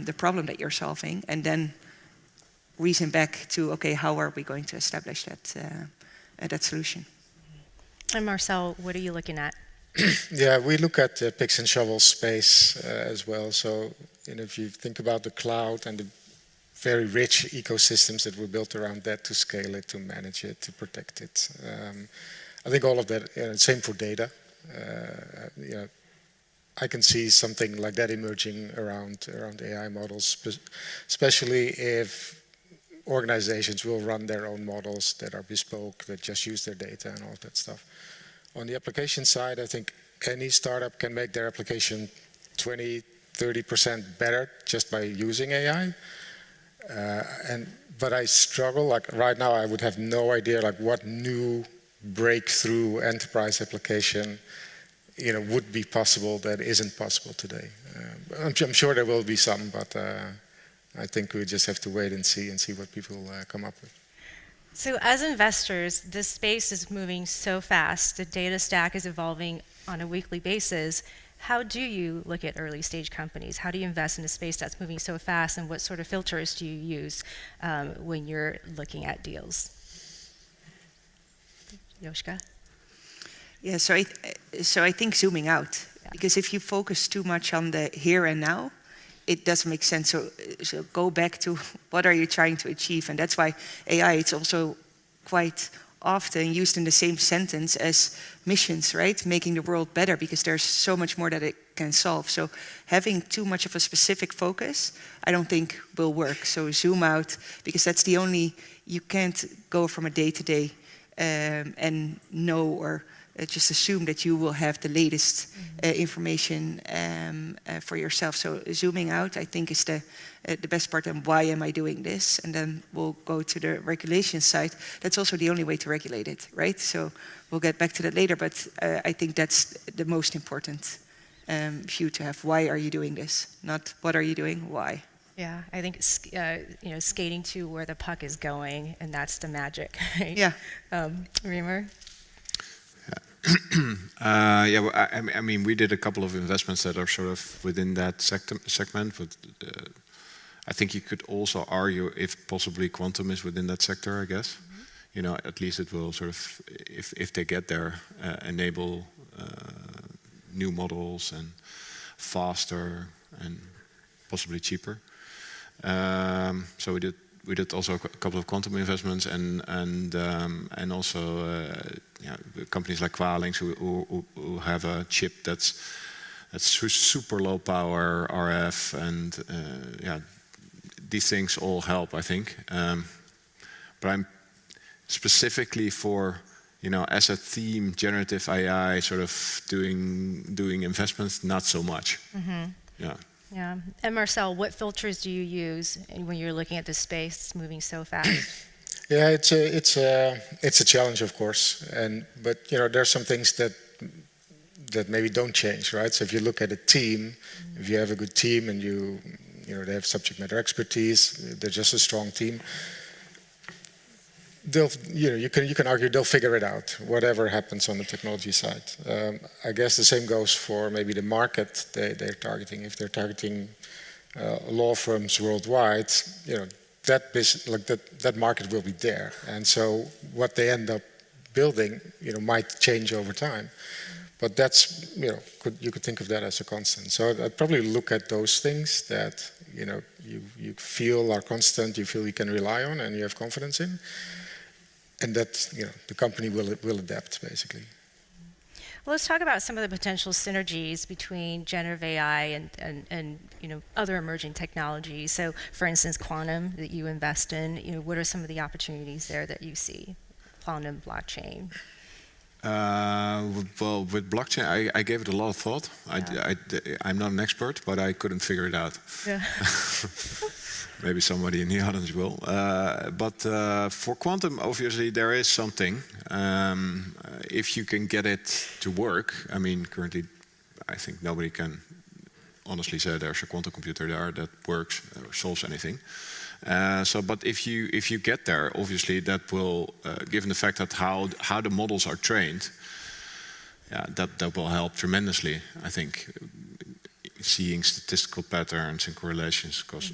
the problem that you're solving, and then reason back to, okay, how are we going to establish that solution? And Marcel, what are you looking at? Yeah, we look at the picks and shovels space as well. So if you think about the cloud and the very rich ecosystems that were built around that, to scale it, to manage it, to protect it. I think all of that, same for data. I can see something like that emerging around AI models, especially if organizations will run their own models that are bespoke, that just use their data and all of that stuff. On the application side, I think any startup can make their application 20-30% better just by using AI. But I struggle, like right now I would have no idea like what new breakthrough enterprise application would be possible that isn't possible today. I'm sure there will be some, but I think we just have to wait and see what people come up with. So as investors, this space is moving so fast. The data stack is evolving on a weekly basis. How do you look at early stage companies? How do you invest in a space that's moving so fast, and what sort of filters do you use when you're looking at deals? Joschka? Yeah, so I think zooming out, because if you focus too much on the here and now, it doesn't make sense. So go back to what are you trying to achieve, and that's why AI, it's also quite often used in the same sentence as missions, right? Making the world better, because there's so much more that it can solve. So having too much of a specific focus, I don't think will work. So zoom out, because that's the only, you can't go from a day to day and know or just assume that you will have the latest information for yourself. So zooming out, I think, is the best part. And why am I doing this? And then we'll go to the regulation side. That's also the only way to regulate it, right? So we'll get back to that later. But I think that's the most important view to have. Why are you doing this? Not what are you doing, why? Yeah, I think skating to where the puck is going, and that's the magic, right? Yeah. Remer? Yeah, well, I mean, we did a couple of investments that are sort of within that segment, but I think you could also argue if possibly quantum is within that sector, I guess. At least it will sort of, if they get there, enable new models and faster and possibly cheaper. So we did also a couple of quantum investments, and also companies like Qualings who have a chip that's super low power RF, and these things all help, I think. But I'm specifically for as a theme, generative AI, sort of doing investments, not so much. Yeah. Yeah. And Marcel, what filters do you use when you're looking at this space moving so fast? Yeah, it's a challenge, of course, but there's some things that maybe don't change, right? So if you look at a team, if you have a good team and they have subject matter expertise, they're just a strong team. You can argue they'll figure it out, whatever happens on the technology side. I guess the same goes for maybe the market they're targeting. If they're targeting law firms worldwide, that market will be there, and so what they end up building, might change over time. But that's, you could think of that as a constant. So I'd probably look at those things that you feel are constant, you feel you can rely on, and you have confidence in. And that the company will adapt, basically. Well, let's talk about some of the potential synergies between generative AI and other emerging technologies. So, for instance, quantum that you invest in. What are some of the opportunities there that you see? Quantum, blockchain. Well, with blockchain, I gave it a lot of thought. I'm not an expert, but I couldn't figure it out. Yeah. Maybe somebody in the audience will. But for quantum, obviously, there is something. If you can get it to work, I mean, currently, I think nobody can honestly say there's a quantum computer there that works or solves anything. But if you get there, obviously, that will, given the fact that how the models are trained, that will help tremendously, I think. Seeing statistical patterns and correlations, because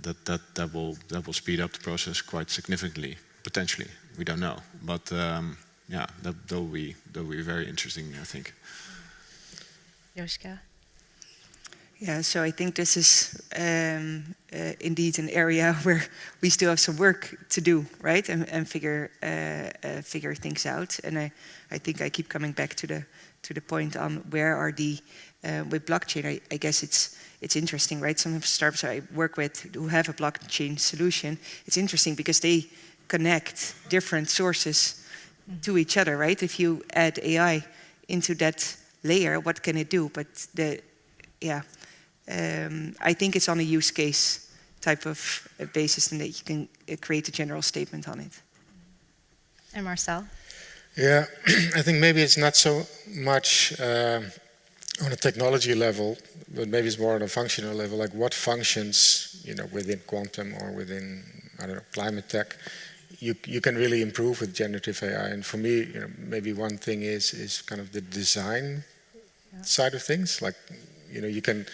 that will speed up the process quite significantly, potentially. We don't know, but that will be very interesting, I think. Joschka? Yeah, so I think this is indeed an area where we still have some work to do, right? And figure things out. And I think I keep coming back to the point on where are the with blockchain. I guess it's interesting, right? Some of the startups I work with who have a blockchain solution, it's interesting because they connect different sources to each other, right? If you add AI into that layer, what can it do? But I think it's on a use case type of basis, and that you can create a general statement on it. And Marcel? Yeah, I think maybe it's not so much on a technology level, but maybe it's more on a functional level, like what functions, within quantum or within, I don't know, climate tech, you can really improve with generative AI. And for me, maybe one thing is kind of the design side of things. Like, you can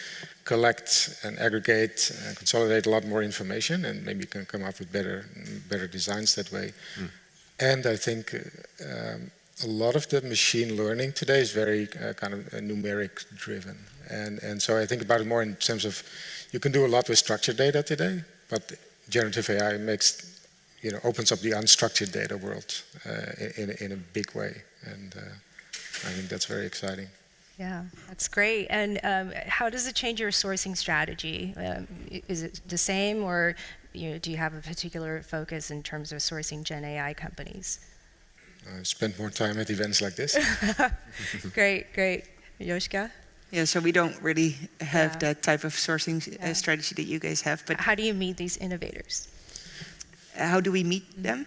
collect and aggregate and consolidate a lot more information, and maybe you can come up with better designs that way. And I think a lot of the machine learning today is very kind of numeric driven. And so I think about it more in terms of, you can do a lot with structured data today, but generative AI opens up the unstructured data world in a big way. And I think that's very exciting. Yeah, that's great. And how does it change your sourcing strategy? Is it the same, or do you have a particular focus in terms of sourcing Gen AI companies? I spend more time at events like this. Great. Joschka? Yeah, so we don't really have that type of sourcing strategy that you guys have. But how do you meet these innovators? How do we meet them?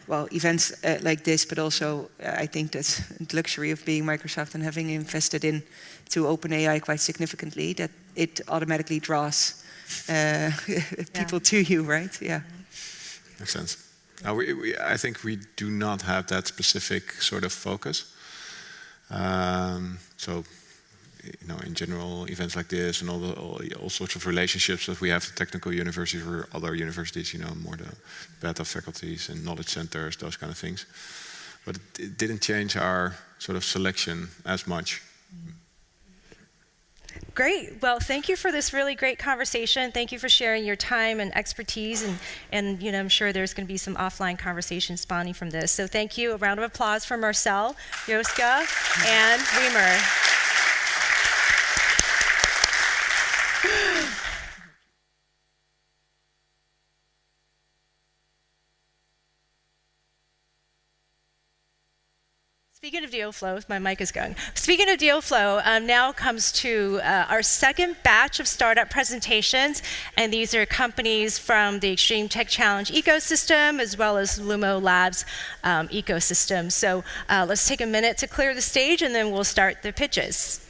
Well, events like this, but also I think that's the luxury of being Microsoft and having invested into OpenAI quite significantly, that it automatically draws people to you, right? Yeah. Makes sense. I think we do not have that specific sort of focus. So, in general, events like this and all sorts of relationships that we have with technical universities or other universities, more the beta faculties and knowledge centers, those kind of things. But it didn't change our sort of selection as much. Great. Well, thank you for this really great conversation. Thank you for sharing your time and expertise. And I'm sure there's going to be some offline conversations spawning from this. So thank you. A round of applause for Marcel, Joschka, and Weimer. Speaking of deal flow, my mic is going. Speaking of deal flow, now comes to our second batch of startup presentations, and these are companies from the Extreme Tech Challenge ecosystem as well as Lumo Labs ecosystem. So let's take a minute to clear the stage, and then we'll start the pitches.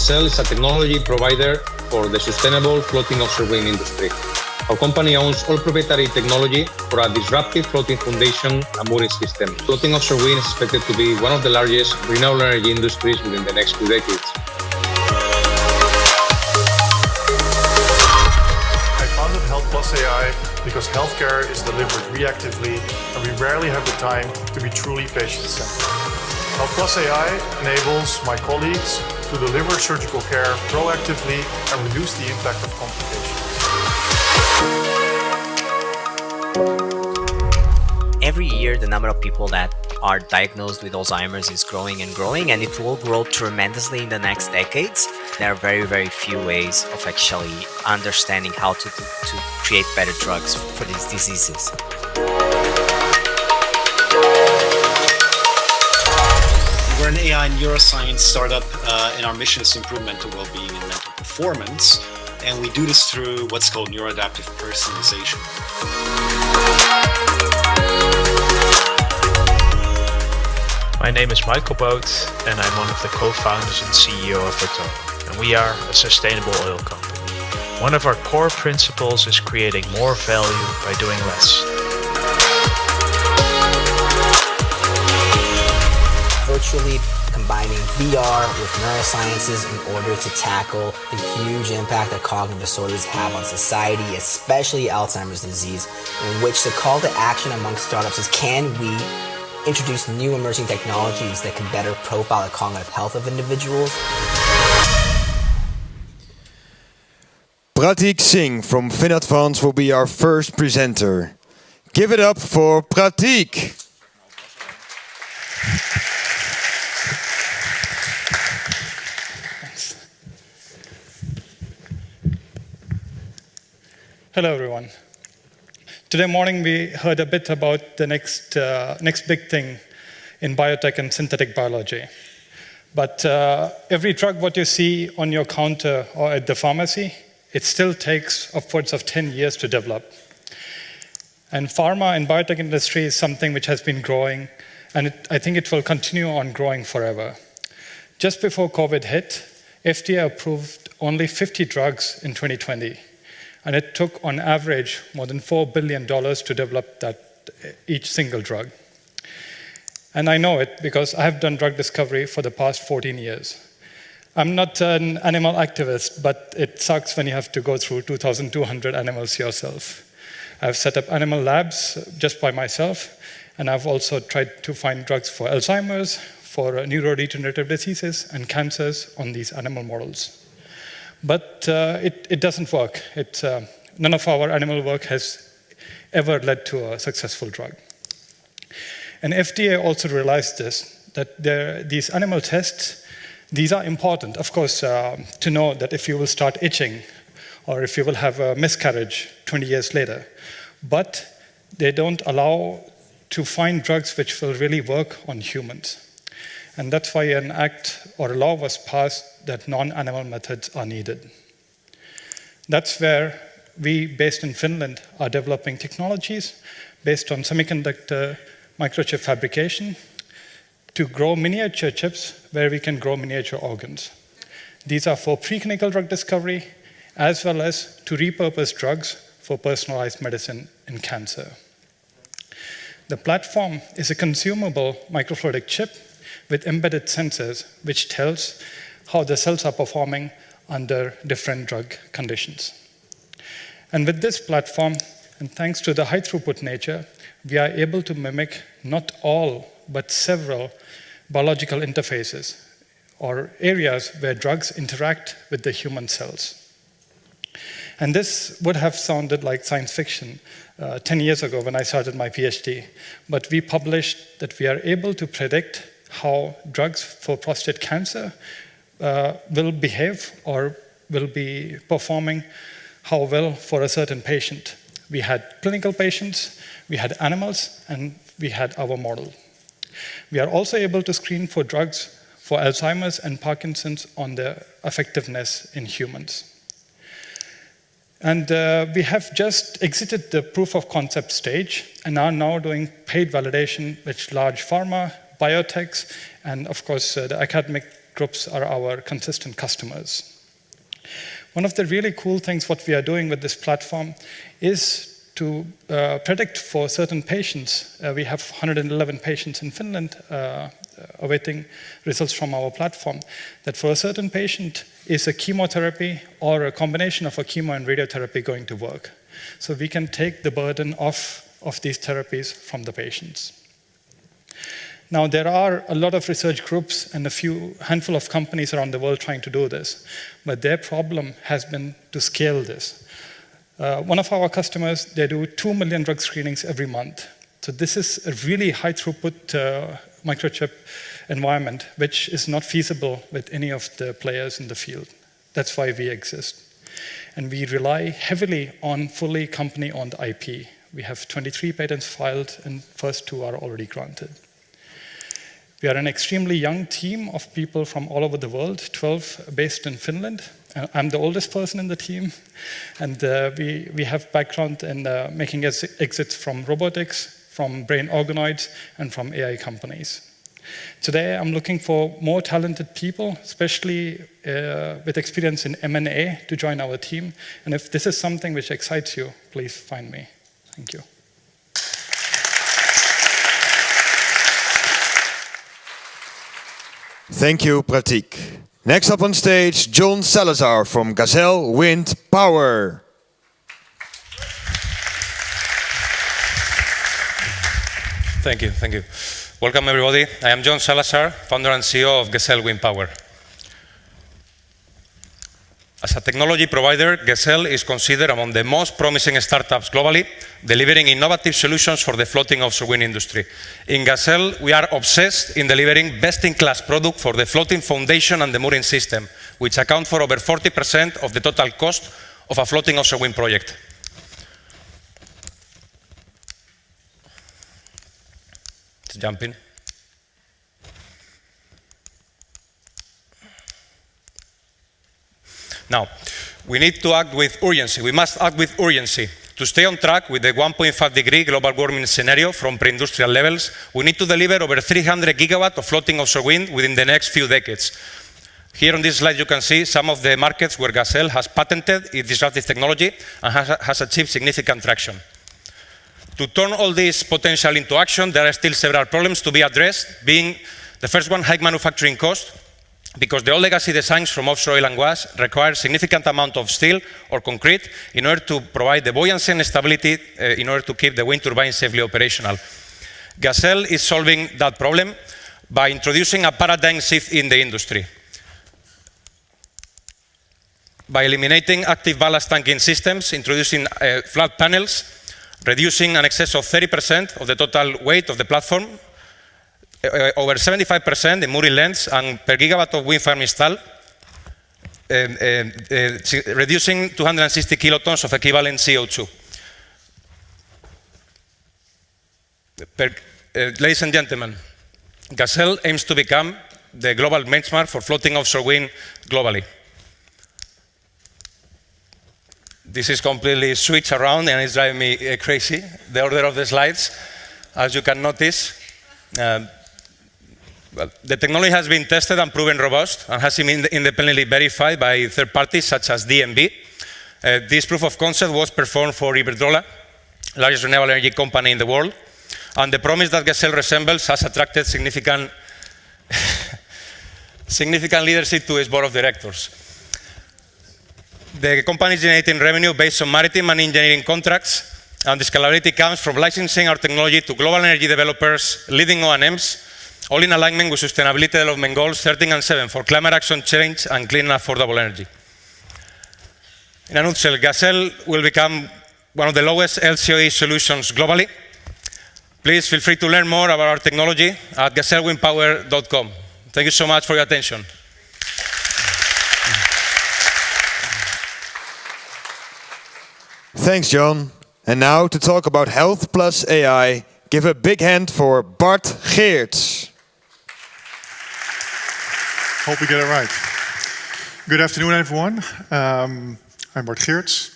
XTXL is a technology provider for the sustainable floating offshore wind industry. Our company owns all proprietary technology for a disruptive floating foundation and mooring system. Floating offshore wind is expected to be one of the largest renewable energy industries within the next 2 decades. I founded Health Plus AI because healthcare is delivered reactively and we rarely have the time to be truly patient-centered. Health Plus AI enables my colleagues to deliver surgical care proactively and reduce the impact of complications. Every year, the number of people that are diagnosed with Alzheimer's is growing and growing, and it will grow tremendously in the next decades. There are very, very few ways of actually understanding how to create better drugs for these diseases. We're an AI and neuroscience startup, and our mission is to improve mental well-being and mental performance. And we do this through what's called neuroadaptive personalization. My name is Michael Boot, and I'm one of the co-founders and CEO of Vertomo, and we are a sustainable oil company. One of our core principles is creating more value by doing less. Virtually combining VR with neurosciences in order to tackle the huge impact that cognitive disorders have on society, especially Alzheimer's disease, in which the call to action amongst startups is, can we introduce new emerging technologies that can better profile the cognitive health of individuals? Pratik Singh from FinAdvance will be our first presenter. Give it up for Pratik. Hello, everyone. Today morning, we heard a bit about the next big thing in biotech and synthetic biology. But every drug what you see on your counter or at the pharmacy, it still takes upwards of 10 years to develop. And pharma and biotech industry is something which has been growing, and I think it will continue on growing forever. Just before COVID hit, FDA approved only 50 drugs in 2020. And it took, on average, more than $4 billion to develop each single drug. And I know it because I have done drug discovery for the past 14 years. I'm not an animal activist, but it sucks when you have to go through 2,200 animals yourself. I've set up animal labs just by myself, and I've also tried to find drugs for Alzheimer's, for neurodegenerative diseases, and cancers on these animal models. But it doesn't work. None of our animal work has ever led to a successful drug. And FDA also realized this, that these animal tests, these are important, of course, to know that if you will start itching or if you will have a miscarriage 20 years later. But they don't allow to find drugs which will really work on humans. And that's why an act or a law was passed that non-animal methods are needed. That's where we, based in Finland, are developing technologies based on semiconductor microchip fabrication to grow miniature chips where we can grow miniature organs. These are for preclinical drug discovery as well as to repurpose drugs for personalized medicine in cancer. The platform is a consumable microfluidic chip with embedded sensors, which tells how the cells are performing under different drug conditions. And with this platform, and thanks to the high throughput nature, we are able to mimic not all, but several biological interfaces or areas where drugs interact with the human cells. And this would have sounded like science fiction 10 years ago when I started my PhD, but we published that we are able to predict how drugs for prostate cancer will behave or will be performing how well for a certain patient. We had clinical patients, we had animals, and we had our model. We are also able to screen for drugs for Alzheimer's and Parkinson's on their effectiveness in humans. And we have just exited the proof of concept stage and are now doing paid validation with large pharma, biotechs, and of course, the academic groups are our consistent customers. One of the really cool things what we are doing with this platform is to predict for certain patients. We have 111 patients in Finland awaiting results from our platform, that for a certain patient, is a chemotherapy or a combination of a chemo and radiotherapy going to work? So we can take the burden off of these therapies from the patients. Now, there are a lot of research groups and handful of companies around the world trying to do this, but their problem has been to scale this. One of our customers, they do 2 million drug screenings every month. So this is a really high throughput microchip environment, which is not feasible with any of the players in the field. That's why we exist. And we rely heavily on fully company-owned IP. We have 23 patents filed, and first 2 are already granted. We are an extremely young team of people from all over the world, 12 based in Finland. I'm the oldest person in the team, and we have background in making exits from robotics, from brain organoids, and from AI companies. Today, I'm looking for more talented people, especially with experience in M&A, to join our team. And if this is something which excites you, please find me. Thank you. Thank you, Pratik. Next up on stage, John Salazar from Gazelle Wind Power. Thank you, thank you. Welcome, everybody. I am John Salazar, founder and CEO of Gazelle Wind Power. As a technology provider, Gazelle is considered among the most promising startups globally, delivering innovative solutions for the floating offshore wind industry. In Gazelle, we are obsessed in delivering best-in-class product for the floating foundation and the mooring system, which account for over 40% of the total cost of a floating offshore wind project. jump in. Now, we need to act with urgency. We must act with urgency. To stay on track with the 1.5-degree global warming scenario from pre-industrial levels, we need to deliver over 300 gigawatts of floating offshore wind within the next few decades. Here on this slide you can see some of the markets where Gazelle has patented its disruptive technology and has achieved significant traction. To turn all this potential into action, there are still several problems to be addressed, being the first one, high manufacturing cost, because the old legacy designs from offshore oil and gas require significant amount of steel or concrete in order to provide the buoyancy and stability in order to keep the wind turbine safely operational. Gazelle is solving that problem by introducing a paradigm shift in the industry. By eliminating active ballast tanking systems, introducing flat panels, reducing an excess of 30% of the total weight of the platform, over 75% in mooring lengths, and per gigawatt of wind farm installed, reducing 260 kilotons of equivalent CO2. Ladies and gentlemen, Gazelle aims to become the global benchmark for floating offshore wind globally. This is completely switched around and it's driving me crazy, the order of the slides, as you can notice. Well, the technology has been tested and proven robust and has been independently verified by third parties such as DNV. This proof of concept was performed for Iberdrola, largest renewable energy company in the world, and the promise that Gazelle resembles has attracted significant leadership to its board of directors. The company is generating revenue based on maritime and engineering contracts, and the scalability comes from licensing our technology to global energy developers, leading O&Ms, all in alignment with Sustainability Development Goals 13 and 7 for climate action change and clean and affordable energy. In a nutshell, Gazelle will become one of the lowest LCOE solutions globally. Please feel free to learn more about our technology at gazellewindpower.com. Thank you so much for your attention. Thanks, John. And now to talk about Health plus AI, give a big hand for Bart Geerts. Hope we get it right. Good afternoon, everyone. I'm Bart Geerts,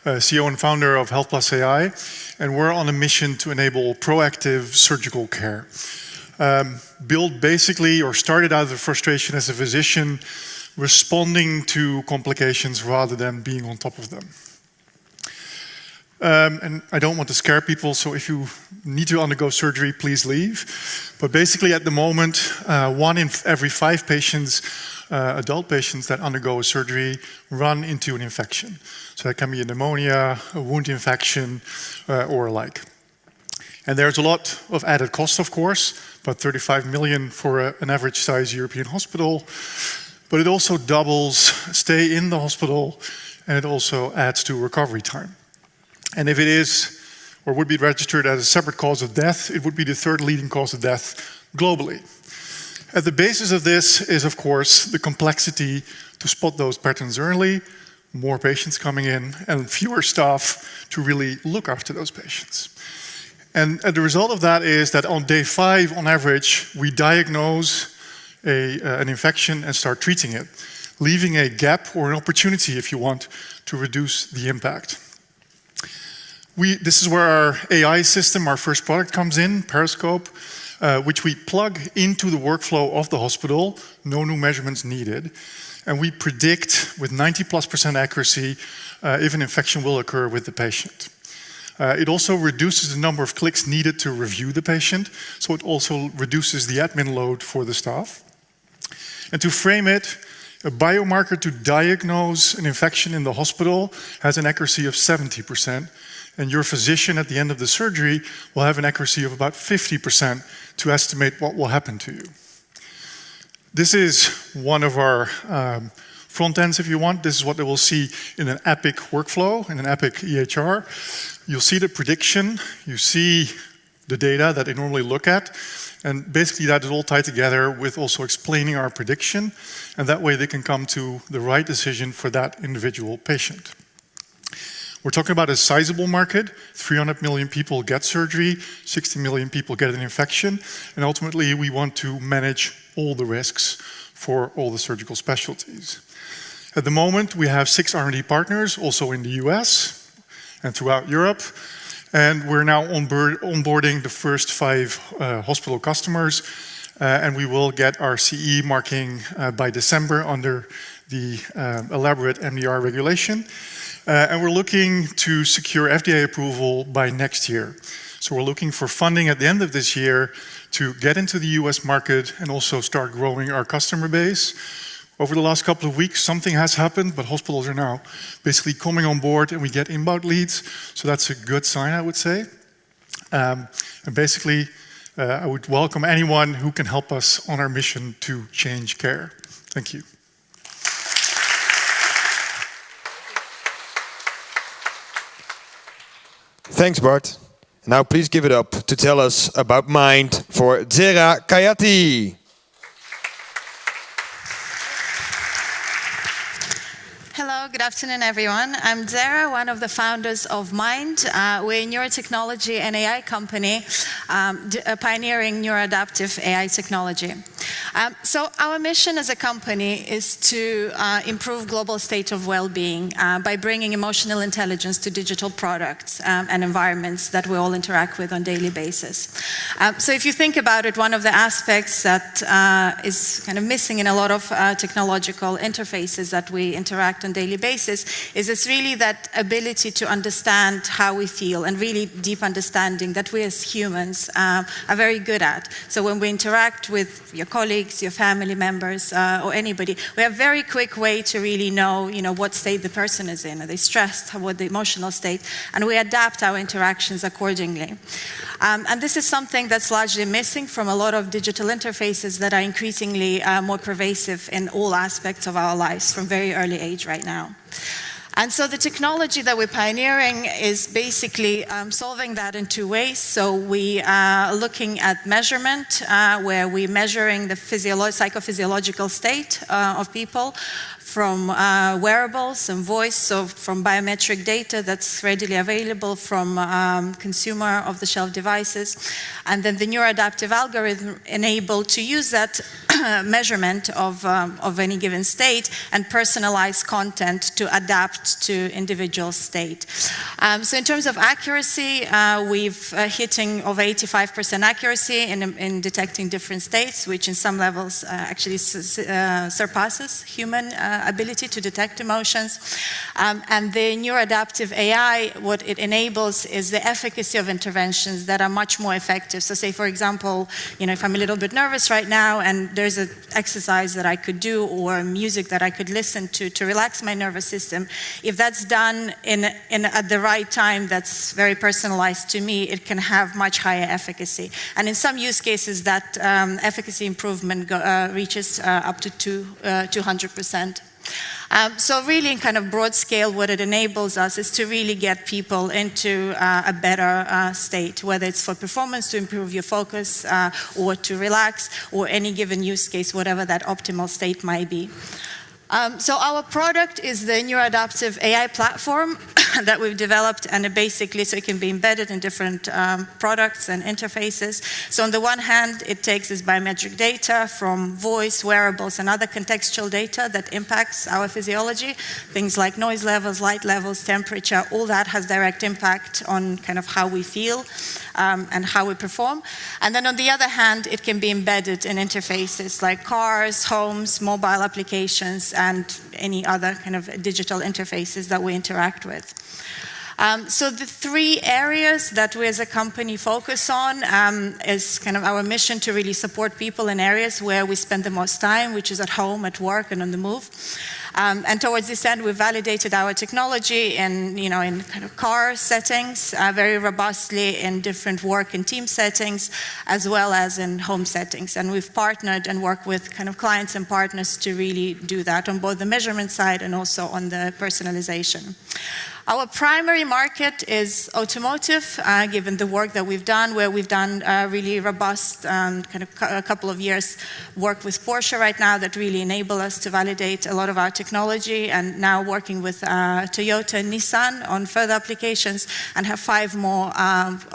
CEO and founder of Health plus AI, and we're on a mission to enable proactive surgical care. Built basically, or started out of the frustration as a physician, responding to complications rather than being on top of them. And I don't want to scare people, so if you need to undergo surgery, please leave. But basically at the moment, 1 in every 5 patients, adult patients that undergo a surgery run into an infection. So that can be a pneumonia, a wound infection, or alike. And there's a lot of added cost, of course, about 35 million for an average size European hospital. But it also doubles stay in the hospital, and it also adds to recovery time. And if it is, or would be registered as a separate cause of death, it would be the 3rd leading cause of death globally. At the basis of this is, of course, the complexity to spot those patterns early, more patients coming in, and fewer staff to really look after those patients. And the result of that is that on day 5, on average, we diagnose an infection and start treating it, leaving a gap or an opportunity, if you want, to reduce the impact. This is where our AI system, our first product, comes in, Periscope, which we plug into the workflow of the hospital, no new measurements needed. And we predict with 90+% accuracy if an infection will occur with the patient. It also reduces the number of clicks needed to review the patient, so it also reduces the admin load for the staff. And to frame it, a biomarker to diagnose an infection in the hospital has an accuracy of 70%. And your physician at the end of the surgery will have an accuracy of about 50% to estimate what will happen to you. This is one of our front ends, if you want. This is what they will see in an Epic workflow, in an Epic EHR. You'll see the prediction, you see the data that they normally look at, and basically that is all tied together with also explaining our prediction, and that way they can come to the right decision for that individual patient. We're talking about a sizable market. 300 million people get surgery, 60 million people get an infection, and ultimately we want to manage all the risks for all the surgical specialties. At the moment, we have 6 R&D partners, also in the US and throughout Europe, and we're now onboarding the first 5 hospital customers, and we will get our CE marking by December under the elaborate MDR regulation. And we're looking to secure FDA approval by next year. So we're looking for funding at the end of this year to get into the US market and also start growing our customer base. Over the last couple of weeks, something has happened, but hospitals are now basically coming on board and we get inbound leads. So that's a good sign, I would say. And basically, I would welcome anyone who can help us on our mission to change care. Thank you. Thanks, Bart. Now please give it up to tell us about Mind for Zera Kayati. Hello, good afternoon, everyone. I'm Zara, one of the founders of Mind. We're a neurotechnology and AI company pioneering neuroadaptive AI technology. So our mission as a company is to improve global state of well-being by bringing emotional intelligence to digital products and environments that we all interact with on a daily basis. So if you think about it, one of the aspects that is kind of missing in a lot of technological interfaces that we interact on a daily basis is it's really that ability to understand how we feel and really deep understanding that we as humans are very good at. So when we interact with your colleagues, your family members, or anybody, we have a very quick way to really know, what state the person is in. Are they stressed? What the emotional state? And we adapt our interactions accordingly. And this is something that's largely missing from a lot of digital interfaces that are increasingly more pervasive in all aspects of our lives from very early age right now. And so the technology that we're pioneering is basically solving that in 2 ways. So we are looking at measurement, where we're measuring the psychophysiological state of people from wearables and voice, so from biometric data that's readily available from consumer off-the-shelf devices. And then the neuroadaptive algorithm enabled to use that measurement of any given state and personalize content to adapt to individual state. So in terms of accuracy, we've hitting over 85% accuracy in detecting different states, which in some levels actually surpasses human ability to detect emotions. And the neuroadaptive AI, what it enables is the efficacy of interventions that are much more effective. So say, for example, if I'm a little bit nervous right now and there's an exercise that I could do or music that I could listen to relax my nervous system, if that's done at the right time that's very personalized to me, it can have much higher efficacy. And in some use cases, that efficacy improvement reaches up to 200%. So really in kind of broad scale, what it enables us is to really get people into a better state, whether it's for performance, to improve your focus, or to relax, or any given use case, whatever that optimal state might be. So our product is the neuroadaptive AI platform that we've developed, and basically so it can be embedded in different products and interfaces. So on the one hand, it takes this biometric data from voice, wearables, and other contextual data that impacts our physiology, things like noise levels, light levels, temperature, all that has direct impact on kind of how we feel and how we perform. And then on the other hand, it can be embedded in interfaces like cars, homes, mobile applications, and any other kind of digital interfaces that we interact with. So the 3 areas that we as a company focus on is kind of our mission to really support people in areas where we spend the most time, which is at home, at work, and on the move. And towards this end, we validated our technology in kind of car settings, very robustly in different work and team settings, as well as in home settings. And we've partnered and worked with kind of clients and partners to really do that on both the measurement side and also on the personalization. Our primary market is automotive, given the work that we've done, where we've done really robust kind of a couple of years work with Porsche right now that really enable us to validate a lot of our technology, and now working with Toyota and Nissan on further applications, and have 5 more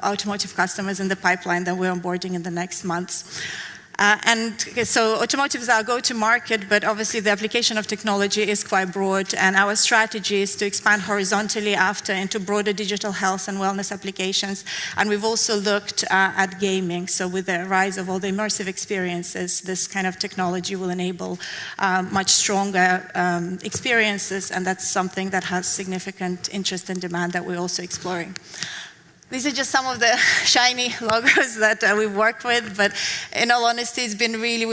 automotive customers in the pipeline that we're onboarding in the next months. And so automotive is our go-to market, but obviously the application of technology is quite broad, and our strategy is to expand horizontally after into broader digital health and wellness applications. And we've also looked at gaming. So with the rise of all the immersive experiences, this kind of technology will enable much stronger experiences, and that's something that has significant interest and demand that we're also exploring. These are just some of the shiny logos that we've worked with, but in all honesty, we've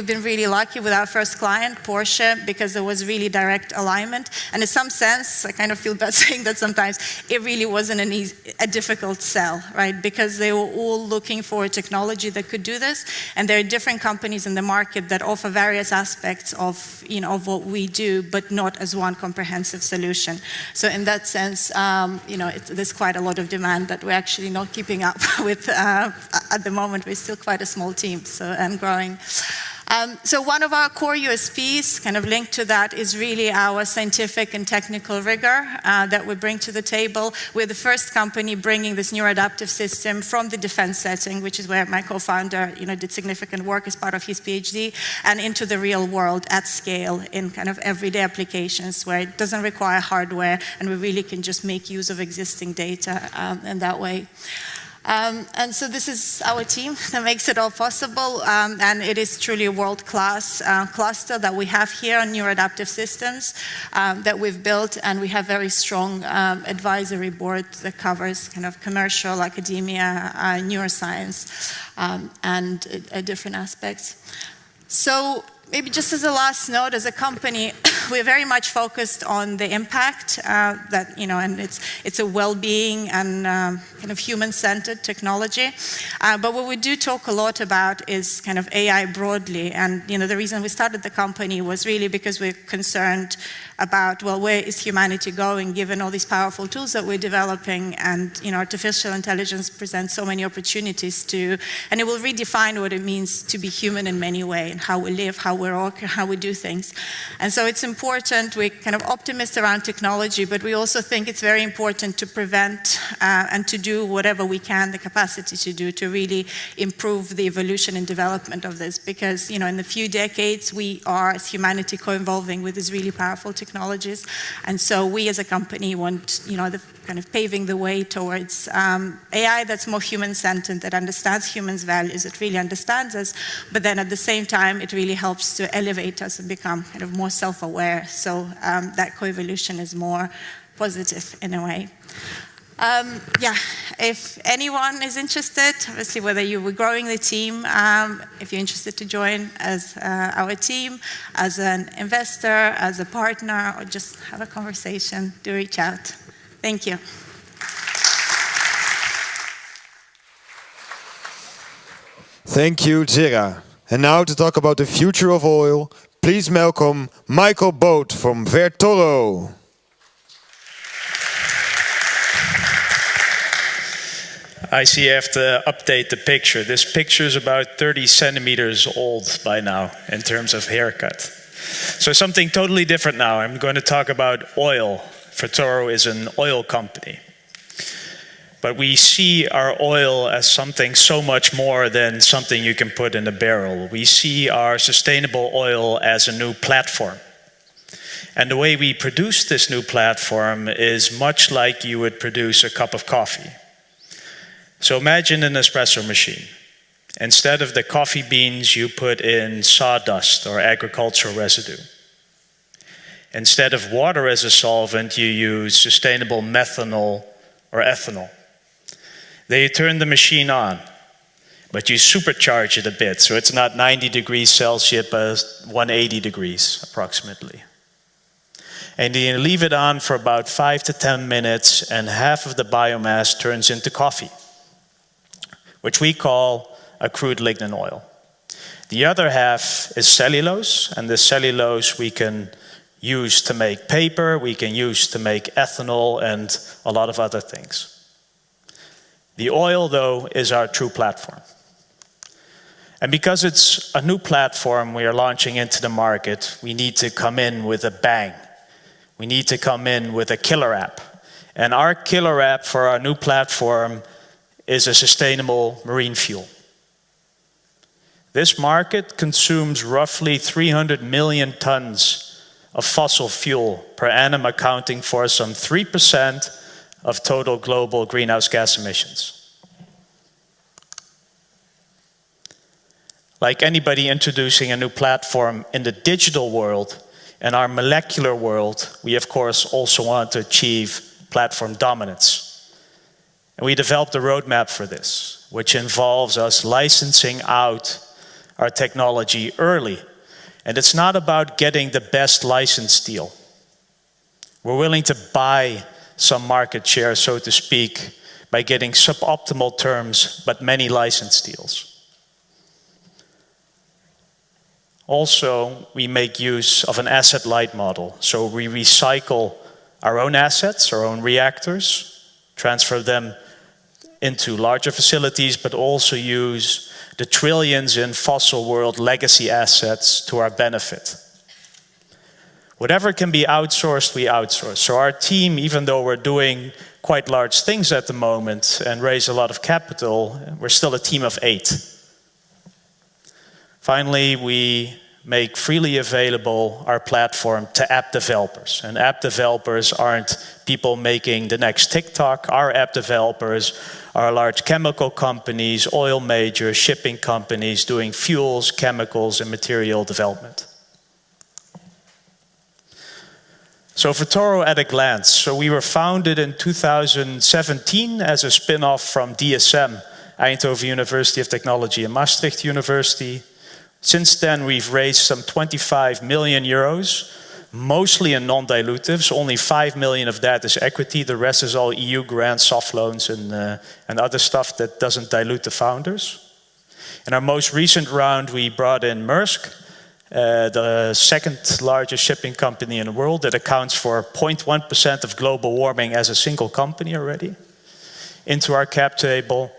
been really lucky with our first client, Porsche, because there was really direct alignment. And in some sense, I kind of feel bad saying that sometimes, it really wasn't a difficult sell, right? Because they were all looking for a technology that could do this, and there are different companies in the market that offer various aspects of, of what we do, but not as one comprehensive solution. So in that sense, there's quite a lot of demand that we're actually not keeping up with at the moment. We're still quite a small team, and growing. So one of our core USPs, kind of linked to that, is really our scientific and technical rigor that we bring to the table. We're the first company bringing this neuroadaptive system from the defense setting, which is where my co-founder, did significant work as part of his PhD, and into the real world at scale in kind of everyday applications where it doesn't require hardware, and we really can just make use of existing data in that way. And so this is our team that makes it all possible, and it is truly a world-class cluster that we have here on neuroadaptive systems that we've built, and we have very strong advisory board that covers kind of commercial, academia, neuroscience, and different aspects. So maybe just as a last note, as a company, we're very much focused on the impact that, and it's a well-being and kind of human-centered technology. But what we do talk a lot about is kind of AI broadly. And, the reason we started the company was really because we're concerned about, well, where is humanity going given all these powerful tools that we're developing, and, artificial intelligence presents so many opportunities and it will redefine what it means to be human in many ways, and how we live, how we work, how we do things. And so it's important, we're kind of optimists around technology, but we also think it's very important to prevent and to do whatever we can, the capacity to do, to really improve the evolution and development of this. Because, in the few decades, we are, as humanity, co-evolving with these really powerful technologies. And so we as a company want, kind of paving the way towards AI that's more human-centered, that understands humans' values, it really understands us, but then at the same time, it really helps to elevate us and become kind of more self-aware. So that co-evolution is more positive in a way. If anyone is interested, obviously whether you were growing the team, if you're interested to join as our team, as an investor, as a partner, or just have a conversation, do reach out. Thank you. Thank you, Zera. And now to talk about the future of oil, please welcome Michael Boat from Vertoro. I see I have to update the picture. This picture is about 30 centimeters old by now in terms of haircut. So something totally different now. I'm going to talk about oil. Vertoro is an oil company. But we see our oil as something so much more than something you can put in a barrel. We see our sustainable oil as a new platform. And the way we produce this new platform is much like you would produce a cup of coffee. So imagine an espresso machine. Instead of the coffee beans, you put in sawdust or agricultural residue. Instead of water as a solvent, you use sustainable methanol or ethanol. Then you turn the machine on, but you supercharge it a bit, so it's not 90 degrees Celsius, but 180 degrees approximately. And then you leave it on for about 5 to 10 minutes, and half of the biomass turns into coffee, which we call a crude lignin oil. The other half is cellulose, and the cellulose we can use to make paper, we can use to make ethanol, and a lot of other things. The oil, though, is our true platform. And because it's a new platform we are launching into the market, we need to come in with a bang. We need to come in with a killer app. And our killer app for our new platform is a sustainable marine fuel. This market consumes roughly 300 million tons of fossil fuel per annum, accounting for some 3% of total global greenhouse gas emissions. Like anybody introducing a new platform in the digital world and our molecular world, we of course also want to achieve platform dominance. And we developed a roadmap for this, which involves us licensing out our technology early. And it's not about getting the best license deal. We're willing to buy some market share, so to speak, by getting suboptimal terms, but many license deals. Also, we make use of an asset-light model. So we recycle our own assets, our own reactors, transfer them into larger facilities, but also use the trillions in fossil world legacy assets to our benefit. Whatever can be outsourced, we outsource. So our team, even though we're doing quite large things at the moment and raise a lot of capital, we're still a team of 8. Finally, we make freely available our platform to app developers. And app developers aren't people making the next TikTok. Our app developers are large chemical companies, oil majors, shipping companies doing fuels, chemicals, and material development. So Vertoro at a glance. So we were founded in 2017 as a spin-off from DSM, Eindhoven University of Technology, and Maastricht University. Since then, we've raised some 25 million euros, mostly in non-dilutives. Only 5 million of that is equity. The rest is all EU grants, soft loans, and other stuff that doesn't dilute the founders. In our most recent round, we brought in Maersk, the second largest shipping company in the world that accounts for 0.1% of global warming as a single company already, into our cap table.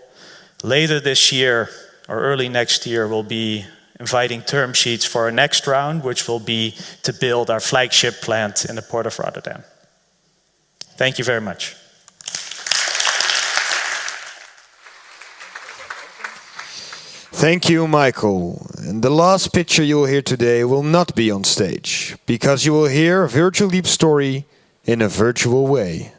Later this year, or early next year, we'll be inviting term sheets for our next round, which will be to build our flagship plant in the port of Rotterdam. Thank you very much. Thank you, Michael. And the last picture you will hear today will not be on stage, because you will hear a Virtual Leap story in a virtual way.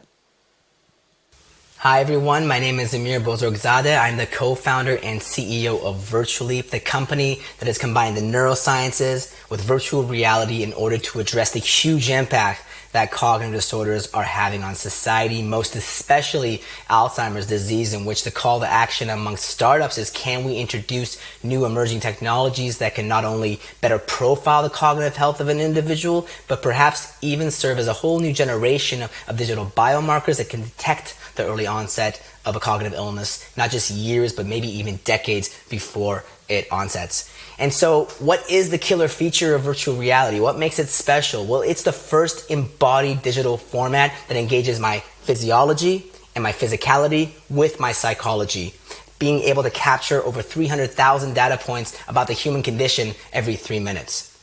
Hi everyone, my name is Amir Bozorgzadeh. I'm the co-founder and CEO of Virtual Leap, the company that has combined the neurosciences with virtual reality in order to address the huge impact that cognitive disorders are having on society, most especially Alzheimer's disease, in which the call to action amongst startups is, can we introduce new emerging technologies that can not only better profile the cognitive health of an individual, but perhaps even serve as a whole new generation of digital biomarkers that can detect the early onset of a cognitive illness, not just years, but maybe even decades before it onsets. And so what is the killer feature of virtual reality? What makes it special? Well, it's the first embodied digital format that engages my physiology and my physicality with my psychology, being able to capture over 300,000 data points about the human condition every 3 minutes.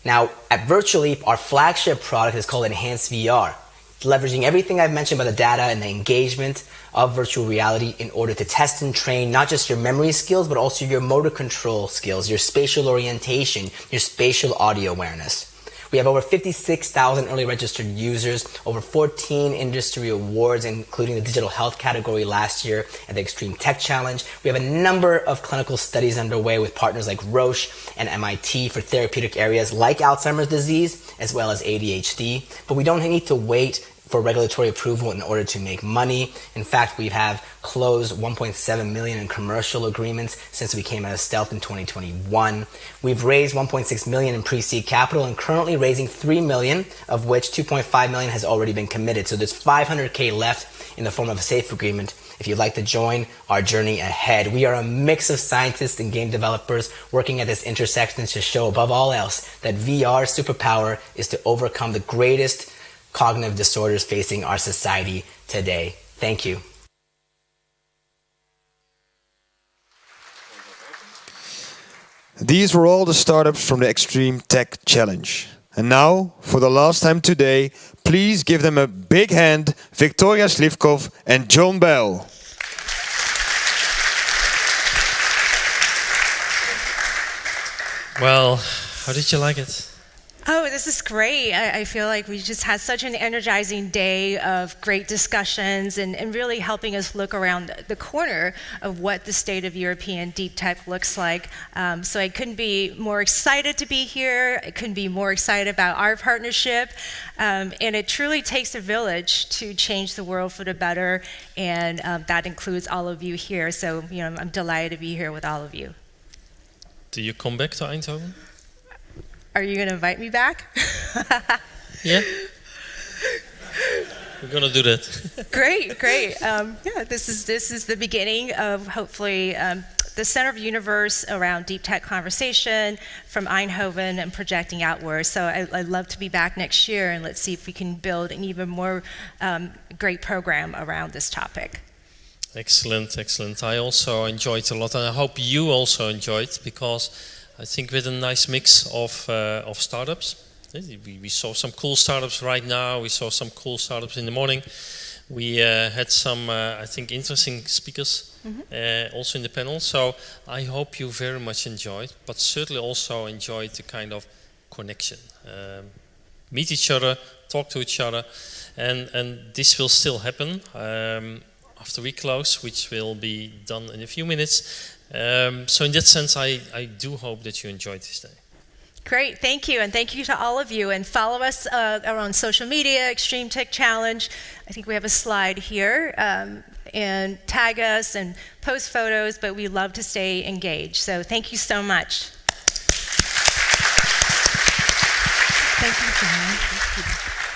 Now, at Virtual Leap, our flagship product is called Enhanced VR, leveraging everything I've mentioned about the data and the engagement of virtual reality in order to test and train not just your memory skills, but also your motor control skills, your spatial orientation, your spatial audio awareness. We have over 56,000 early registered users, over 14 industry awards, including the digital health category last year at the Extreme Tech Challenge. We have a number of clinical studies underway with partners like Roche and MIT for therapeutic areas like Alzheimer's disease, as well as ADHD. But we don't need to wait for regulatory approval in order to make money. In fact, we have closed 1.7 million in commercial agreements since we came out of stealth in 2021. We've raised 1.6 million in pre-seed capital and currently raising 3 million, of which 2.5 million has already been committed. So there's 500K left in the form of a SAFE agreement if you'd like to join our journey ahead. We are a mix of scientists and game developers working at this intersection to show above all else that VR's superpower is to overcome the greatest cognitive disorders facing our society today. Thank you. These were all the startups from the Extreme Tech Challenge. And now, for the last time today, please give them a big hand, Victoria Slivkov and John Bell. Well, how did you like it? Oh, this is great. I feel like we just had such an energizing day of great discussions and really helping us look around the corner of what the state of European deep tech looks like. So I couldn't be more excited to be here. I couldn't be more excited about our partnership. And it truly takes a village to change the world for the better. And that includes all of you here. So, I'm delighted to be here with all of you. Do you come back to Eindhoven? Are you going to invite me back? Yeah. We're going to do that. Great. Yeah, this is the beginning of hopefully the center of the universe around deep tech conversation from Eindhoven and projecting outwards. So I'd love to be back next year, and let's see if we can build an even more great program around this topic. Excellent. I also enjoyed a lot, and I hope you also enjoyed, because I think with a nice mix of startups. We saw some cool startups right now. We saw some cool startups in the morning. We had some, I think, interesting speakers also in the panel. So I hope you very much enjoyed, but certainly also enjoyed the kind of connection. Meet each other, talk to each other, and this will still happen after we close, which will be done in a few minutes. So in that sense, I do hope that you enjoyed this day. Great, thank you, and thank you to all of you. And follow us on social media, Extreme Tech Challenge. I think we have a slide here. And tag us and post photos, but we love to stay engaged. So thank you so much. Thank you, John. Thank you.